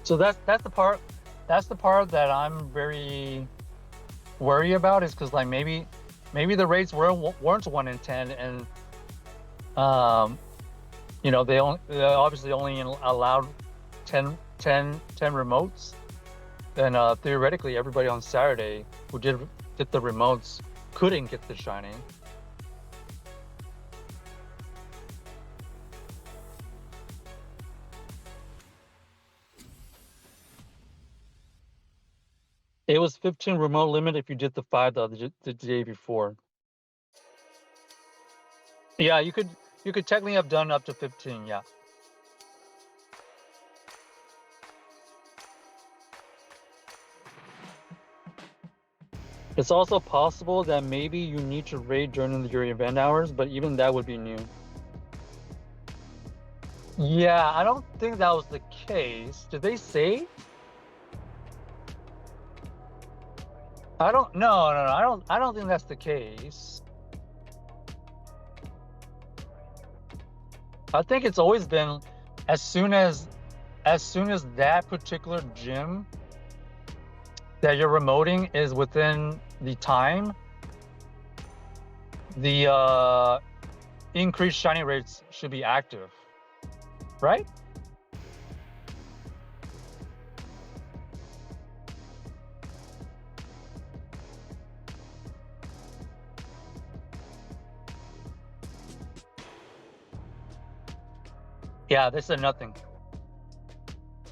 Speaker 1: So that's the part that I'm very worried about, is because like maybe the rates weren't 1 in 10, and they obviously only allowed 10 remotes. Then theoretically everybody on Saturday who did the remotes couldn't get the shiny. It was 15 remote limit if you did the 5 the day before. Yeah, you could technically have done up to 15, yeah. It's also possible that maybe you need to raid during your event hours, but even that would be new. Yeah, I don't think that was the case. Did they say? I don't. No. I don't think that's the case. I think it's always been as soon as that particular gym that you're remoting is within the time, the increased shiny rates should be active, right? Yeah, they said nothing,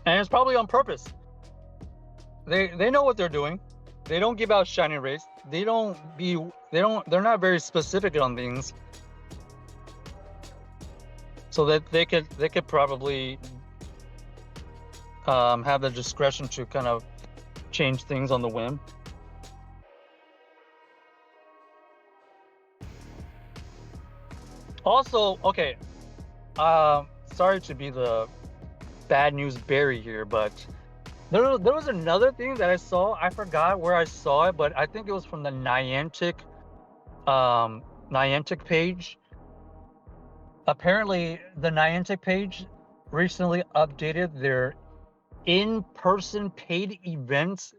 Speaker 1: and it's probably on purpose. They know what they're doing. They don't give out shiny rates. They're not very specific on things, so that they could probably have the discretion to kind of change things on the whim. Also, okay, sorry to be the bad news Barry here, but there was another thing that I saw. I forgot where I saw it, but I think it was from the Niantic page. Apparently, the Niantic page recently updated their in-person paid events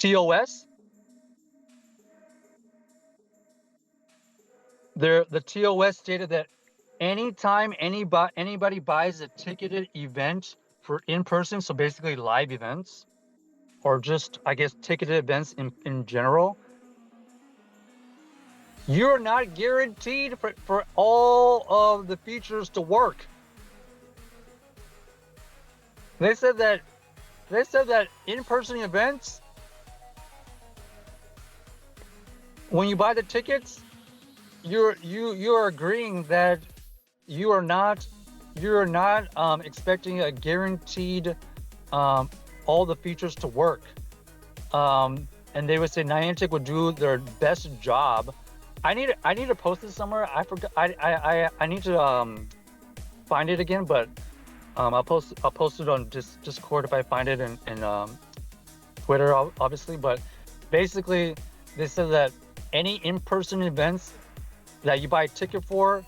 Speaker 1: TOS. The TOS stated that anytime anybody buys a ticketed event for in person, so basically live events, or just I guess ticketed events in general, you're not guaranteed for all of the features to work. They said that in-person events, when you buy the tickets, you're agreeing that you're not expecting a guaranteed all the features to work. And they would say Niantic would do their best job. I need to post this somewhere. I forgot. I need to find it again, but I'll post it on Discord if I find it in Twitter, obviously. But basically, they said that any in-person events that you buy a ticket for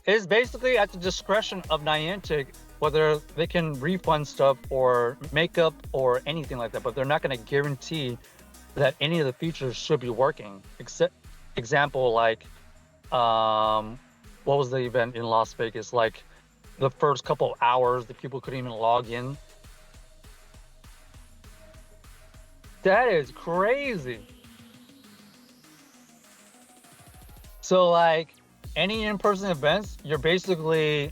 Speaker 1: is basically at the discretion of Niantic whether they can refund stuff or make up or anything like that. But they're not going to guarantee that any of the features should be working. Example, like what was the event in Las Vegas? Like the first couple of hours, the people couldn't even log in. That is crazy. So like any in-person events, you're basically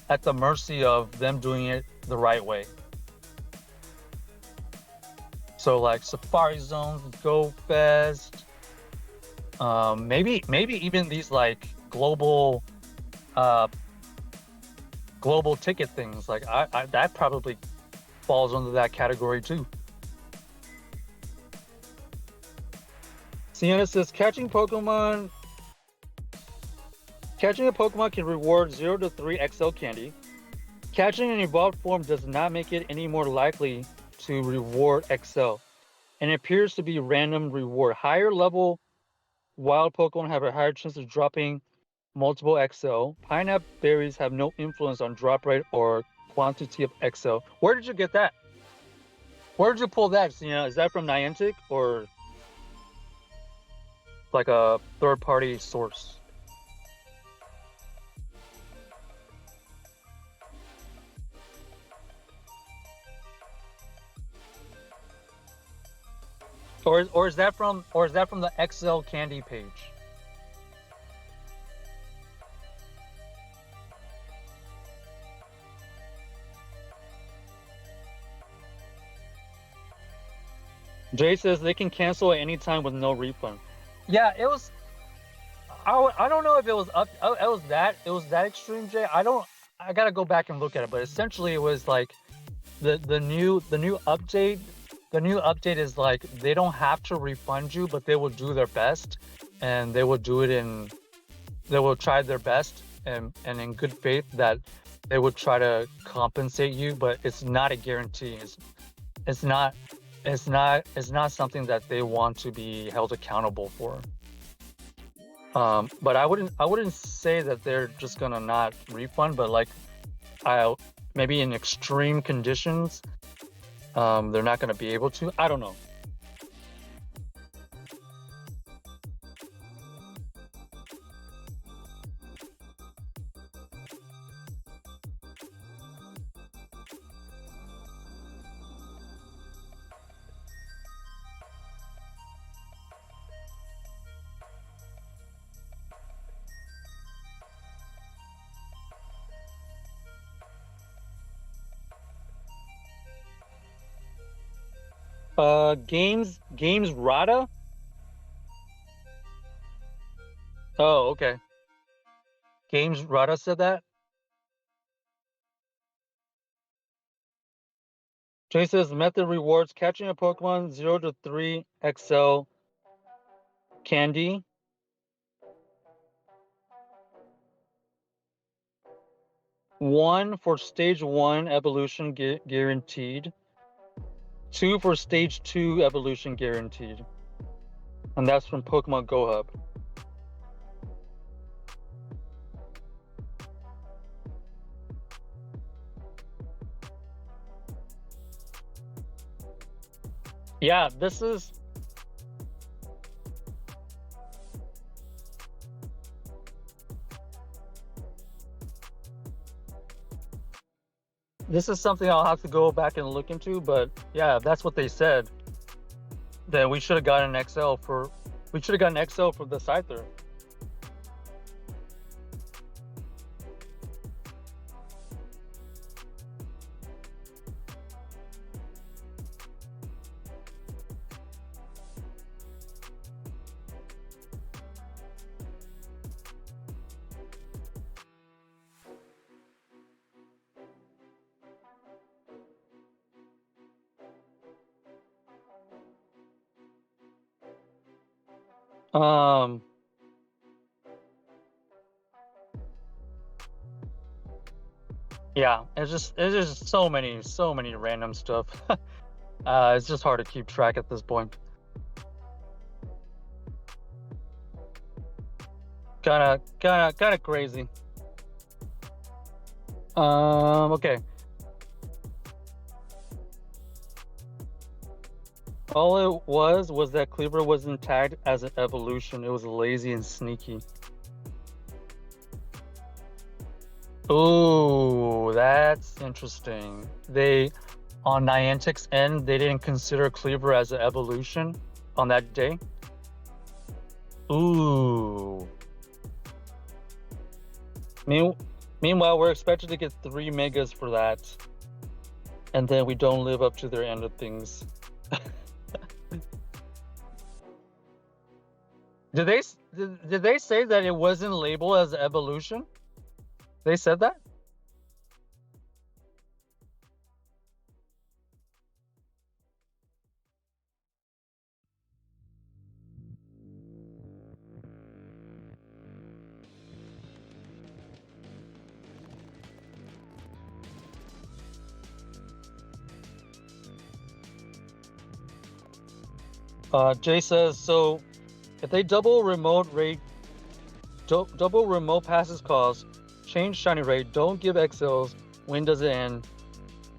Speaker 1: at the mercy of them doing it the right way. So like Safari Zones, Go Fest, maybe even these like global ticket things. Like I that probably falls under that category too. Sienna says catching a Pokemon can reward 0 to 3 XL candy. Catching an evolved form does not make it any more likely to reward XL, and it appears to be random reward. Higher level wild Pokemon have a higher chance of dropping multiple XL. Pineapple berries have no influence on drop rate or quantity of XL. Where did you get that? Where did you pull that, Sienna? Is that from Niantic or like a third-party source? Or is that from the XL Candy page? Jay says they can cancel at any time with no refund. Yeah, it was. I don't know if it was up. It was that extreme, Jay. I gotta go back and look at it, but essentially it was like the new update. The new update is like they don't have to refund you, but they will do their best, and they will do it in. They will try their best and in good faith that they would try to compensate you, but it's not a guarantee. It's not something that they want to be held accountable for. But I wouldn't say that they're just gonna not refund, but like maybe in extreme conditions, they're not gonna be able to. I don't know. Games Rada. Oh, okay. Games Rada said that. Jay says method rewards catching a Pokemon 0 to 3 XL candy. 1 for stage 1 evolution guaranteed. 2 for stage 2 evolution guaranteed. And that's from Pokemon Go Hub. Yeah, this is This is something I'll have to go back and look into, but yeah, that's what they said. Then we should have gotten an XL for the Scyther. Um, yeah, it's just so many random stuff. It's just hard to keep track at this point. Kind of crazy. Okay. All it was that Cleaver wasn't tagged as an evolution. It was lazy and sneaky. Ooh, that's interesting. They on Niantic's end, they didn't consider Cleaver as an evolution on that day. Ooh. Meanwhile, we're expected to get 3 megas for that, and then we don't live up to their end of things. Did they say that it wasn't labeled as evolution? They said that? Jay says, so if they double remote passes cost, change shiny rate, don't give XLs, when does it end?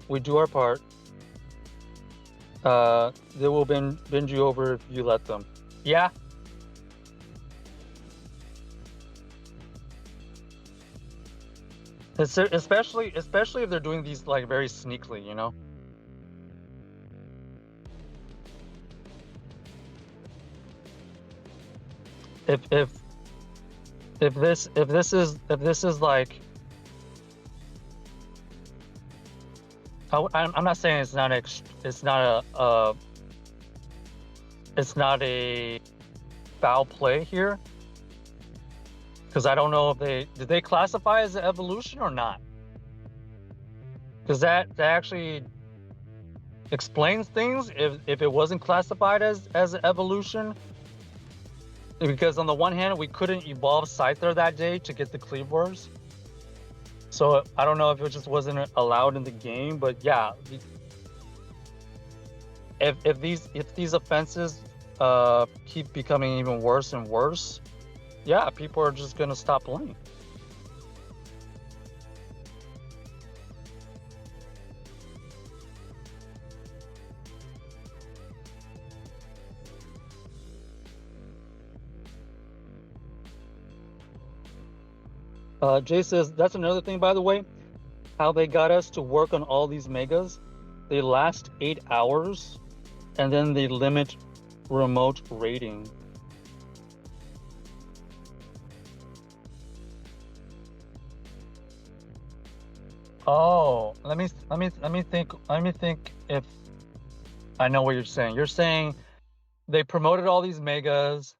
Speaker 1: We do our part. They will binge you over if you let them. Yeah. Especially if they're doing these like very sneakily, you know. If this is like, I'm not saying it's not a foul play here, because I don't know if did they classify as an evolution or not, because that actually explains things if it wasn't classified as an evolution. Because on the one hand, we couldn't evolve Scyther that day to get the Cleavors. So I don't know if it just wasn't allowed in the game, but yeah. If these offenses keep becoming even worse and worse, yeah, people are just gonna stop playing. Jay says, that's another thing, by the way, how they got us to work on all these megas. They last 8 hours, and then they limit remote rating. Oh, let me think if I know what you're saying. You're saying they promoted all these megas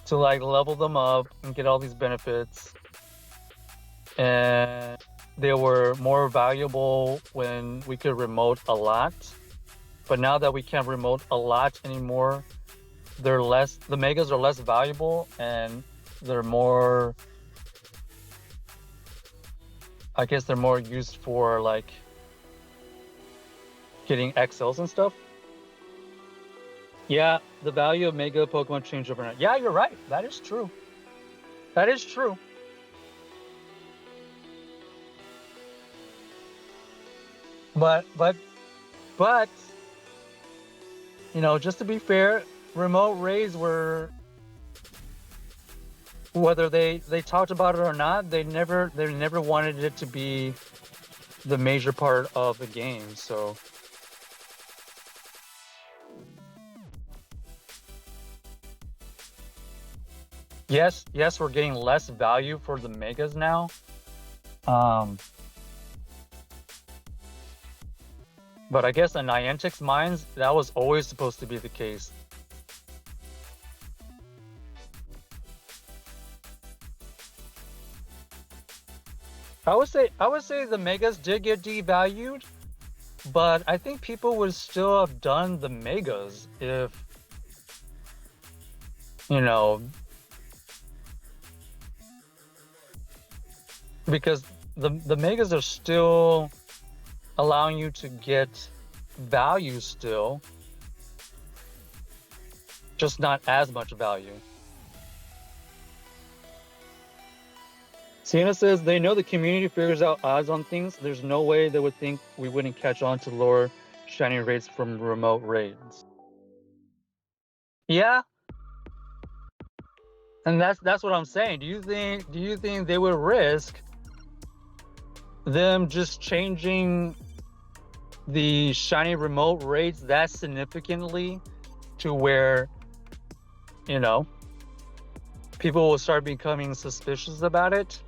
Speaker 1: to like level them up and get all these benefits, and they were more valuable when we could remote a lot, but now that we can't remote a lot anymore, the megas are less valuable, and they're more, I guess they're more used for like getting XLs and stuff. Yeah, the value of mega Pokemon changed overnight. Yeah, you're right. That is true. That is true. But you know, just to be fair, remote raids were whether they talked about it or not, they never wanted it to be the major part of the game. So yes, we're getting less value for the megas now. But I guess in Niantic's minds, that was always supposed to be the case. I would say the megas did get devalued, but I think people would still have done the megas if, you know, because the megas are still allowing you to get value still, just not as much value. Sienna says they know the community figures out odds on things. There's no way they would think we wouldn't catch on to lower shiny rates from remote raids. Yeah, and that's what I'm saying. Do you think they would risk them just changing the shiny remote rates that significantly to where, you know, people will start becoming suspicious about it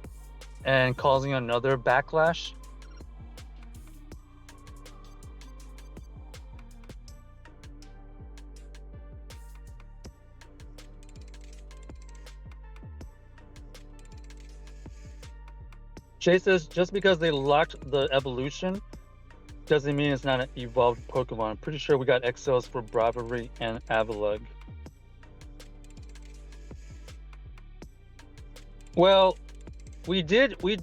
Speaker 1: and causing another backlash? Jay says just because they locked the evolution doesn't mean it's not an evolved Pokemon. I'm pretty sure we got XLs for Braviary and Avalugg. Well, we did get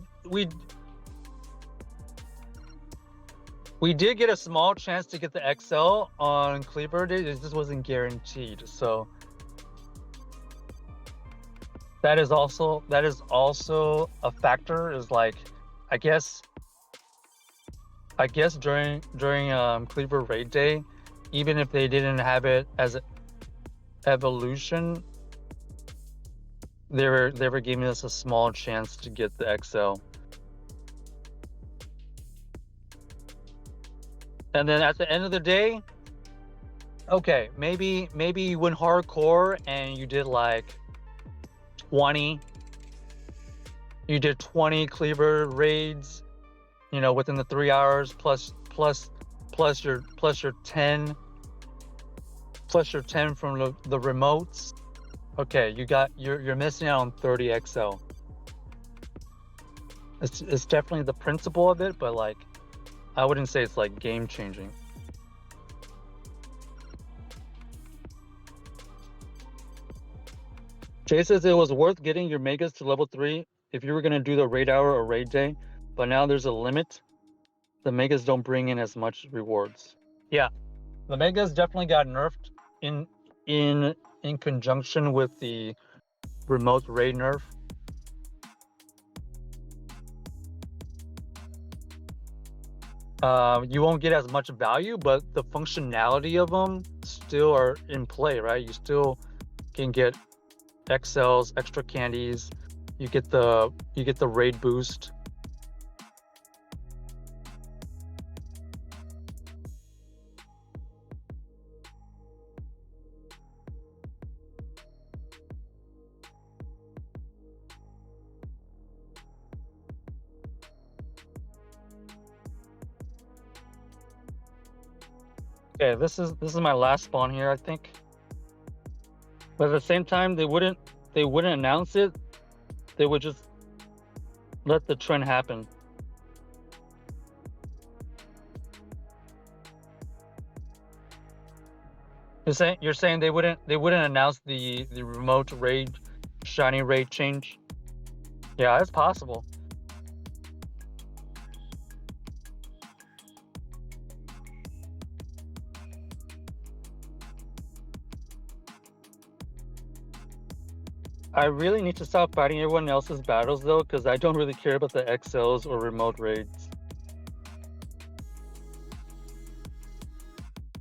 Speaker 1: a small chance to get the XL on Cleaver Day. It just wasn't guaranteed. So that is also a factor. Is like, I guess during Cleaver Raid Day, even if they didn't have it as evolution, they were giving us a small chance to get the XL. And then at the end of the day, okay, maybe you went hardcore and you did like 20 Cleaver raids, you know, within the 3 hours plus your 10 from the remotes. Okay, you're missing out on 30 XL. It's definitely the principle of it, but like, I wouldn't say it's like game changing. Jay says it was worth getting your megas to level 3 if you were going to do the raid hour or raid day, but now there's a limit. The megas don't bring in as much rewards. Yeah, the megas definitely got nerfed in conjunction with the remote raid nerf. You won't get as much value, but the functionality of them still are in play, right? You still can get XLs, extra candies. You get the raid boost. Okay, this is my last spawn here, I think. But at the same time, they wouldn't announce it. They would just let the trend happen. You're saying they wouldn't announce the remote raid shiny raid change? Yeah, it's possible. I really need to stop fighting everyone else's battles though, because I don't really care about the XLs or remote raids.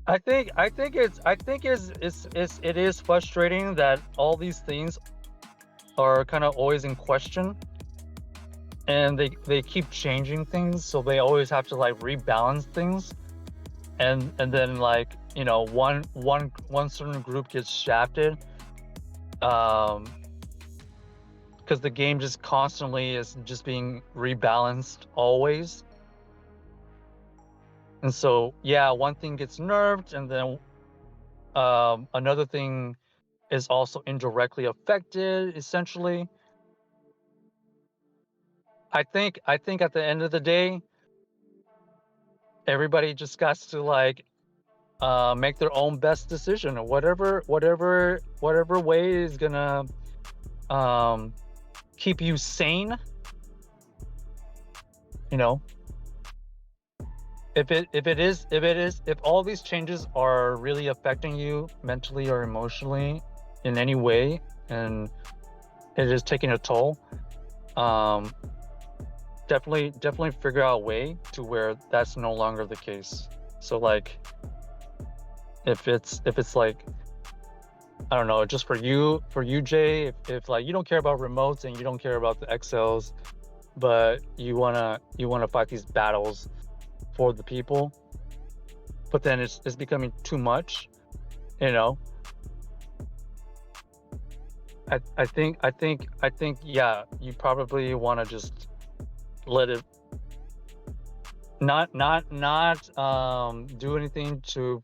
Speaker 1: I think it is frustrating that all these things are kind of always in question, and they keep changing things, so they always have to like rebalance things, and then like one certain group gets shafted, because the game just constantly is just being rebalanced always. And so yeah, one thing gets nerfed, and then another thing is also indirectly affected, essentially. I think at the end of the day, everybody just got to like make their own best decision, or whatever way is gonna um keep you sane. You know, if all these changes are really affecting you mentally or emotionally in any way, and it is taking a toll, um definitely figure out a way to where that's no longer the case. So like if it's like, I don't know, just for you Jay, if like you don't care about remotes and you don't care about the XLs, but you wanna fight these battles for the people, but then it's becoming too much, you know. I think yeah, you probably want to just let it not do anything to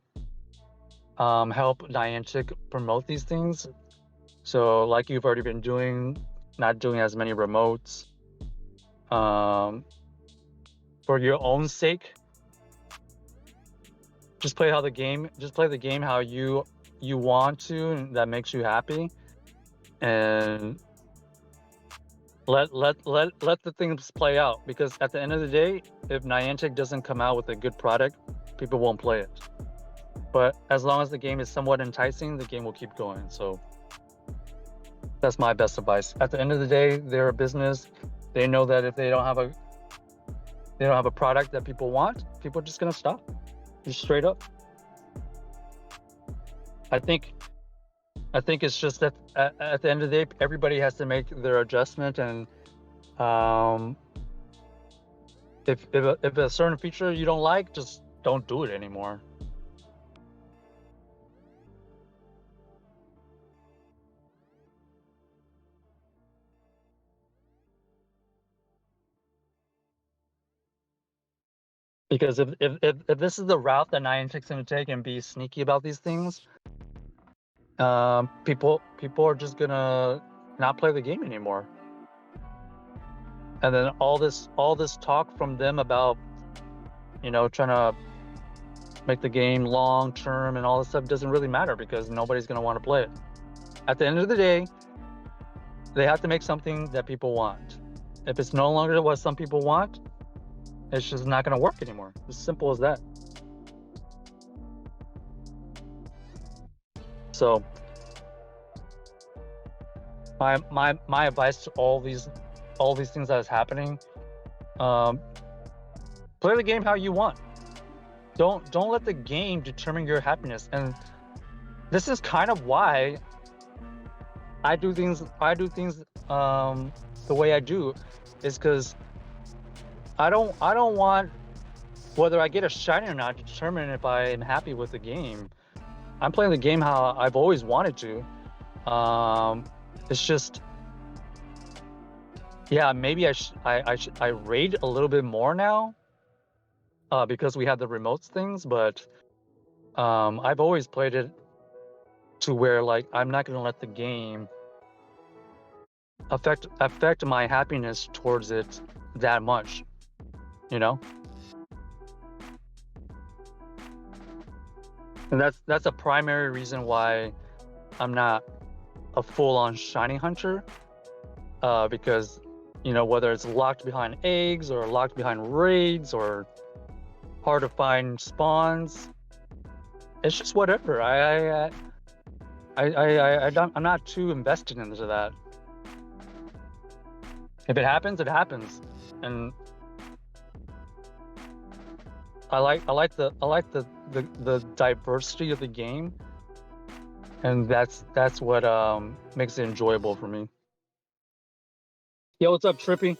Speaker 1: help Niantic promote these things. So like you've already been doing, not doing as many remotes, for your own sake. Just play the game how you want to, and that makes you happy, and let the things play out. Because at the end of the day, if Niantic doesn't come out with a good product, people won't play it. But as long as the game is somewhat enticing, the game will keep going. So that's my best advice. At the end of the day, they're a business. They know that if they don't have a product that people want, people are just gonna stop. Just straight up. I think it's just that at the end of the day, everybody has to make their adjustment, and if a certain feature you don't like, just don't do it anymore. Because if this is the route that Niantic's gonna take and be sneaky about these things, people are just gonna not play the game anymore. And then all this talk from them about, trying to make the game long term and all this stuff doesn't really matter, because nobody's gonna want to play it. At the end of the day, they have to make something that people want. If it's no longer what some people want, it's just not gonna work anymore. As simple as that. So my advice to all these things that is happening, play the game how you want. Don't let the game determine your happiness. And this is kind of why I do things the way I do, is because I don't want whether I get a shiny or not to determine if I am happy with the game. I'm playing the game how I've always wanted to. It's just, yeah, maybe I raid a little bit more now, because we have the remotes things, but I've always played it to where like I'm not gonna let the game affect my happiness towards it that much, and that's a primary reason why I'm not a full-on shiny hunter, because whether it's locked behind eggs or locked behind raids or hard to find spawns, it's just whatever. I'm not too invested into that. If it happens, it happens, and I like the diversity of the game, and that's what makes it enjoyable for me. Yo, what's up, Trippy?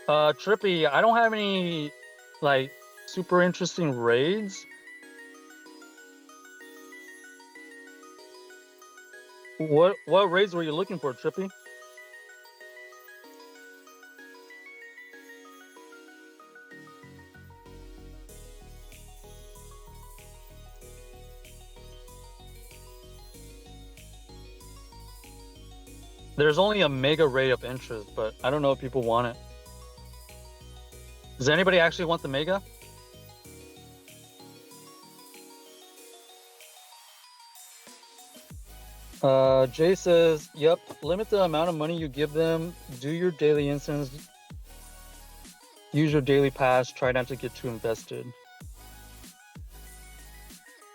Speaker 1: Trippy, I don't have any like super interesting raids. What raids were you looking for, Trippy? There's only a mega raid of interest, but I don't know if people want it. Does anybody actually want the mega? Jay says, yep, limit the amount of money you give them, do your daily instance, use your daily pass, try not to get too invested.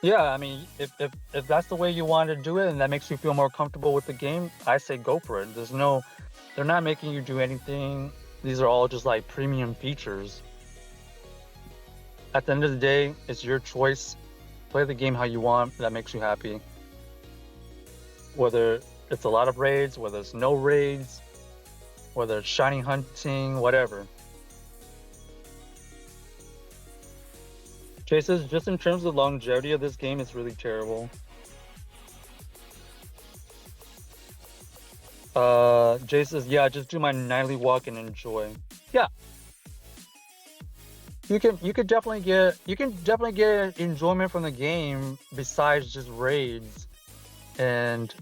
Speaker 1: Yeah, I mean, if that's the way you want to do it and that makes you feel more comfortable with the game, I say go for it. They're not making you do anything. These are all just like premium features. At the end of the day, it's your choice. Play the game how you want, that makes you happy. Whether it's a lot of raids, whether it's no raids, whether it's shiny hunting, whatever. Jay says, just in terms of longevity of this game, it's really terrible. Jay says, yeah, just do my nightly walk and enjoy. Yeah. You can definitely get enjoyment from the game besides just raids and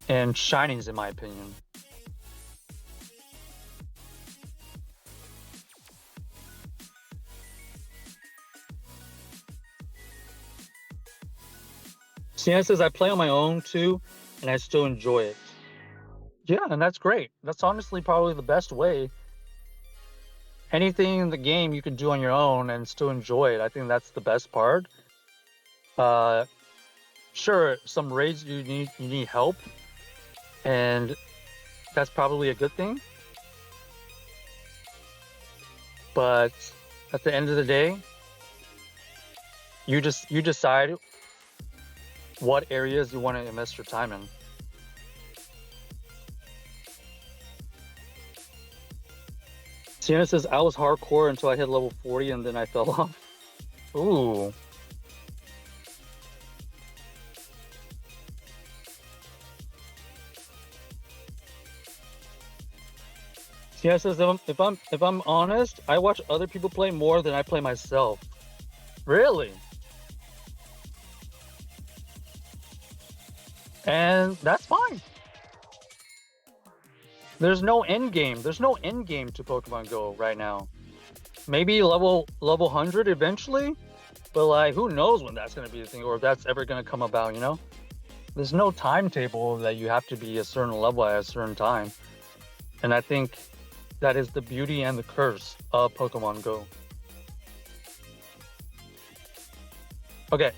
Speaker 1: shinies, in my opinion. Sienna says, I play on my own too, and I still enjoy it. Yeah, and that's great. That's honestly probably the best way. Anything in the game you can do on your own and still enjoy it. I think that's the best part. Sure, some raids you need help, and that's probably a good thing. But at the end of the day, you decide what areas you want to invest your time in. Sienna says, I was hardcore until I hit level 40 and then I fell off. Ooh. Sienna says, if I'm honest, I watch other people play more than I play myself. Really? And that's fine. There's no end game. There's no end game to Pokemon Go right now. Maybe level 100 eventually, but like who knows when that's gonna be the thing or if that's ever gonna come about, you know? There's no timetable that you have to be a certain level at a certain time. And I think that is the beauty and the curse of Pokemon Go. Okay.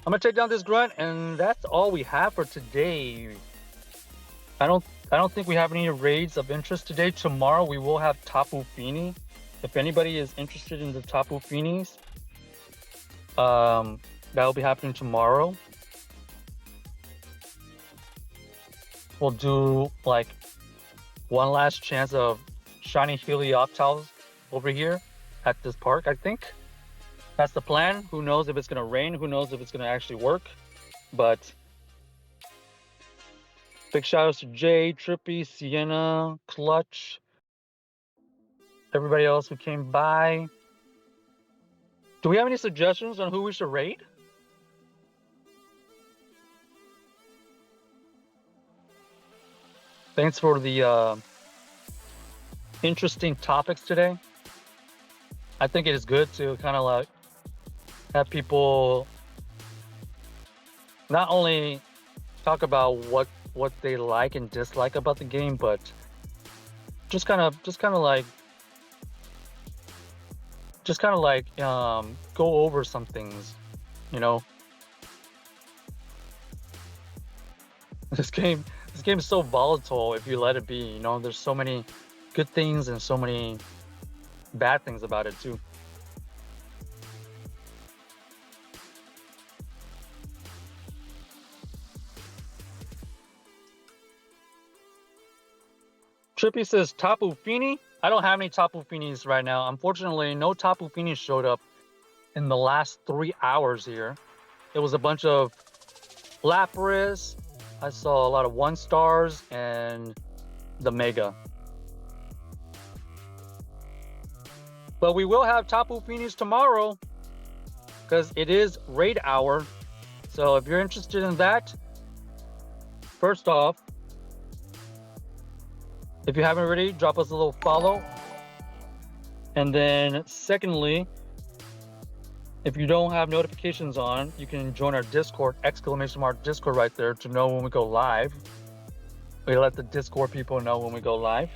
Speaker 1: I'm gonna take down this grunt, and that's all we have for today. I don't think we have any raids of interest today. Tomorrow we will have Tapu Fini. If anybody is interested in the Tapu Finis, that'll be happening tomorrow. We'll do like one last chance of shiny Helioptils over here at this park, I think. That's the plan. Who knows if it's gonna rain? Who knows if it's gonna actually work? But big shout outs to Jay, Trippy, Sienna, Clutch, everybody else who came by. Do we have any suggestions on who we should raid? Thanks for the interesting topics today. I think it is good to kind of like have people not only talk about what they like and dislike about the game, but just kind of like go over some things, you know. This game is so volatile if you let it be, you know. There's so many good things and so many bad things about it too. Trippy says Tapu Fini. I don't have any Tapu Finis right now. Unfortunately, no Tapu Finis showed up in the last 3 hours here. It was a bunch of Lapras. I saw a lot of 1-stars and the Mega. But we will have Tapu Finis tomorrow because it is raid hour. So if you're interested in that, first off, if you haven't already, drop us a little follow. And then secondly, if you don't have notifications on, you can join our Discord, !mark Discord right there to know when we go live. We let the Discord people know when we go live.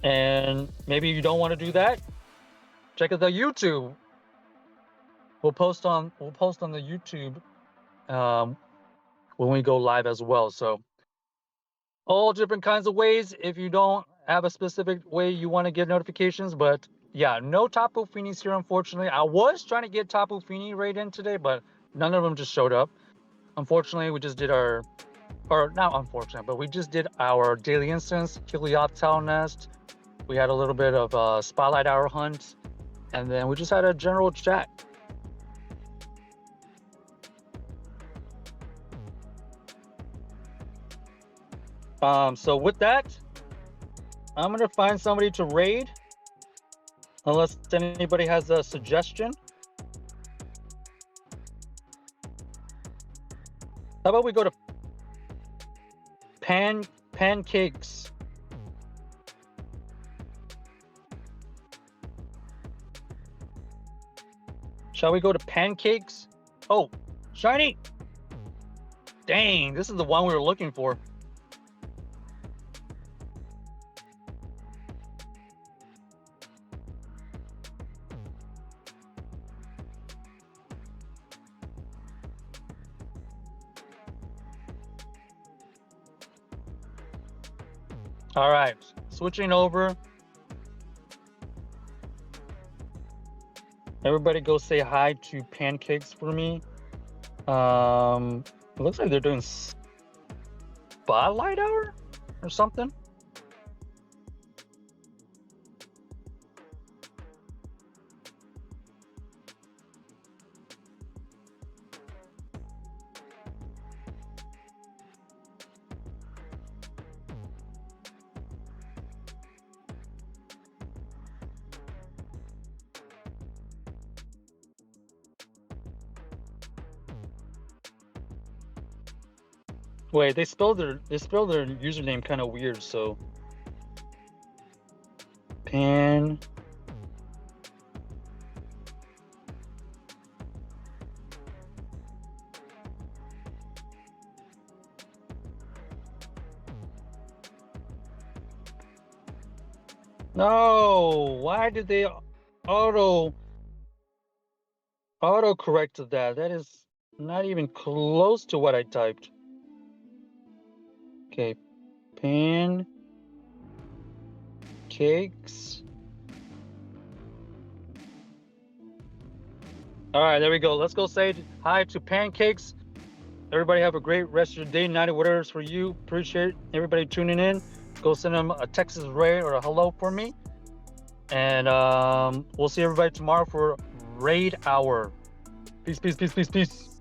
Speaker 1: And maybe you don't want to do that, check out the YouTube. We'll post on the YouTube when we go live as well. So all different kinds of ways if you don't have a specific way you want to get notifications. But yeah, no Tapu Finis here, unfortunately. I was trying to get Tapu Fini raid in today, but none of them just showed up. Unfortunately, we just did our, or not unfortunate, but we just did our daily instance, Helioptile Nest. We had a little bit of Spotlight Hour hunt, and then we just had a general chat. So with that, I'm gonna find somebody to raid, unless anybody has a suggestion. How about we go to pancakes? Shall we go to pancakes? Oh, shiny! Dang, this is the one we were looking for. All right, switching over. Everybody go say hi to pancakes for me. It looks like they're doing Spotlight Hour or something. Wait, they spelled their username kind of weird, so pan No, why did they auto corrected that? That is not even close to what I typed. Okay, pancakes. All right, there we go. Let's go say hi to pancakes. Everybody have a great rest of your day, night, or whatever it's for you. Appreciate everybody tuning in. Go send them a Texas raid or a hello for me. And we'll see everybody tomorrow for raid hour. Peace, peace, peace, peace, peace.